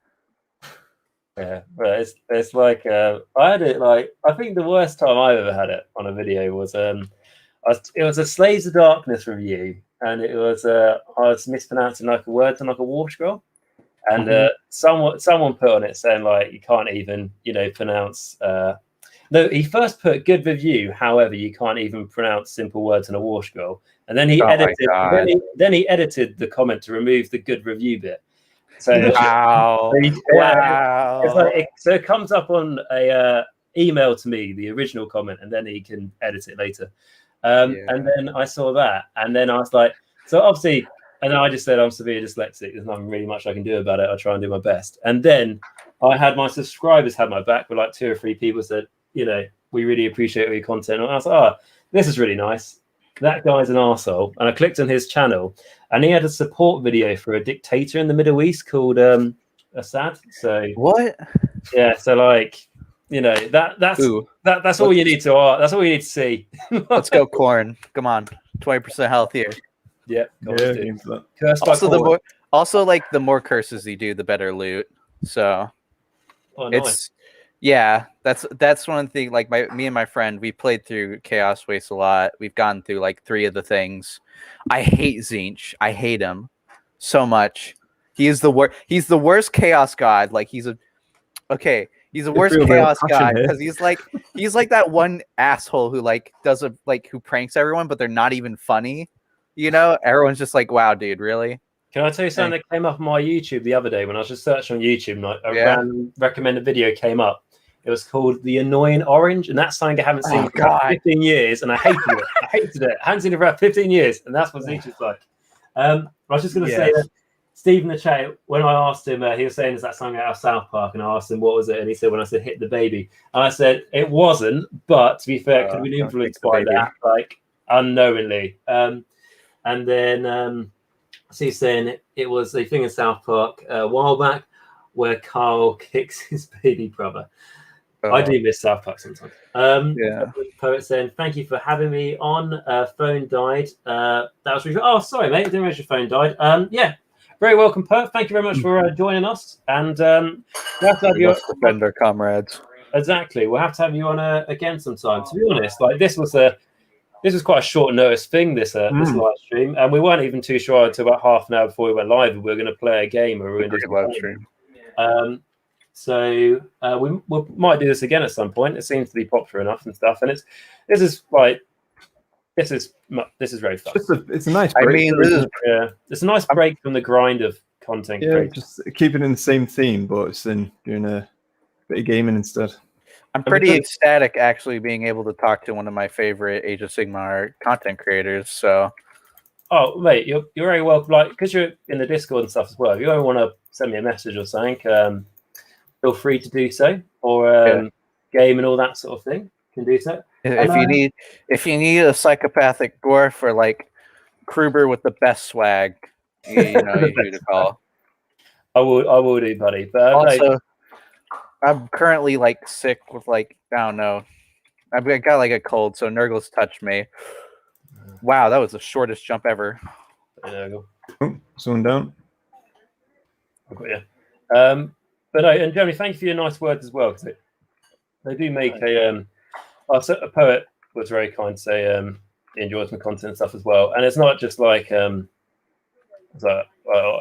Yeah, but it's like I had it like I think the worst time I've ever had it on a video was it was a Slaves of Darkness review, and it was I was mispronouncing like a word on like a war scroll, and someone put on it saying like you can't even pronounce. No, he first put good review. However, you can't even pronounce simple words in a war scroll, and then he edited. Then he edited the comment to remove the good review bit. So wow. It's like so it comes up on a email to me, the original comment, and then he can edit it later. And then I saw that, and then I was like, so obviously, and then I just said I'm severely dyslexic. There's nothing really much I can do about it. I'll try and do my best. And then I had my subscribers had my back with like 2 or 3 people said, we really appreciate all your content. And I was like, oh, this is really nice. That guy's an arsehole. And I clicked on his channel, and he had a support video for a dictator in the Middle East called Assad. So what? Yeah, so like that's all you need to that's all you need to see. Let's go, Corn. Come on, 20% health here. Yeah. Also, like the more curses you do, the better loot. So nice. That's one thing. Like me and my friend, we played through Chaos Wastes a lot. We've gone through like 3 of the things. I hate Tzeentch. I hate him so much. He is the worst. He's the worst chaos god. Like he's the worst chaos god because he's like that one asshole who like who pranks everyone, but they're not even funny. Everyone's just like, wow, dude, really? Can I tell you something that came up on my YouTube the other day when I was just searching on YouTube and a random recommended video came up? It was called The Annoying Orange, and that's something I haven't seen for about 15 years, and I hated it. I hadn't seen it for about 15 years, and that's what Tzeentch is like. I was just going to say that Steve in the chat, when I asked him, he was saying, is that something out of South Park? And I asked him, what was it? And he said, when I said, hit the baby. And I said, it wasn't, but to be fair, could have been influenced by that, like, unknowingly. And then so he's saying it was a thing in South Park a while back where Carl kicks his baby brother. I do miss South Park sometimes. Poet saying, thank you for having me on. Phone died. That was really... Oh, sorry, mate. I didn't realize your phone died. Very welcome, Perth. Thank you very much for joining us. And we'll have to have you defend our comrades. Exactly. We'll have to have you on again sometime. To be honest, like this was quite a short notice thing, this live stream, and we weren't even too sure until about half an hour before we went live. We were going to play a game, or we were going to do live stream. So we might do this again at some point. It seems to be popular enough and stuff, and this is very fun. It's a nice break. It's a nice break from the grind of content. Yeah, just keep it in the same theme, but it's in doing a bit of gaming instead. I'm pretty ecstatic actually being able to talk to one of my favorite Age of Sigmar content creators. So, oh mate, you're very welcome. Like because you're in the Discord and stuff as well. If you ever want to send me a message or something, feel free to do so, or game and all that sort of thing. can do so. If you need a psychopathic dwarf or like Kruber with the best swag, you know who to call. I will do, buddy. But also, I'm currently like sick with like I don't know. I've got like a cold, so Nurgle's touched me. Wow, that was the shortest jump ever. Oh, someone down. I've got you. But no, and Jeremy, thank you for your nice words as well, because they do make a poet was very kind to say he enjoys my content and stuff as well. And it's not just like I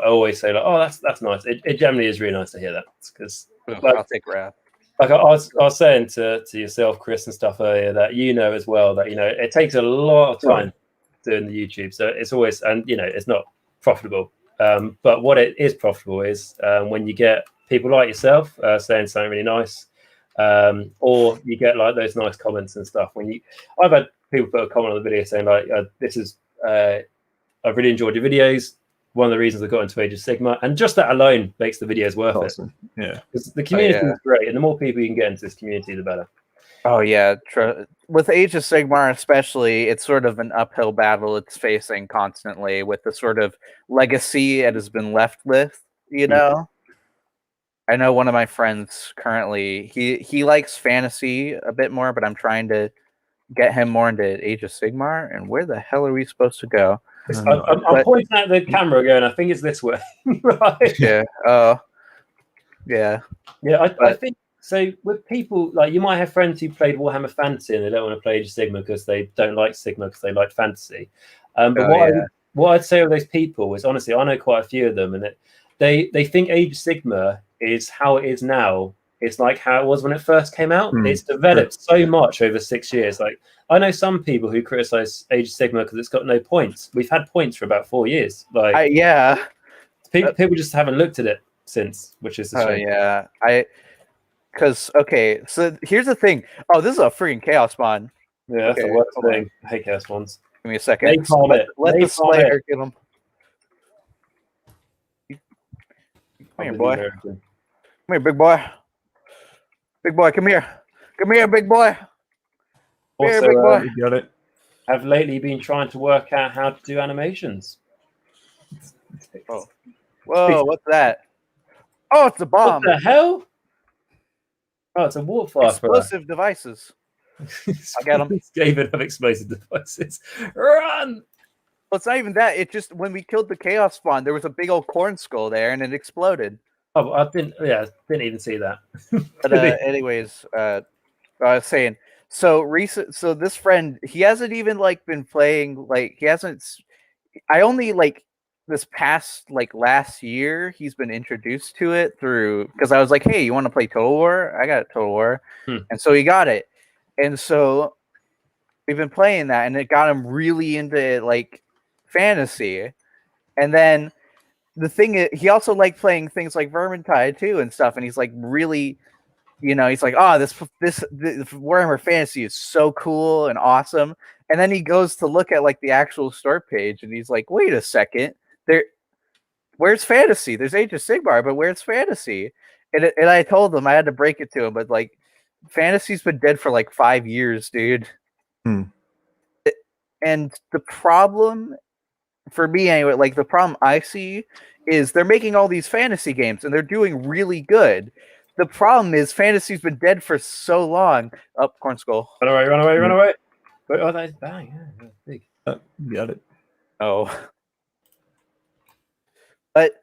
always say like, oh, that's nice. It generally is really nice to hear that, because I'll take wrath. Like I was saying to yourself, Chris, and stuff earlier, that as well that it takes a lot of time doing the YouTube, so it's always, and it's not profitable. But what it is profitable is when you get people like yourself saying something really nice, or you get like those nice comments and stuff. I've had people put a comment on the video saying like, "This is I've really enjoyed your videos. One of the reasons I got into Age of Sigmar," and just that alone makes the videos worth it. Yeah, because the community is great, and the more people you can get into this community, the better. Oh yeah, with Age of Sigmar especially, it's sort of an uphill battle it's facing constantly with the sort of legacy it has been left with. I know one of my friends currently, he likes fantasy a bit more, but I'm trying to get him more into Age of Sigmar. And where the hell are we supposed to go? I'm pointing at the camera going, I think it's this way. Right? Yeah. Yeah. I think so. With people, like, you might have friends who played Warhammer Fantasy and they don't want to play Age of Sigmar because they don't like Sigmar because they like fantasy. But what I'd say of those people is, honestly, I know quite a few of them, and they think Age of Sigmar is how it is now. It's like how it was when it first came out. It's developed so much over 6 years. Like, I know some people who criticize Age of Sigmar because it's got no points. We've had points for about 4 years. Like, people just haven't looked at it since, which is a shame. So here's the thing. Oh, this is a freaking chaos spawn. Yeah, that's the worst thing. I hate chaos spawns. Give me a second. Let the Slayer get him. Come here, boy. Come here, big boy. Big boy, come here. Come here, big boy. Come here, big boy. You got it. I've lately been trying to work out how to do animations. Oh. Whoa, what's that? Oh, it's a bomb. What the hell? Oh, it's a warp fire. Explosive devices. I got them. David have explosive devices. Run! Well, it's not even that. It just, when we killed the chaos spawn, there was a big old corn skull there, and it exploded. Oh, I didn't even see that. But anyways, I was saying, so this friend, he hasn't even like been playing, like he hasn't. I only like this past like last year he's been introduced to it through, because I was like, hey, you want to play Total War? I got Total War, and so he got it, and so we've been playing that, and it got him really into like fantasy, and then. The thing is, he also liked playing things like Vermintide too and stuff, and he's like really, he's like, oh, this Warhammer Fantasy is so cool and awesome. And then he goes to look at like the actual start page, and he's like, wait a second, where's fantasy? There's Age of Sigmar, but where's fantasy? And I told him, I had to break it to him, but like, fantasy's been dead for like 5 years, dude. And the problem. For me, anyway, like the problem I see is they're making all these fantasy games and they're doing really good. The problem is fantasy's been dead for so long. Up, corn skull. Run away. Oh, that's bang. Yeah, big. Got it. Oh. But,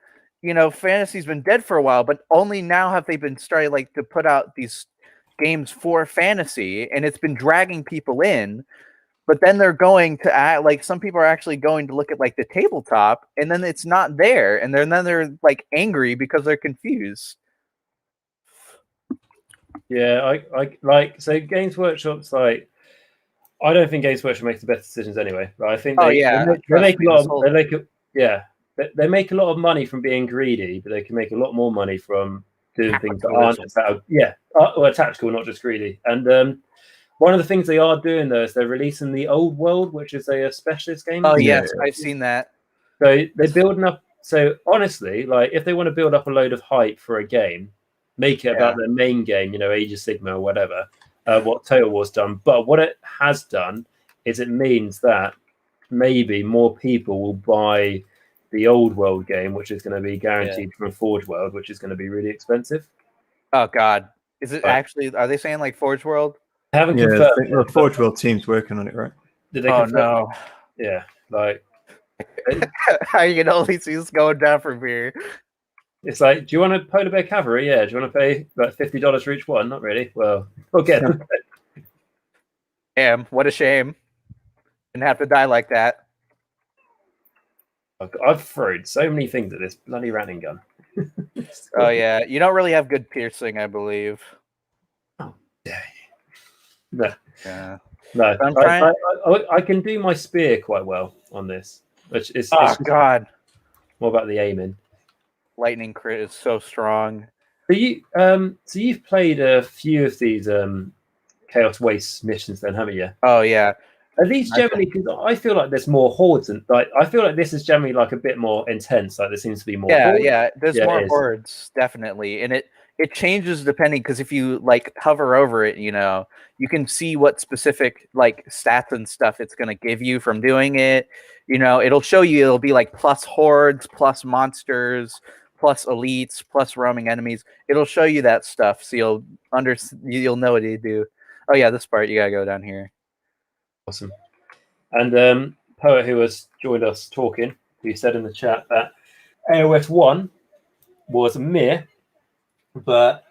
fantasy's been dead for a while, but only now have they been starting like to put out these games for fantasy, and it's been dragging people in. But then they're going to act like some people are actually going to look at like the tabletop, and then it's not there, and then they're like angry because they're confused. Yeah, I like so Games Workshop's like, I don't think Games Workshop makes the best decisions anyway. Right? I think they make a lot of money from being greedy, but they can make a lot more money from doing things that aren't about tactical, not just greedy. And one of the things they are doing, though, is they're releasing the Old World, which is a specialist game. Oh, yes, I've seen that. So they're building up. So honestly, like, if they want to build up a load of hype for a game, make it about their main game, Age of Sigmar or whatever, what Total War's done. But what it has done is it means that maybe more people will buy the old world game, which is going to be guaranteed from a Forge World, which is going to be really expensive. Oh God, is it Right. actually? Are they saying like Forge World? I haven't Yeah, confirmed. the Forge World team's working on it, right? Did they Oh confirm? no, Yeah, like I can only see this going down from here. it's like, do you want a polar bear cavalry? Yeah. Do you want to pay like $50 for each one? Not really. Well, we'll get them. Damn, what a shame. Didn't have to die like that. I've thrown so many things at this bloody ratting gun. Oh yeah, you don't really have good piercing, I believe. Oh, dang. No, Yeah. no. I'm trying- I can do my spear quite well on this. Which is Oh it's just God, more about the aiming. lightning crit is so strong. So you've played a few of these Chaos Wastes missions, then, haven't you? Oh yeah. Are these generally? Because I feel like there's more hordes, and like I feel like this is generally like a bit more intense. Like there seems to be more. Yeah, hordes. yeah. There's Yeah, more it is. hordes, definitely, and it changes depending, because if you like hover over it, you know, you can see what specific like stats and stuff it's gonna give you from doing it. You know, it'll show you. It'll be like plus hordes, plus monsters, plus elites, plus roaming enemies. It'll show you that stuff, so you'll know what to do. Oh yeah, this part you gotta go down here. Awesome. And Poet, who has joined us talking, who said in the chat that AOS 1 was a mere, but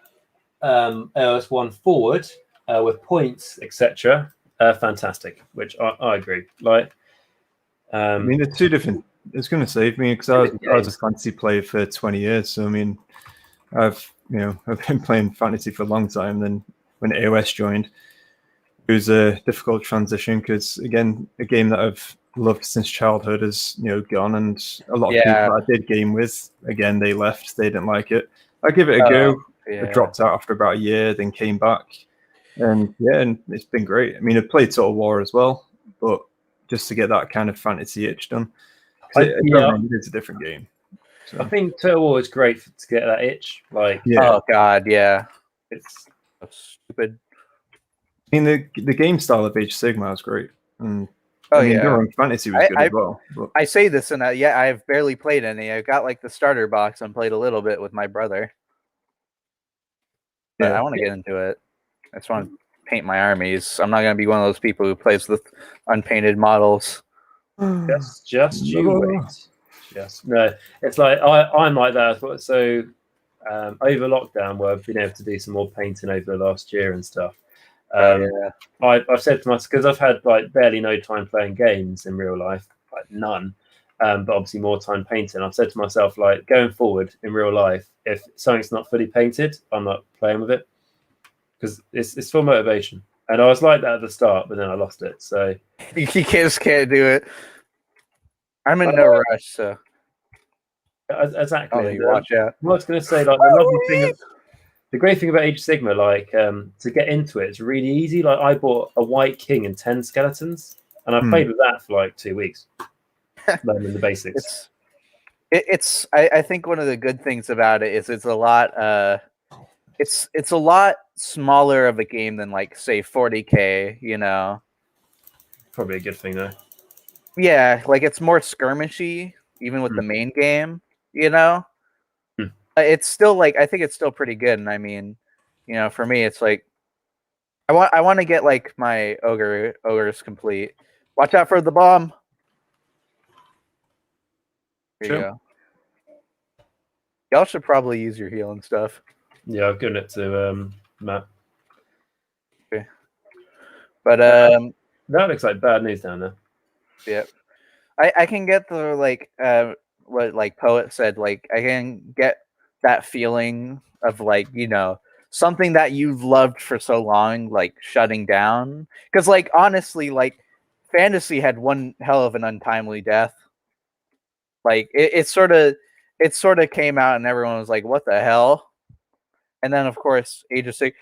AOS 1 forward with points, etc., fantastic, which I agree. Like, I mean, they're two different. It's going to save me because I was a fantasy player for 20 years. So I mean, I've been playing fantasy for a long time. Then when AOS joined, it was a difficult transition because, again, a game that I've loved since childhood is gone, and a lot of people that I did game with, again, they left. They didn't like it. I give it a go. Yeah. I dropped out after about a year, then came back, and it's been great. I mean, I've played Total War as well, but just to get that kind of fantasy itch done, it's a different game. So. I think Total War is great to get that itch. Like, oh God, yeah, it's so stupid. I mean, the game style of Age of Sigmar is great, and fantasy was good as well. But... I say this, and I've barely played any. I got like the starter box and played a little bit with my brother. But I want to get into it. I just want to paint my armies. I'm not going to be one of those people who plays with unpainted models. Just you wait. Just no. It's like I'm like that. So over lockdown, where I've been able to do some more painting over the last year and stuff. I've said to myself, because I've had like barely no time playing games in real life, like none, but obviously more time painting. I've said to myself, like, going forward in real life, if something's not fully painted, I'm not playing with it, because it's for motivation. And I was like that at the start, but then I lost it. So you just can't do it. I'm in no rush, so exactly. And, watch out. I was going to say, like, the great thing about Age of Sigmar, like, to get into it, it's really easy. Like, I bought a white king and 10 skeletons, and I played with that for like 2 weeks, learning the basics. I think one of the good things about it is it's a lot. It's a lot smaller of a game than, like, say 40K. You know, Probably a good thing though. Yeah, like, it's more skirmishy, even with the main game. You know. It's still, like, I think it's still pretty good, and I mean, for me, it's like I want to get like my ogres complete. Watch out for the bomb. Here you go. Y'all should probably use your heal and stuff. Yeah, I've given it to Matt. Okay. But that looks like bad news down there. Yeah, I can get the what like Poet said, like I can get that feeling of, like, something that you've loved for so long, like, shutting down. Because, like, honestly, like, fantasy had one hell of an untimely death. Like, it sort of came out and everyone was like, what the hell? And then, of course, Age of Sigmar.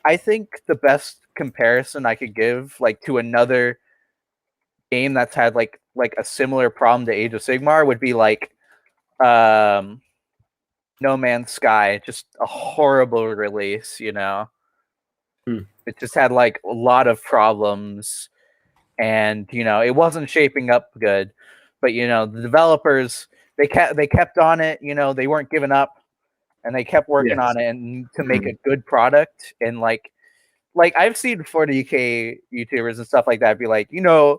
I think the best comparison I could give, like, to another game that's had like a similar problem to Age of Sigmar would be like No Man's Sky, just a horrible release, because it just had like a lot of problems, and it wasn't shaping up good. But the developers, they kept on it. They weren't giving up, and they kept working on it and to make a good product. And like I've seen 40K YouTubers and stuff like that be like, I'm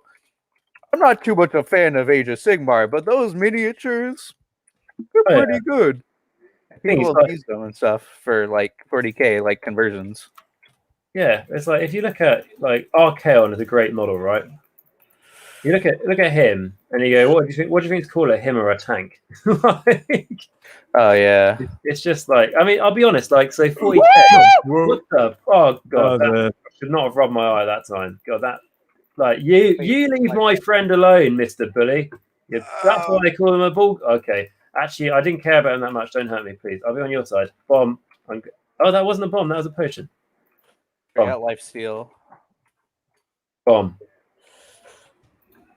not too much a fan of Age of Sigmar, but those miniatures, they're pretty good. People abuse them and stuff for like 40K like conversions. Yeah, it's like if you look at like Archaon is a great model, right? You look at him and you go, what do you think is cooler, him or a tank? Oh yeah. It's just like, I mean, I'll be honest, like say 40K. What the oh god, that should not have rubbed my eye that time. God, that like you leave my friend alone, Mr. Bully. Yeah, that's why they call him a bull. Okay. Actually, I didn't care about him that much. Don't hurt me, please. I'll be on your side. Bomb. Oh, that wasn't a bomb. That was a potion. I got lifesteal. Bomb.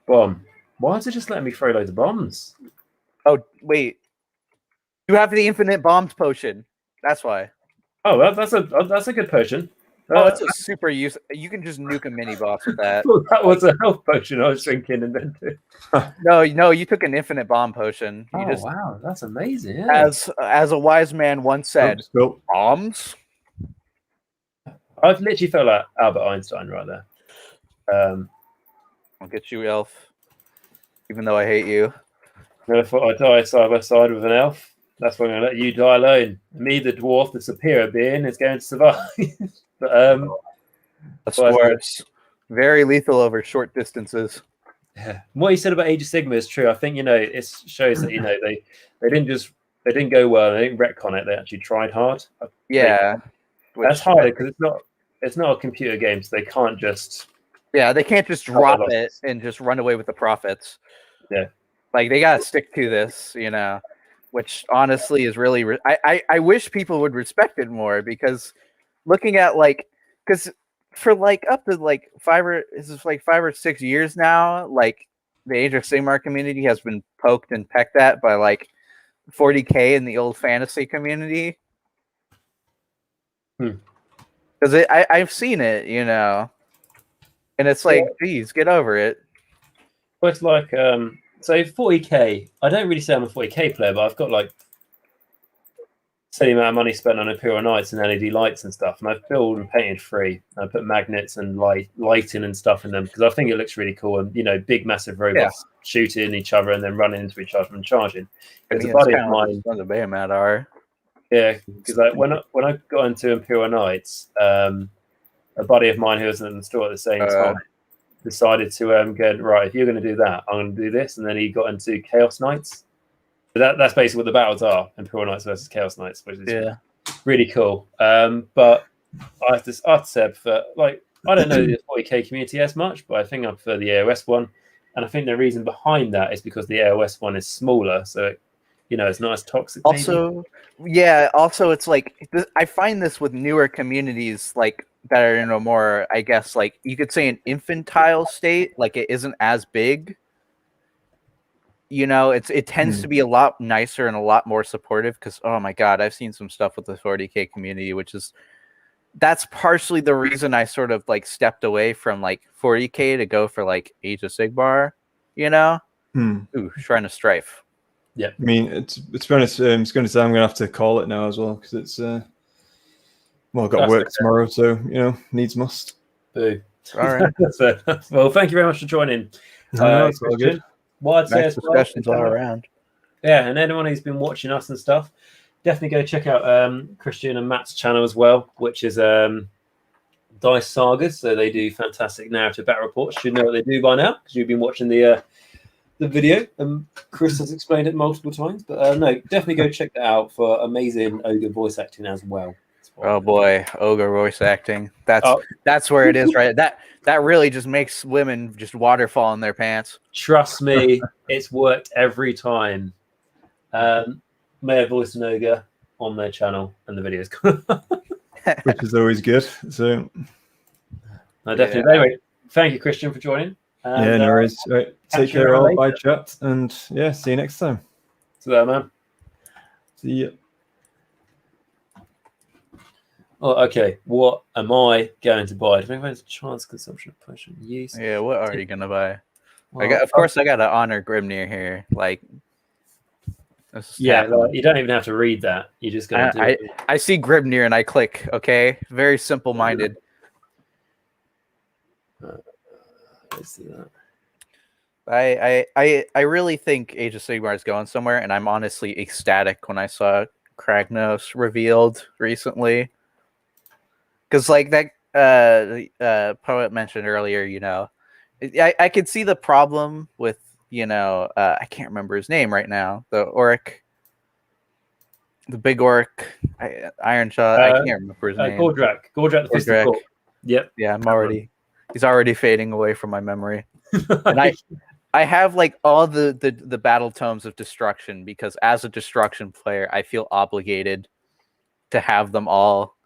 Bomb. Why is it just letting me throw loads of bombs? Oh, wait. You have the infinite bombs potion. That's why. Oh, that's a good potion. Oh, it's a super use. You can just nuke a mini boss with that. That was a health potion I was thinking invented. No, you took an infinite bomb potion. Wow, that's amazing. Yeah. As a wise man once said, bombs? I've literally felt like Albert Einstein right there. I'll get you, elf. Even though I hate you. I thought I'd die side by side with an elf. That's why I'm going to let you die alone. Me, the dwarf, the superior being, is going to survive. But of course, very lethal over short distances. Yeah, what you said about Age of Sigmar is true. I think it shows that they didn't go well. They didn't retcon it. They actually tried hard. Yeah, that's harder because it's not a computer game, so they can't just they can't just drop it and just run away with the profits. Yeah, like they gotta stick to this, which honestly is really. I wish people would respect it more because. Looking at because for up to 5 or 6 years now, the Age of Sigmar community has been poked and pecked at by 40K in the old fantasy community. Because I've seen it, and it's geez, get over it. Well, it's so 40K. I don't really say I'm a 40K player, but I've got same amount of money spent on Imperial Knights and LED lights and stuff, and I've built and painted 3. I put magnets and lighting and stuff in them because I think it looks really cool. And big, massive robots shooting each other and then running into each other and charging. Because a buddy of mine, the Bahamut are. Yeah, because when I got into Imperial Knights, a buddy of mine who was in the store at the same time decided to go right. If you're going to do that, I'm going to do this, and then he got into Chaos Knights. That's basically what the battles are: Imperial Knights versus Chaos Knights, which is really cool. But I have to say, I don't know the 40K community as much, but I think I prefer the AOS one, and I think the reason behind that is because the AOS one is smaller, so it's not as toxic. Also, it's I find this with newer communities that are in a more, I guess, you could say an infantile state, it isn't as big. It tends to be a lot nicer and a lot more supportive because, oh my God, I've seen some stuff with the 40K community, that's partially the reason I sort of stepped away from 40K to go for Age of Sigmar, Ooh, Shrine of Strife. Yeah. I mean, to be honest, it's going to say I'm going to have to call it now as well because it's, I've got work tomorrow, so, needs must. Boo. All right. Well, thank you very much for joining. It's all good. Well, I'd say nice discussions all around. Yeah, and anyone who's been watching us and stuff, definitely go check out Christian and Matt's channel as well, which is Dice Sagas. So they do fantastic narrative battle reports. You know what they do by now because you've been watching the video. Chris has explained it multiple times, but no, definitely go check that out for amazing ogre voice acting as well. Oh boy, ogre voice acting. That's where it is, right? That really just makes women just waterfall in their pants. Trust me, it's worked every time. May have voiced an ogre on their channel and the videos. Which is always good. So definitely. Anyway, thank you, Christian, for joining. And, no worries. Right. Take care all. Bye, chat. And see you next time. See you there, man. See ya. Oh, okay. What am I going to buy? Depending on chance, consumption, of potion use. Yeah, what are you gonna buy? Well, Of course, I got to honor Grimnir here. Like, this is yeah, happening. like, you don't even have to read that. You just got to do it. I see Grimnir and I click. Okay, very simple-minded. Let's see that. I really think Age of Sigmar is going somewhere, and I'm honestly ecstatic when I saw Kragnos revealed recently. Because like that poet mentioned earlier, you know, I could see the problem with, you know, I can't remember his name right now. The orc, the big orc, Iron Shot. I can't remember his name. Gordrak the Fist of Cork. Yep. Yeah, he's already fading away from my memory. And I have like all the battle tomes of destruction, because as a destruction player, I feel obligated to have them all.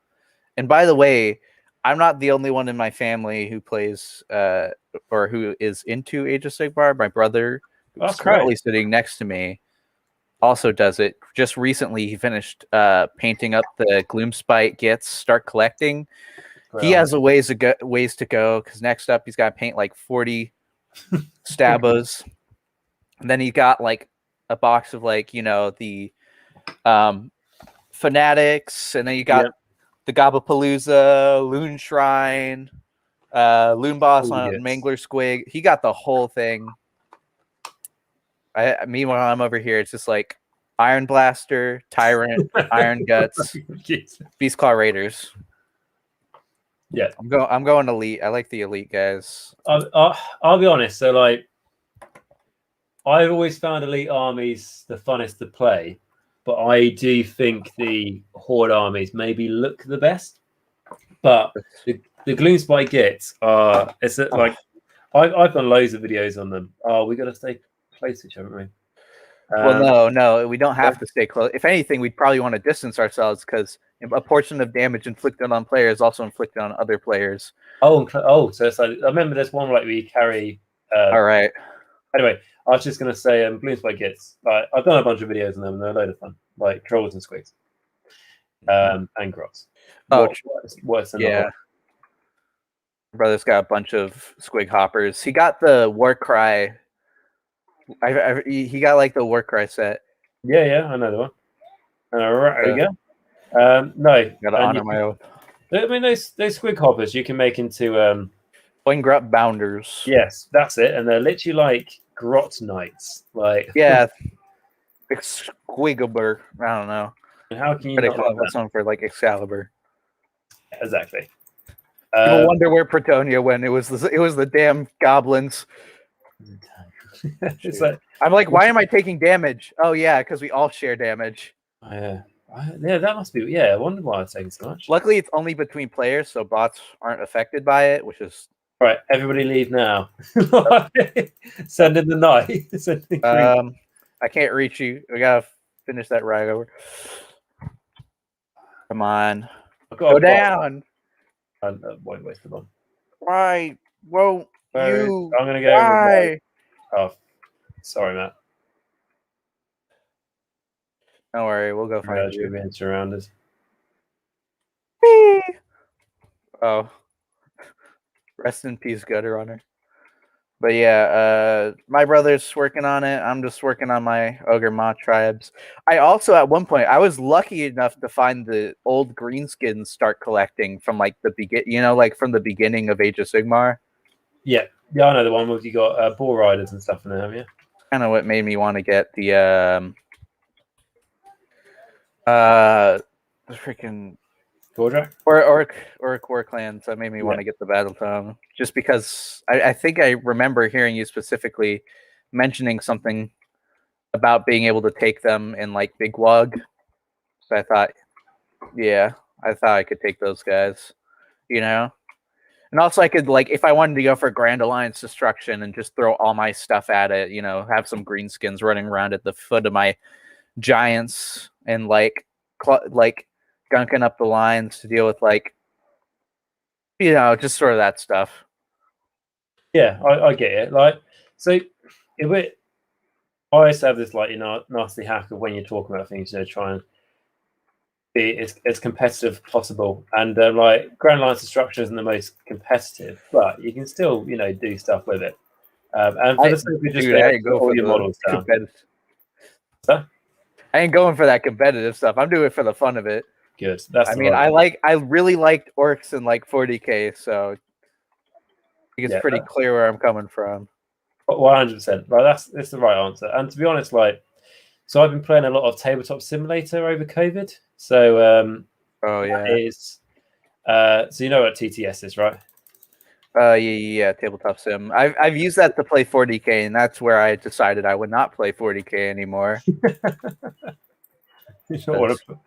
And by the way, I'm not the only one in my family who plays or who is into Age of Sigmar. My brother, who's currently sitting next to me, also does it. Just recently, he finished painting up the Gloomspite Gits, start collecting. Wow. He has a ways to go, because next up he's got to paint like 40 Stabos. And then he got like a box of like, you know, the Fanatics, and then you got the Gobapalooza, Loon Shrine, Loon Boss on Mangler Squig. He got the whole thing. Meanwhile, I'm over here. It's just like Iron Blaster, Tyrant, Iron Guts, Beastclaw Raiders. Yeah, I'm going elite. I like the elite guys. I'll be honest. So like, I've always found elite armies the funnest to play, but I do think the horde armies maybe look the best. But the Gloomspite Gits are like I've done loads of videos on them. Oh, we got to stay close to each other, haven't we? Well, no, we don't have to stay close. If anything, we'd probably want to distance ourselves, because a portion of damage inflicted on players is also inflicted on other players. So it's like, I remember there's one like we carry. All right. Anyway, I was just gonna say, Gloomspite Gits. Like, I've done a bunch of videos on them, and they're a load of fun. Like trolls and squigs, and grots. Worse than yeah. Brother's got a bunch of squig hoppers. He got the Warcry. He got like the Warcry set. Yeah, I know the one. There we go. No, gotta honor my oath. I mean, those squig hoppers you can make into Grot Bounders. Yes, that's it, and they're literally like grot knights. Like Exquigable. I don't know. How can you not like something for like Excalibur? Exactly. People wonder where Pretonia went. It was the damn goblins. I'm like, why am I taking damage? Oh yeah, because we all share damage. Yeah, that must be. Yeah, I wonder why it's taking so much. Luckily, it's only between players, so bots aren't affected by it, which is all right. Everybody leave now. Send in the night. I can't reach you. We gotta finish that ride over. Come on, go down. Won't waste the bomb. Why won't you? I'm gonna go. Why? Oh, sorry, Matt. Don't worry, we'll go find you. Being surrounded. Oh, rest in peace, Gutter Runner. But yeah, my brother's working on it. I'm just working on my Ogre Ma tribes. I also, at one point, I was lucky enough to find the old greenskins start collecting from like the from the beginning of Age of Sigmar. Yeah, I know the one where you got Bull Riders and stuff in there, haven't you? Kind of what made me want to get the freaking Gordrak? Orc War Clans. That made me want to get the Battle Tome, just because I think I remember hearing you specifically mentioning something about being able to take them in like Big Wug. So I thought I could take those guys, you know. And also I could, like, if I wanted to go for Grand Alliance Destruction and just throw all my stuff at it, you know, have some greenskins running around at the foot of my giants and like gunking up the lines to deal with, like, you know, just sort of that stuff. Yeah, I get it. Like, so I always have this, like, you know, nasty hack of when you're talking about things, you know, try and be as competitive as possible. And like Grand Alliance Destruction isn't the most competitive, but you can still do stuff with it. And for the sake of just I ain't put go all for your the models down. competitive. So, I ain't going for that competitive stuff. I'm doing it for the fun of it. good. That's I the mean, right I really liked orcs in like 40k, so I think it's pretty clear where I'm coming from. 100%. Right, that's the right answer. And to be honest, like, so I've been playing a lot of Tabletop Simulator over COVID. So Oh yeah, is so you know what TTS is, right? yeah, tabletop sim. I've used that to play 40k, and that's where I decided I would not play 40k anymore. You don't want to.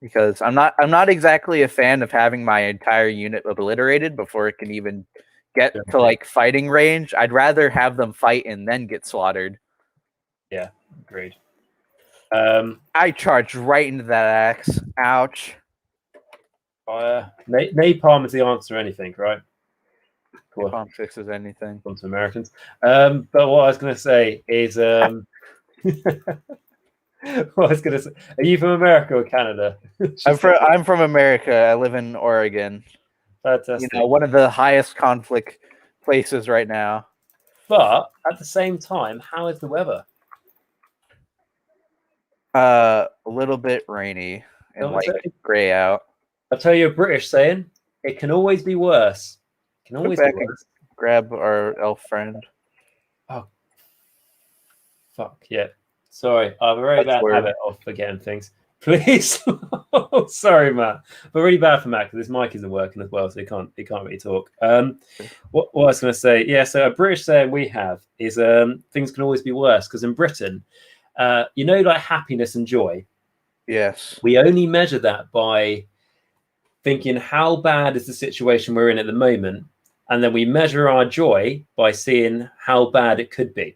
Because I'm not exactly a fan of having my entire unit obliterated before it can even get to like fighting range. I'd rather have them fight and then get slaughtered. Yeah, agreed. I charged right into that axe. Ouch. Napalm is the answer to anything, right? Cool. Napalm fixes anything. From some Americans. But what I was going to say is, what I was going to say, are you from America or Canada? I'm from America. I live in Oregon. Fantastic. One of the highest conflict places right now. But at the same time, how is the weather? A little bit rainy and gray out. I'll tell you a British saying: it can always be worse. It can always be worse. Grab our elf friend. Oh, fuck yeah! Sorry, I have a very bad habit of forgetting things. Please, sorry, Matt, but really bad for Matt because his mic isn't working as well, so he can't really talk. What I was going to say, yeah. So a British saying we have is things can always be worse because in Britain, like happiness and joy. Yes, we only measure that by thinking how bad is the situation we're in at the moment, and then we measure our joy by seeing how bad it could be.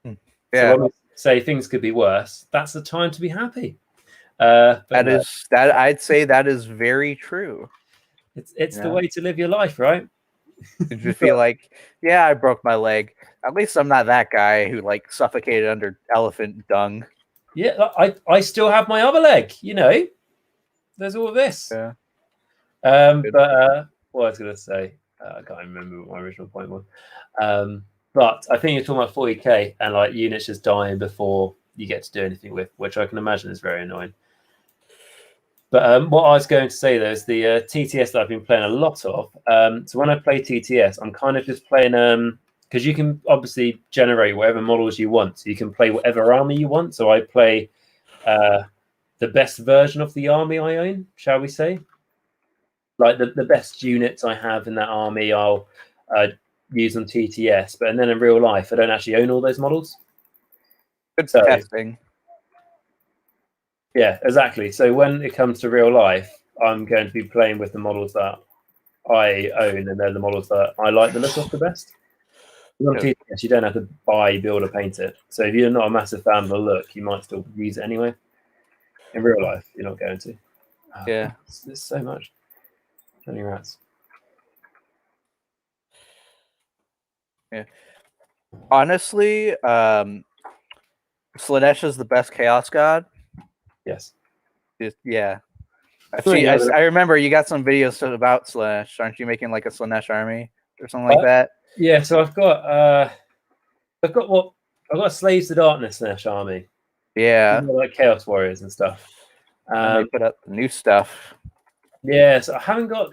Yeah. So when we say things could be worse, that's the time to be happy. I'd say that is very true. It's the way to live your life, right? You just feel like, yeah, I broke my leg. At least I'm not that guy who like suffocated under elephant dung. Yeah, I still have my other leg. There's all this. Yeah. But what I was going to say, I can't remember what my original point was. But I think you're talking about 40k and like units just dying before you get to do anything with, which I can imagine is very annoying. But what I was going to say though is the TTS that I've been playing a lot of. So when I play TTS, I'm kind of just playing because you can obviously generate whatever models you want. So you can play whatever army you want. So I play the best version of the army I own, shall we say? Like the best units I have in that army, I'll use on TTS, but then in real life, I don't actually own all those models. Good testing. Yeah, exactly. So when it comes to real life, I'm going to be playing with the models that I own, and they're the models that I like the look of the best. On TTS, you don't have to buy, build, or paint it. So if you're not a massive fan of the look, you might still use it anyway. In real life, you're not going to. Yeah, there's so much. Any rats? Yeah. Honestly, Slaanesh is the best Chaos God. Yes. Yeah. I remember you got some videos about Slaanesh. Aren't you making like a Slaanesh army or something like that? Yeah. So I've got Slaves to Darkness Slaanesh army. Yeah. Like Chaos Warriors and stuff. And they put up the new stuff. Yeah. So I haven't got.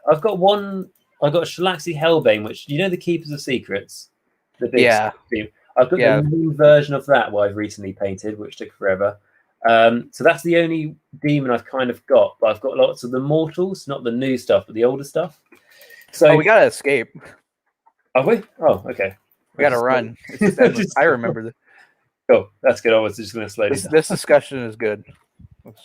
I've got one. I've got Shalaxi Hellbane, which the Keepers of Secrets. The big theme. I've got the new version of that what I've recently painted, which took forever. So that's the only demon I've kind of got, but I've got lots of the mortals, not the new stuff, but the older stuff. So we gotta escape. Have we? Oh, okay. We gotta run. It's just I remember this. Cool, that's good. I was just going to slow this discussion is good.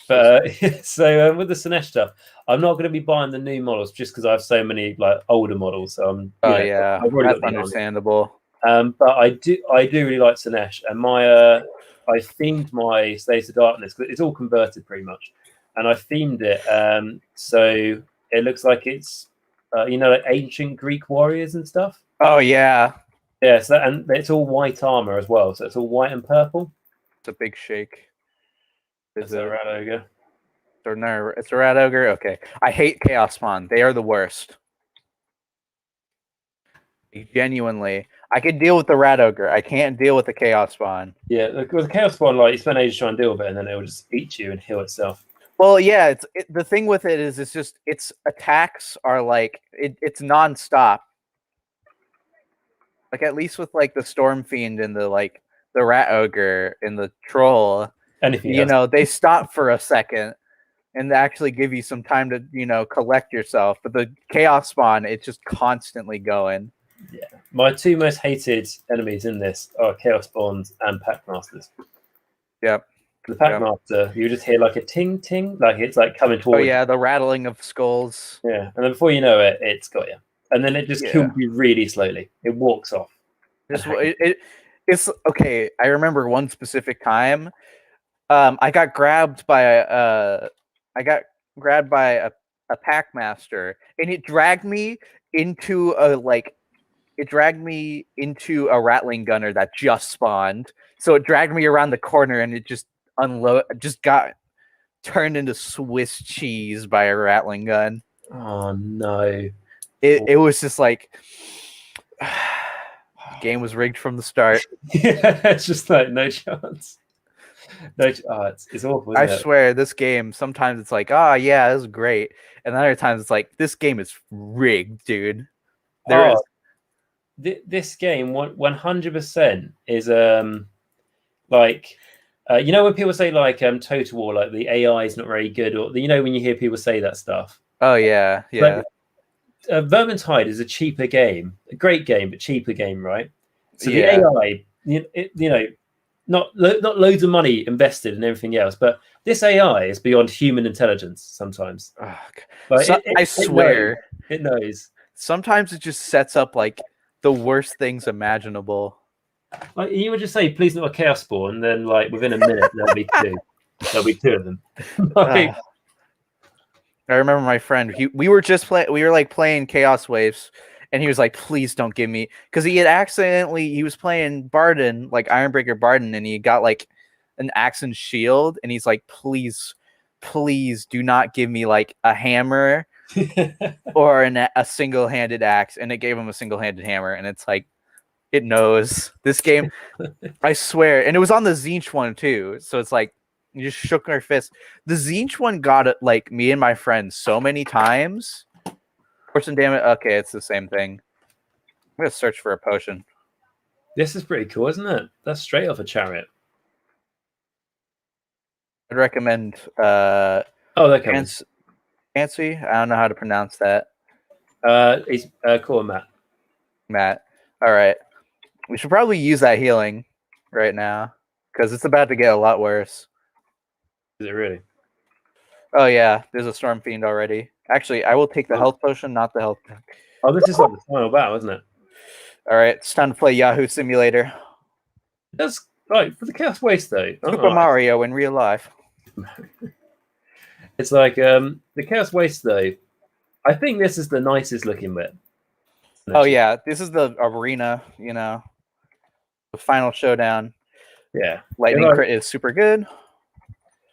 But so with the Slaanesh stuff, I'm not going to be buying the new models just because I have so many like older models. So I'm. That's understandable. But I do really like Slaanesh, and my I themed my Slaves of Darkness because it's all converted pretty much, and I themed it so it looks like it's like ancient Greek warriors and stuff. Oh yeah, yeah. So and it's all white armor as well, so it's all white and purple. It's a big shake. That's a rat ogre. It's a rat ogre. Okay, I hate Chaos Spawn. They are the worst. Genuinely, I could deal with the rat ogre. I can't deal with the Chaos Spawn. Yeah, with the Chaos Spawn, like you spend ages trying to deal with it, and then it will just eat you and heal itself. Well, yeah, the thing with it is its attacks are like it's nonstop. Like at least with like the Storm Fiend and the rat ogre and the troll, Anything else? know, they stop for a second and actually give you some time to collect yourself. But the Chaos Spawn, it's just constantly going. Yeah, my two most hated enemies in this are Chaos Spawns and Packmasters. Yep. The Packmaster, you just hear like a ting ting, like it's like coming towards. Oh yeah, the rattling of skulls. Yeah, and then before you know it, it's got you, and then it just kills you really slowly. It walks off. It's okay. I remember one specific time. I got grabbed by a Packmaster, and it dragged me into a rattling gunner that just spawned. So it dragged me around the corner, and it just got turned into Swiss cheese by a rattling gun. Oh no! It was just like the game was rigged from the start. Yeah, it's just like no chance. No, it's awful. I swear, this game sometimes it's like, oh yeah, this is great, and other times it's like, this game is rigged, dude. This game 100% is like you know when people say like Total War, like the AI is not very good, or when you hear people say that stuff. Oh yeah. But, Vermintide is a cheaper game, a great game, but cheaper game, right? So the AI, not loads of money invested in everything else, but this AI is beyond human intelligence sometimes. Like, I swear, it knows. Sometimes it just sets up like the worst things imaginable. Like you would just say, "Please not a Chaos Spawn," then like within a minute there'll be two. There'll be two of them. I remember my friend. We were playing Chaos Wastes, and he was like, "Please don't give me," because he was playing Barden, like Ironbreaker Barden, and he got like an axe and shield, and he's like, "Please do not give me like a hammer." Or a single-handed axe, and it gave him a single-handed hammer, and it's like, it knows this game. I swear, and it was on the Tzeentch one too, so it's like you just shook our fist. The Tzeentch one got it like me and my friends so many times. Fortune damage. Okay, it's the same thing. I'm gonna search for a potion. This is pretty cool, isn't it? That's straight off a chariot. I'd recommend. They're coming. Fancy? I don't know how to pronounce that. He's call him Matt. All right. We should probably use that healing right now because it's about to get a lot worse. Is it really? Oh yeah, there's a Storm Fiend already. Actually, I will take the health potion, not the health pack. Oh, this is like the final battle, isn't it? All right, it's time to play Yahoo Simulator. That's right for the Chaos Waste though. Super Mario in real life. It's like the Chaos Waste though. I think this is the nicest looking bit. Oh yeah, this is the arena. The final showdown. Yeah, lightning crit is super good.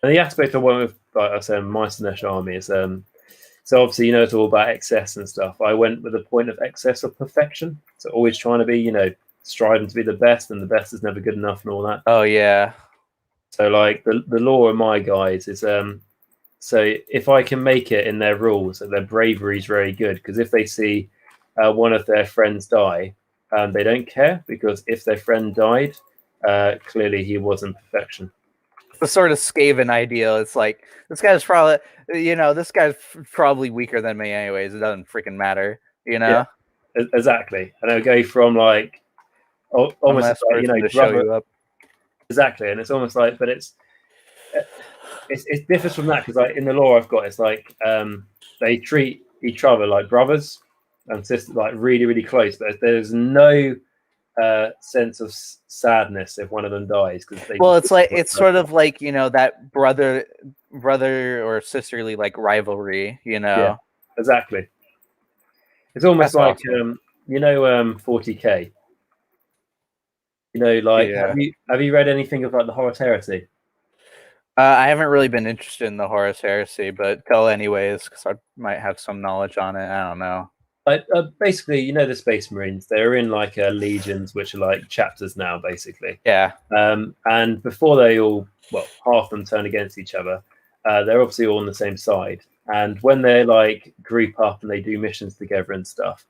And the aspect I went with, like I said, Meisternesh army is so obviously it's all about excess and stuff. I went with a point of excess of perfection, so always trying to be striving to be the best, and the best is never good enough and all that. Oh yeah. So like the law of my guys is so if I can make it in their rules that their bravery is very good, because if they see one of their friends die, they don't care, because if their friend died, clearly he wasn't perfection. The sort of Skaven ideal. It's like this guy's probably weaker than me anyways. It doesn't freaking matter, Yeah, exactly. And it'll go from like almost like, to show you up. Exactly, and it's almost like, but it differs from that, because like in the lore I've got, it's like they treat each other like brothers and sisters, like really, really close. There's no sense of sadness if one of them dies, because it's sort of like that brother or sisterly like rivalry. Yeah, exactly. It's almost like awesome. 40K. Have you read anything of like the Horror Heresy? I haven't really been interested in the Horus Heresy, but tell anyways, because I might have some knowledge on it. I don't know. Basically, you know, the Space Marines, they're in like legions, which are like chapters now, basically. Yeah. And before they all, well, half of them turn against each other, they're obviously all on the same side. And when they like group up and they do missions together and stuff,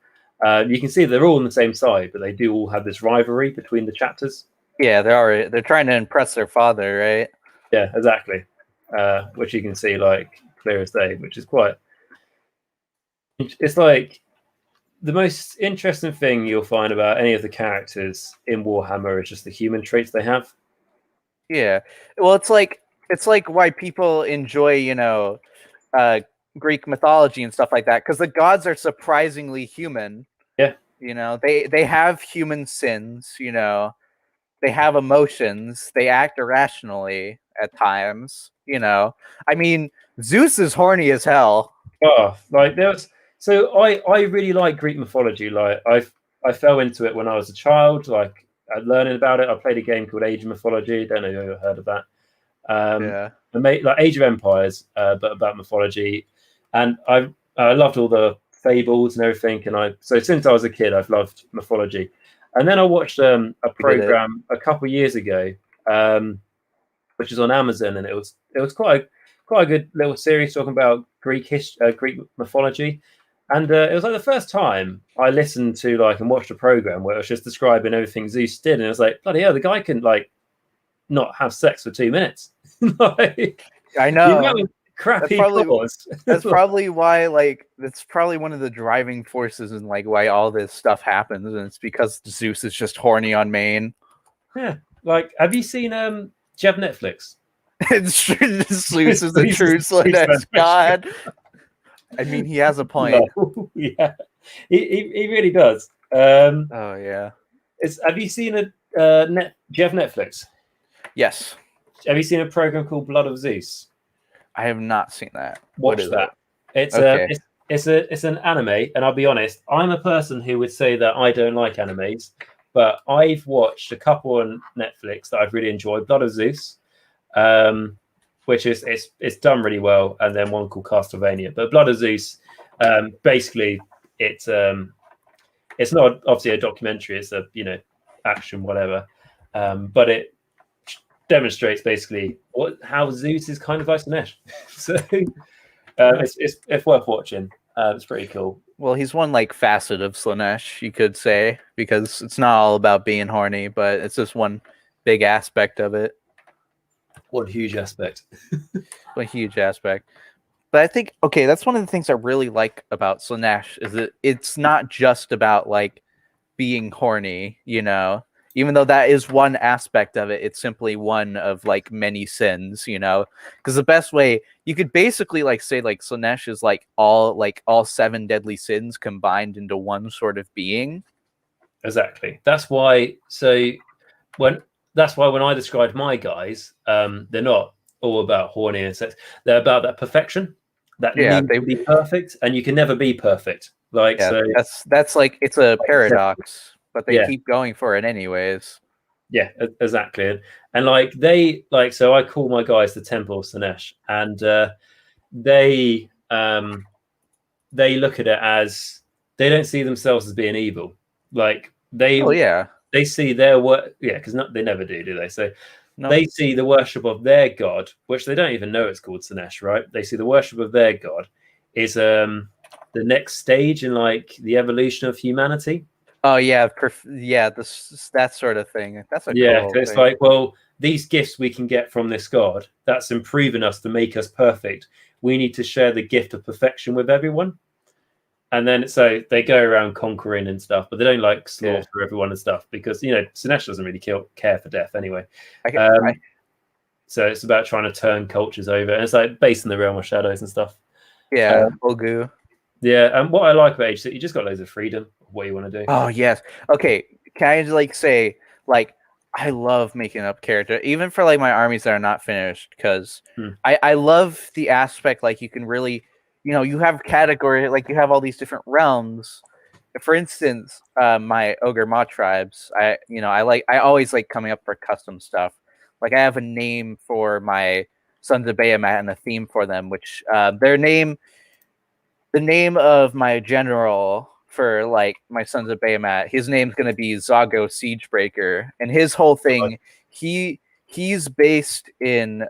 you can see they're all on the same side, but they do all have this rivalry between the chapters. Yeah, they're trying to impress their father, right? Yeah, exactly. Which you can see like clear as day, which is quite. It's like the most interesting thing you'll find about any of the characters in Warhammer is just the human traits they have. Yeah. Well, it's like why people enjoy, Greek mythology and stuff like that, because the gods are surprisingly human. Yeah. They have human sins, they have emotions, they act irrationally at times, I mean, Zeus is horny as hell. Oh, like there was. So I really like Greek mythology. Like I fell into it when I was a child. Like learning about it. I played a game called Age of Mythology. Don't know if you've ever heard of that. Yeah. Like Age of Empires, but about mythology. And I loved all the fables and everything. And so since I was a kid, I've loved mythology. And then I watched a program a couple of years ago, which is on Amazon, and it was quite a good little series talking about Greek mythology. And it was like the first time I listened to like and watched a program where it was just describing everything Zeus did, and it was like, bloody hell, the guy can like not have sex for 2 minutes. Like, I know. Crappy. That's probably why, like, that's probably one of the driving forces in like why all this stuff happens, and it's because Zeus is just horny on main. Yeah. Like, have you seen Jacq.l Netflix? It's true. Zeus is the true Slaanesh god. I mean, he has a point. No, yeah, he really does. Oh yeah. Have you seen Jacq.l Netflix? Yes. Have you seen a program called Blood of Zeus? I have not seen that. Watch that. It's okay. It's an anime, and I'll be honest, I'm a person who would say that I don't like animes, but I've watched a couple on Netflix that I've really enjoyed. Blood of Zeus, which is it's done really well, and then one called Castlevania. But Blood of Zeus, basically, it's not obviously a documentary; it's a action whatever, but it demonstrates basically how Zeus is kind of like Slaanesh. So it's worth watching. It's pretty cool. Well, he's one like facet of Slaanesh, you could say, because it's not all about being horny, but it's just one big aspect of it. One huge aspect. One huge aspect. But I think, okay, that's one of the things I really like about Slaanesh is that it's not just about like being horny, even though that is one aspect of it. It's simply one of like many sins, because the best way you could basically like say like Slaanesh is like all 7 deadly sins combined into one sort of being. Exactly. That's why. So when I described my guys, they're not all about horny and sex. They're about that perfection. That need to be perfect, and you can never be perfect. Like, yeah, so that's like it's a paradox. But they keep going for it anyways. Yeah, exactly. And like so I call my guys the Temple of Slaanesh, and they look at it as they don't see themselves as being evil. Like they see their work, because they never do they? So they see the worship of their god, which they don't even know it's called Slaanesh, right? They see the worship of their god is the next stage in like the evolution of humanity. Oh yeah, that sort of thing. That's a cool thing. It's like, well, these gifts we can get from this god, that's improving us to make us perfect. We need to share the gift of perfection with everyone. And then so they go around conquering and stuff, but they don't like slaughter everyone and stuff because Slaanesh doesn't really care for death anyway. So it's about trying to turn cultures over, and it's like based in the realm of shadows and stuff. Yeah, Olgu. Yeah, and what I like about Age is that you just got loads of freedom of what you want to do. Oh yes. Okay, can I like say like I love making up character, even for like my armies that are not finished, because I love the aspect like you can really, you have category, like you have all these different realms. For instance, my Ogre Maw tribes, I always like coming up for custom stuff. Like I have a name for my Sons of Bahamut and a theme for them, which the name of my general for like my Sons of Bahamut, his name's gonna be Zago Siegebreaker, and his whole thing, he's based in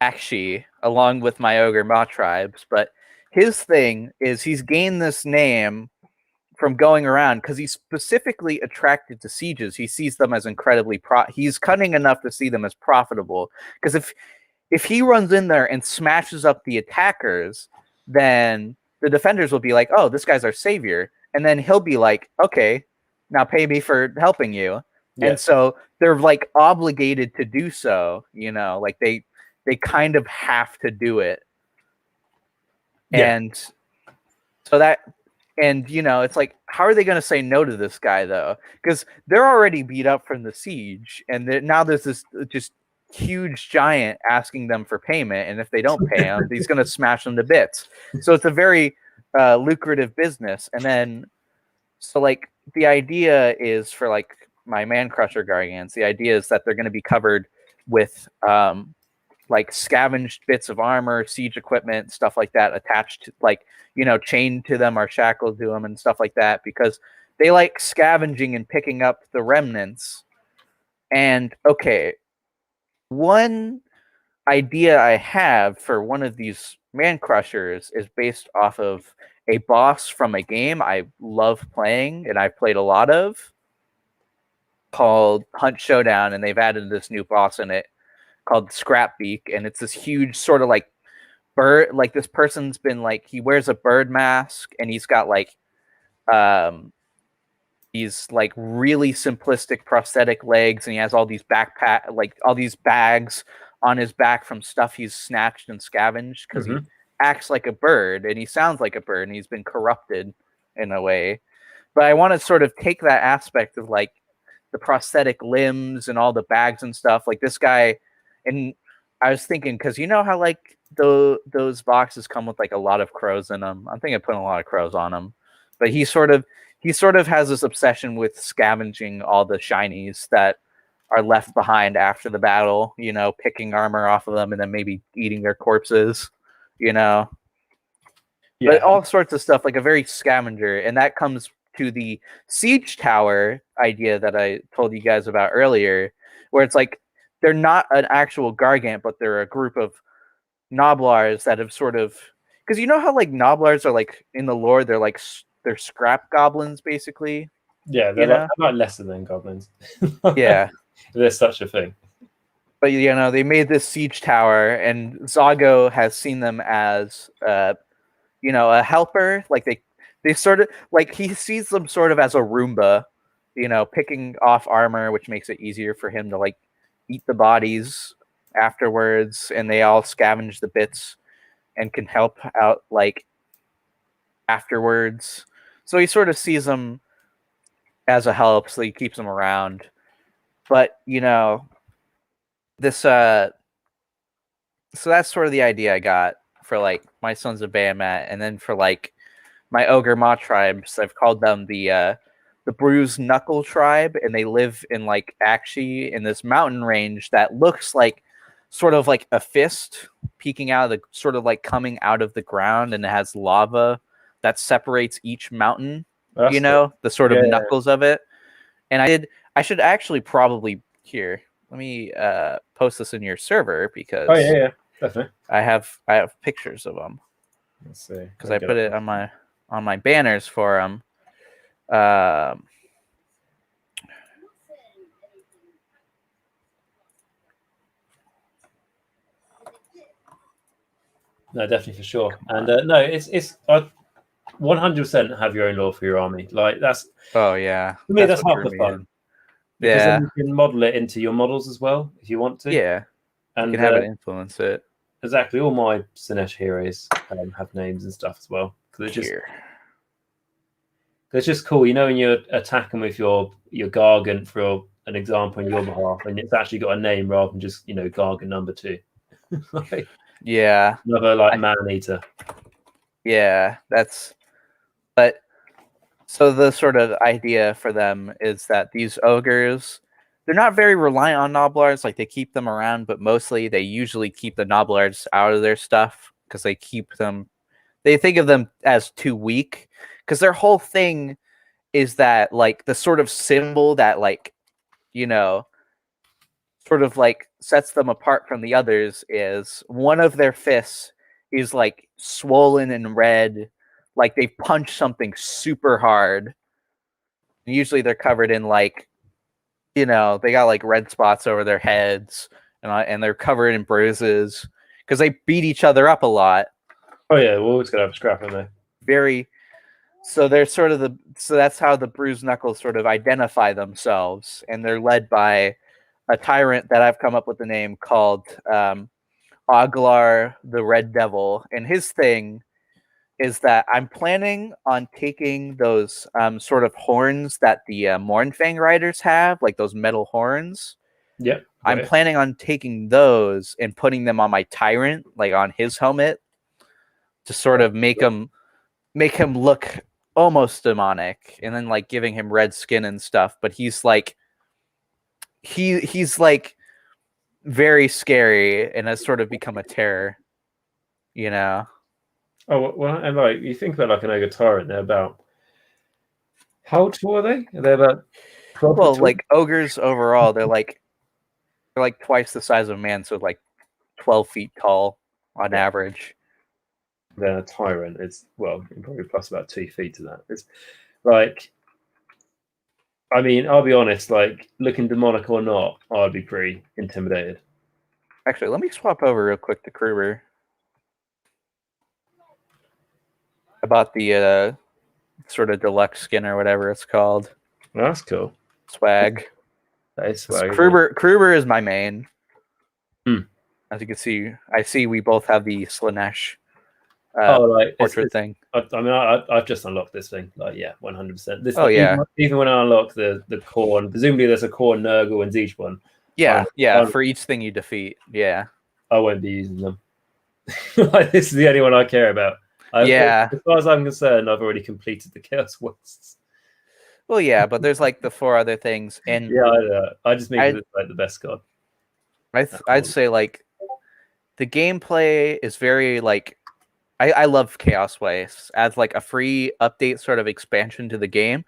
Akshi along with my Ogre Ma tribes, but his thing is he's gained this name from going around because he's specifically attracted to sieges. He sees them as incredibly he's cunning enough to see them as profitable, because if he runs in there and smashes up the attackers, then the defenders will be like, oh, this guy's our savior, and then he'll be like, okay, now pay me for helping you. Yeah. And so they're like obligated to do so, you know, like they kind of have to do it. Yeah. And so that, and you know, it's like, how are they going to say no to this guy though? Because they're already beat up from the siege, and now there's this just huge giant asking them for payment, and if they don't pay him, he's going to smash them to bits. So it's a very lucrative business. And then, so like the idea is for like my Man Crusher Guardians, the idea is that they're going to be covered with like scavenged bits of armor, siege equipment, stuff like that, attached to, like, you know, chained to them or shackled to them and stuff like that, because they like scavenging and picking up the remnants. And okay, one idea I have for one of these Man Crushers is based off of a boss from a game I love playing and I've played a lot of, called Hunt Showdown, and they've added this new boss in it called Scrapbeak, and it's this huge sort of like bird, like this person's been like, he wears a bird mask and he's got like these like really simplistic prosthetic legs, and he has all these like all these bags on his back from stuff he's snatched and scavenged, because he acts like a bird and he sounds like a bird and he's been corrupted in a way. But I want to sort of take that aspect of like the prosthetic limbs and all the bags and stuff, like this guy. And I was thinking, because you know how like those boxes come with like a lot of crows in them. I'm thinking of putting a lot of crows on them. But he sort of has this obsession with scavenging all the shinies that are left behind after the battle, you know, picking armor off of them and then maybe eating their corpses, you know. Yeah. But all sorts of stuff, like a very scavenger. And that comes to the siege tower idea that I told you guys about earlier, where it's like, they're not an actual Gargant, but they're a group of Noblars that have sort of, because you know how like Noblars are like in the lore, they're scrap goblins basically. Yeah, they're like lesser than goblins. Yeah, there's such a thing. But you know, they made this siege tower, and Zago has seen them as you know, a helper. Like they sort of like, he sees them sort of as a Roomba, you know, picking off armor, which makes it easier for him to like eat the bodies afterwards, and they all scavenge the bits and can help out like afterwards. So he sort of sees them as a help, so he keeps them around. But you know, this so that's sort of the idea I got for like my Sons of Bahamut. And then for like my Ogre Ma tribes, I've called them the Bruised Knuckle tribe, and they live in like Akshi, in this mountain range that looks like sort of like a fist peeking out of the, sort of like coming out of the ground, and it has lava that separates each mountain. That's you know, the sort of knuckles of it. And I should actually probably here, let me post this in your server, because definitely I have pictures of them. Let's see, because I put it on my banners for them. No, definitely, for sure. And no, it's 100% have your own lore for your army. Like that's for me, that's half the fun. Because then you can model it into your models as well if you want to. Yeah, and you can have it influence it. Exactly. All my Sinesh heroes have names and stuff as well. Because it's just cool, you know, when you're attacking with your Gargant, for an example, on your behalf, and it's actually got a name rather than just, you know, Gargant number 2. Like, another like man eater. Yeah, but so the sort of idea for them is that these ogres, they're not very reliant on Noblards. Like they keep them around, but mostly they usually keep the Noblards out of their stuff because they keep them. They think of them as too weak because their whole thing is that like the sort of symbol that like sort of like sets them apart from the others is one of their fists is like swollen and red, like they punch something super hard. And usually they're covered in like, they got like red spots over their heads and they're covered in bruises because they beat each other up a lot. Oh yeah, we're always gonna have a scrap in there. So they're sort of so that's how the bruised knuckles sort of identify themselves, and they're led by a tyrant that I've come up with the name called Oglar the Red Devil, and his thing is that I'm planning on taking those sort of horns that the Mournfang riders have, like those metal horns. Yep. I'm planning on taking those and putting them on my tyrant, like on his helmet, to sort of make him look almost demonic, and then like giving him red skin and stuff. But he's like he's like very scary and has sort of become a terror, Oh well, and like you think about like an ogre tyrant, they're about how tall are they? Are they about 12 well, tall? like ogres overall, they're like twice the size of a man, so like 12 feet tall on average. Then a tyrant is probably plus about 2 feet to that. It's like, I mean, I'll be honest, like looking demonic or not, I'd be pretty intimidated. Actually, let me swap over real quick to Kruber about the sort of deluxe skin or whatever it's called. Well, that's cool. Swag. That is swag. Kruber is my main. Hmm. As you can see, I see we both have the Slanesh portrait thing. I've just unlocked this thing. Like, yeah, 100%. Even when I unlock the core, and presumably there's a core Nurgle in each one. Yeah, for each thing you defeat. Yeah. I won't be using them. Like, this is the only one I care about. As far as I'm concerned, I've already completed the Chaos Wastes. Well, yeah, but there's like the 4 other things, and I just make it like the best god. I'd say like the gameplay is very like I love Chaos Wastes as like a free update sort of expansion to the game.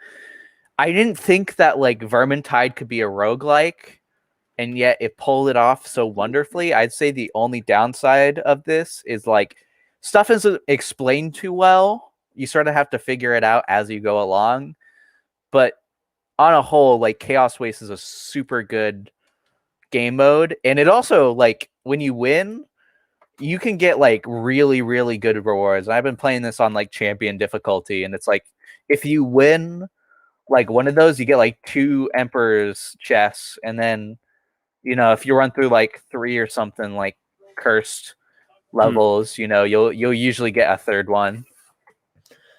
I didn't think that like Vermintide could be a roguelike, and yet it pulled it off so wonderfully. I'd say the only downside of this is like stuff isn't explained too well. You sort of have to figure it out as you go along. But on a whole, like Chaos Wastes is a super good game mode. And it also, like, when you win, you can get like really, really good rewards. I've been playing this on like champion difficulty, and it's like if you win like one of those, you get like 2 Emperor's chests, and then if you run through like 3 or something like cursed levels, you'll usually get a 3rd one.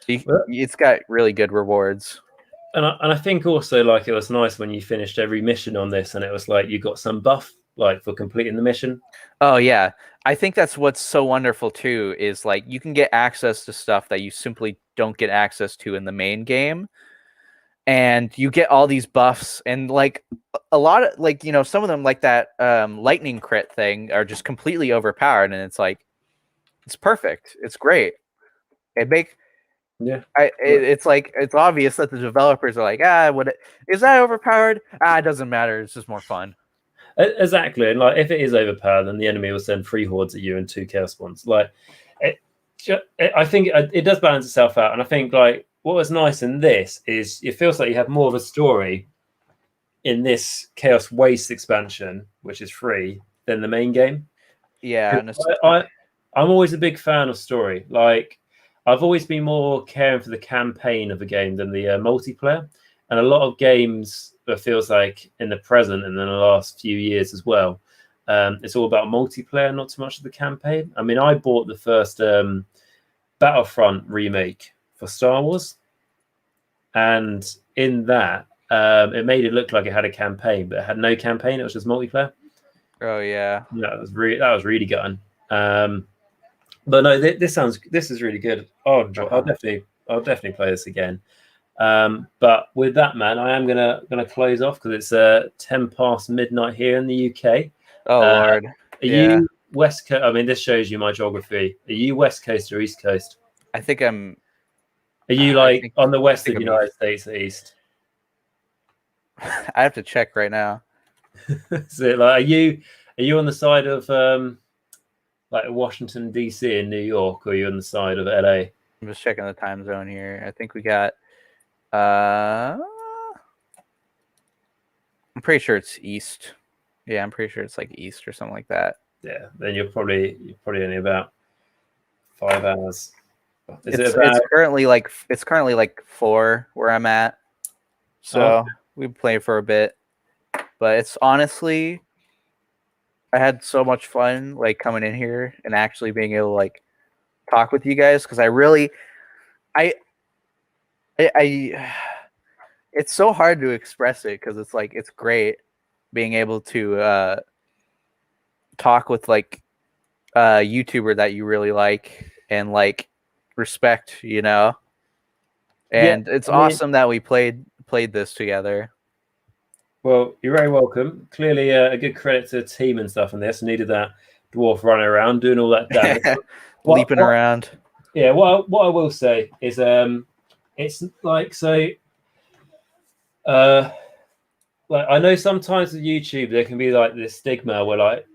It's got really good rewards. And I think also like it was nice when you finished every mission on this, and it was like you got some buff like for completing the mission. Oh yeah, I think that's what's so wonderful too, is like you can get access to stuff that you simply don't get access to in the main game, and you get all these buffs, and like a lot of like some of them like that lightning crit thing are just completely overpowered, and it's like it's perfect, it's great. It's like it's obvious that the developers are like, is that overpowered? It doesn't matter. It's just more fun. Exactly, and like if it is overpowered, then the enemy will send 3 hordes at you and 2 chaos ones. Like, I think it does balance itself out, and I think like what was nice in this is it feels like you have more of a story in this Chaos Waste expansion, which is free, than the main game. Yeah, I'm always a big fan of story. Like, I've always been more caring for the campaign of a game than the multiplayer. And a lot of games, it feels like in the present and in the last few years as well, it's all about multiplayer, not so much of the campaign. I mean, I bought the first Battlefront remake for Star Wars. And in that, it made it look like it had a campaign, but it had no campaign. It was just multiplayer. Oh, yeah. That was really gutting. But no, this is really good. I'll definitely play this again. But with that, man, I am gonna close off because it's 10 past midnight here in the UK. Oh Lord. Are Yeah. you West Coast? I mean, this shows you my geography. Are you West Coast or East Coast? I think I'm. Are you I like think- on the west think of the I'm United States or East? I have to check right now. So, like, are you on the side of like Washington DC in New York, or are you on the side of LA? I'm just checking the time zone here. I think we got. I'm pretty sure it's east. Yeah, I'm pretty sure it's like east or something like that. Yeah, then you're probably only about 5 hours. Is It's it about? it's currently like 4 where I'm at. So we've played for a bit, but it's honestly, I had so much fun like coming in here and actually being able to like talk with you guys because I it's so hard to express it because it's like it's great being able to talk with like a YouTuber that you really like and like respect, you know. And it's awesome that we played this together. Well, you're very welcome. Clearly, a good credit to the team and stuff on this. Needed that dwarf running around doing all that damage. Leaping around. Yeah, what I will say is, it's like so. Like I know sometimes with YouTube there can be like this stigma where like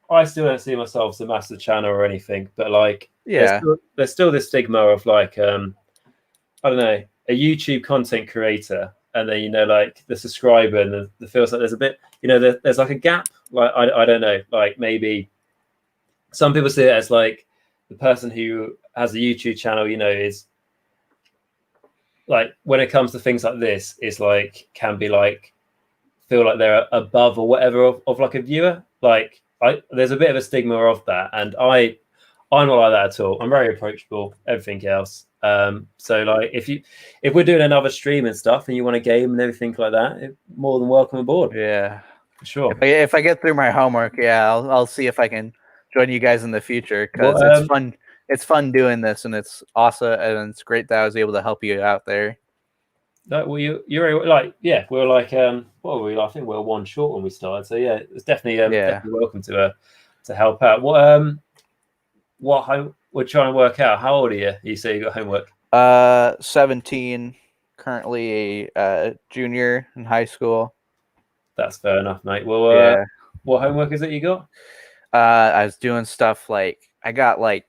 I still don't see myself as a massive channel or anything, but like there's still this stigma of like I don't know, a YouTube content creator, and then, you know, like the subscriber, and the feels like there's a bit, you know, there's like a gap. Like I don't know, like maybe some people see it as like the person who has a YouTube channel, you know, is like when it comes to things like this, is like can be like feel like they're above or whatever of like a viewer. Like there's a bit of a stigma of that, and I'm not like that at all. I'm very approachable, everything else. So like if we're doing another stream and stuff and you want a game and everything like that, more than welcome aboard. Yeah, for sure. If I get through my homework, I'll see if I can join you guys in the future because it's fun. It's fun doing this, and it's awesome, and it's great that I was able to help you out there. No, well, you're like, yeah, we were like, what were we? I think we were one short when we started. So yeah, it's definitely definitely welcome to help out. What we're trying to work out. How old are you? You say you got homework? 17, currently a junior in high school. That's fair enough, mate. Well, what homework is it you got? I was doing stuff like I got like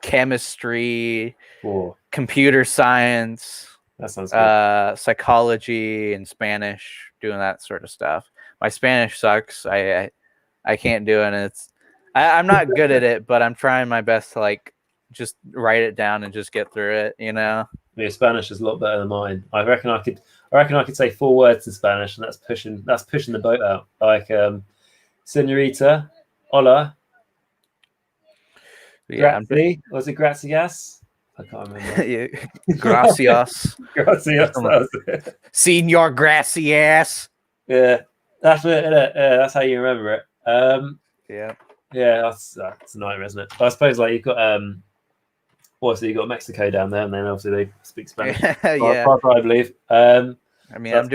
chemistry, computer science. That sounds good. Psychology and Spanish, doing that sort of stuff. My Spanish sucks. I can't do it. I'm not good at it, but I'm trying my best to like just write it down and just get through it, you know. Your Spanish is a lot better than mine. I reckon I could say 4 words in Spanish, and that's pushing the boat out. Like señorita, hola. Yeah, was it gracias? I can't remember. Gracias. Gracias. Senor Gracias. Yeah, that's it. That's how you remember it. Yeah, that's a nightmare, isn't it? I suppose like you've got so you got Mexico down there, and then obviously they speak Spanish. Yeah, I believe. I mean, I'm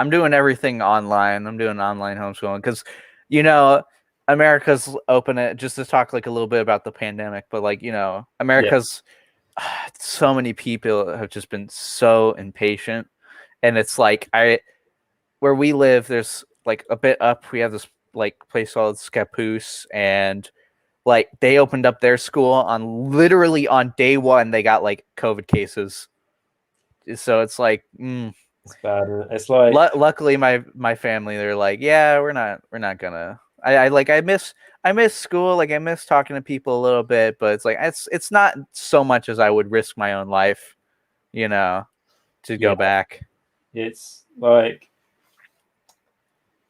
doing everything online. I'm doing online homeschooling because, you know, America's open it just to talk like a little bit about the pandemic, but like, you know, America's so many people have just been so impatient, and it's like where we live, there's like a bit up, we have this like place called Scappoose, and like they opened up their school literally on day 1 they got like COVID cases, so it's like it's bad. It's like luckily my family, they're like, yeah, we're not gonna. I miss school, like I miss talking to people a little bit, but it's like it's not so much as I would risk my own life, you know, to go back. It's like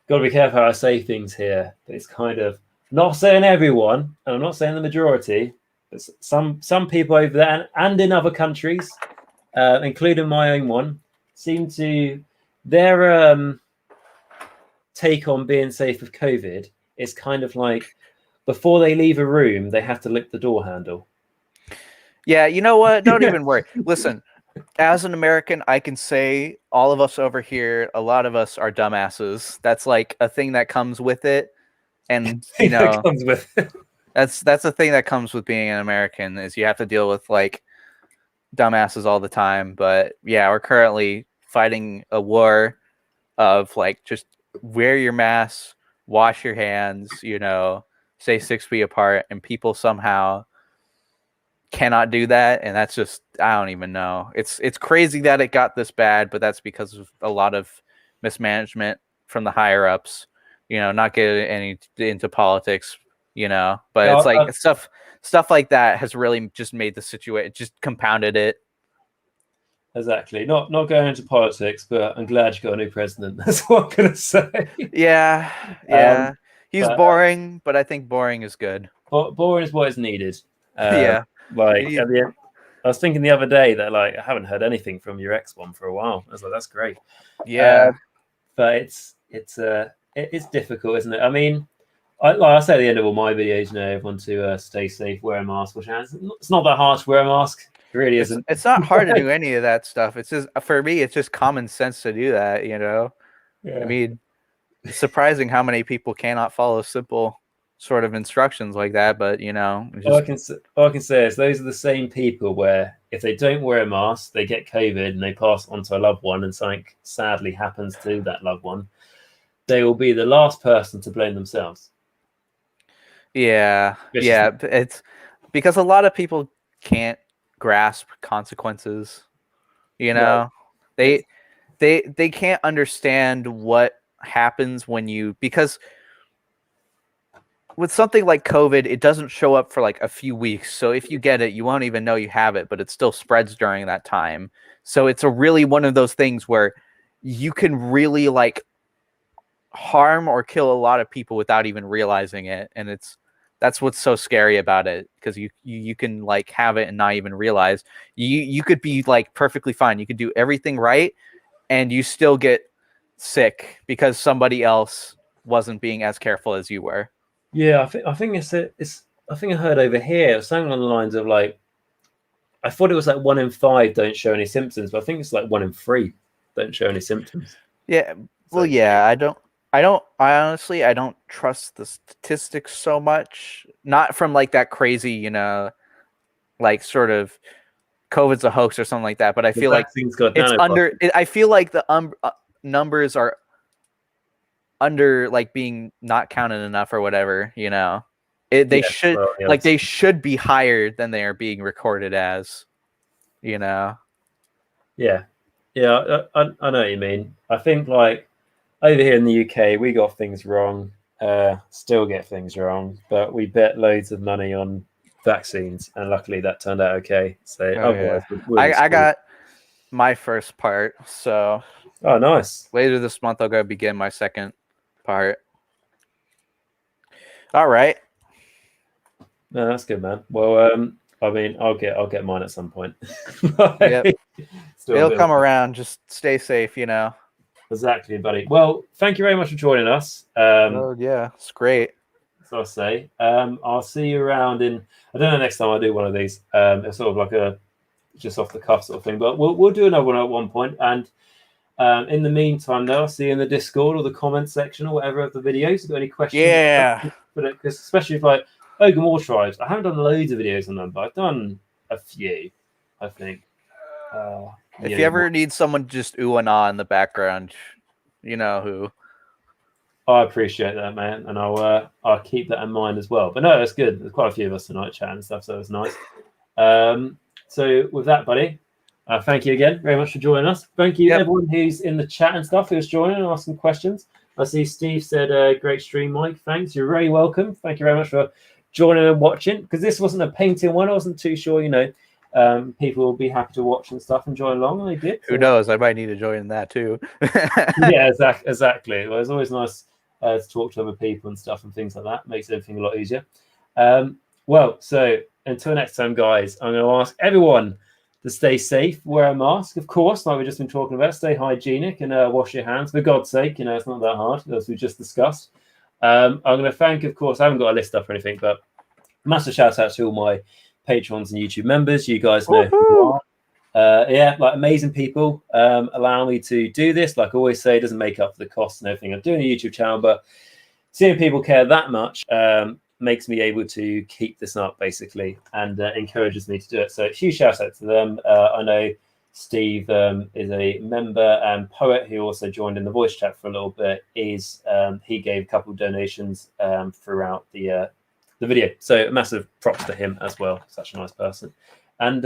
got to be careful how I say things here, but it's kind of not saying everyone, and I'm not saying the majority, but some people over there and in other countries, including my own one, seem to their take on being safe with COVID is kind of like before they leave a room, they have to lick the door handle. Yeah, you know what? Don't even worry. Listen, as an American, I can say all of us over here, a lot of us are dumbasses. That's like a thing that comes with it, and you That know, comes with it. that's a thing that comes with being an American is you have to deal with like dumbasses all the time. But yeah, we're currently fighting a war of like just wear your mask, wash your hands, you know, stay 6 feet apart, and people somehow cannot do that, and that's just I don't even know. It's crazy that it got this bad, but that's because of a lot of mismanagement from the higher ups. You know, not getting any into politics. You know, but Yeah, it's like stuff like that has really just made the situation just compounded it. exactly. Not going into politics, but I'm glad you got a new president. That's what I'm gonna say. Yeah, he's but, boring, but I think boring is good. Boring is what is needed. Yeah, Like need- at the end, I was thinking the other day that like I haven't heard anything from your ex one for a while. I was like, that's great. yeah. But it's difficult, isn't it? I mean, like I say at the end of all my videos, you know, everyone to stay safe, wear a mask, wash your hands. It's not that hard to wear a mask. It really isn't. It's not hard to do any of that stuff. It's just for me, it's just common sense to do that. You know, Yeah. I mean, it's surprising how many people cannot follow simple sort of instructions like that. But you know, it's All just, I can say is those are the same people where if they don't wear a mask, they get COVID and they pass on to a loved one, and something sadly happens to that loved one. They will be the last person to blame themselves. yeah. It's because a lot of people can't grasp consequences. You know, they can't understand what happens when you because with something like COVID, it doesn't show up for like a few weeks. So if you get it, you won't even know you have it, but it still spreads during that time. So it's a really one of those things where you can really like harm or kill a lot of people without even realizing it. And that's what's so scary about it, because you can like have it and not even realize. You could be like perfectly fine. You could do everything right and you still get sick because somebody else wasn't being as careful as you were. Yeah, I think it's I think I heard over here something along the lines of like I thought it was like 1 in 5 don't show any symptoms, but I think it's like 1 in 3 don't show any symptoms. Yeah. Well, So, yeah, I honestly, I don't trust the statistics so much. Not from like that crazy, you know, like sort of COVID's a hoax or something like that. But I feel like vaccine's got it's under. nanoparticles. I feel like the numbers are under like being not counted enough or whatever. You know, they should like they should be higher than they are being recorded as. You know. Yeah, I know what you mean. I think like over here in the UK, we got things wrong. Still get things wrong, but we bet loads of money on vaccines, and luckily that turned out okay. So otherwise, I got my first part. So nice. Later this month, I'll go begin my second part. All right. No, that's good, man. Well, I mean, I'll get mine at some point. Yep. It'll come around. Just stay safe, you know. Exactly, buddy. Well, thank you very much for joining us. Oh yeah, it's great. So I'll say. I'll see you around in. I don't know next time I do one of these. It's sort of like a just off the cuff sort of thing, but we'll do another one at one point. And in the meantime, though, I'll see you in the Discord or the comment section or whatever of the videos. If you've got any questions? Yeah. But especially if like Ogre War Tribes, I haven't done loads of videos on them, but I've done a few, I think. If you ever need someone just ooh and ah in the background, you know who. I appreciate that, man, and I'll keep that in mind as well. But no, it's good. There's quite a few of us tonight chatting and stuff, so it's nice. So with that, buddy, thank you again very much for joining us. Thank you everyone who's in the chat and stuff who's joining and asking questions. I see Steve said, "Great stream, Mike. Thanks. You're very welcome. Thank you very much for joining and watching. Because this wasn't a painting one, I wasn't too sure. You know, people will be happy to watch and stuff and join along, and they did. Who knows? I might need to join that too. Yeah, exactly. Well, it's always nice to talk to other people and stuff and things like that. Makes everything a lot easier. Well, so until next time, guys, I'm going to ask everyone to stay safe, wear a mask, of course, like we've just been talking about, stay hygienic and wash your hands. For God's sake, you know, it's not that hard, as we just discussed. I'm going to thank, of course, I haven't got a list up or anything, but massive shout out to all my patrons and YouTube members. You guys know who you are. yeah, like amazing people allow me to do this. Like I always say, it doesn't make up for the cost and everything of doing a YouTube channel, but seeing people care that much makes me able to keep this up, basically, and encourages me to do it. So huge shout out to them. I know Steve is a member and poet who also joined in the voice chat for a little bit. He gave a couple of donations throughout the video. So massive props to him as well. Such a nice person. And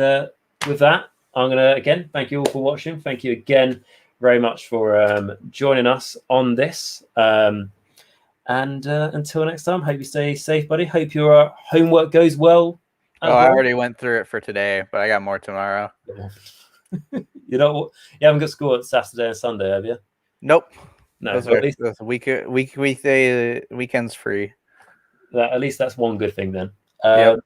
with that, I'm going to, again, thank you all for watching. Thank you again very much for joining us on this. And until next time, hope you stay safe, buddy. Hope your homework goes well. Oh, I already went through it for today, but I got more tomorrow. You know, you haven't got school on Saturday and Sunday, have you? Nope. No, Those weekends free. At least that's one good thing then. Yep.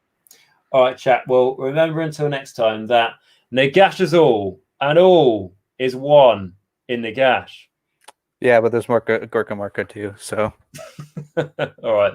All right, chat. Well, remember until next time that Nagash is all, and all is one in Nagash. Yeah, but there's more Gorka Marka too. So. All right.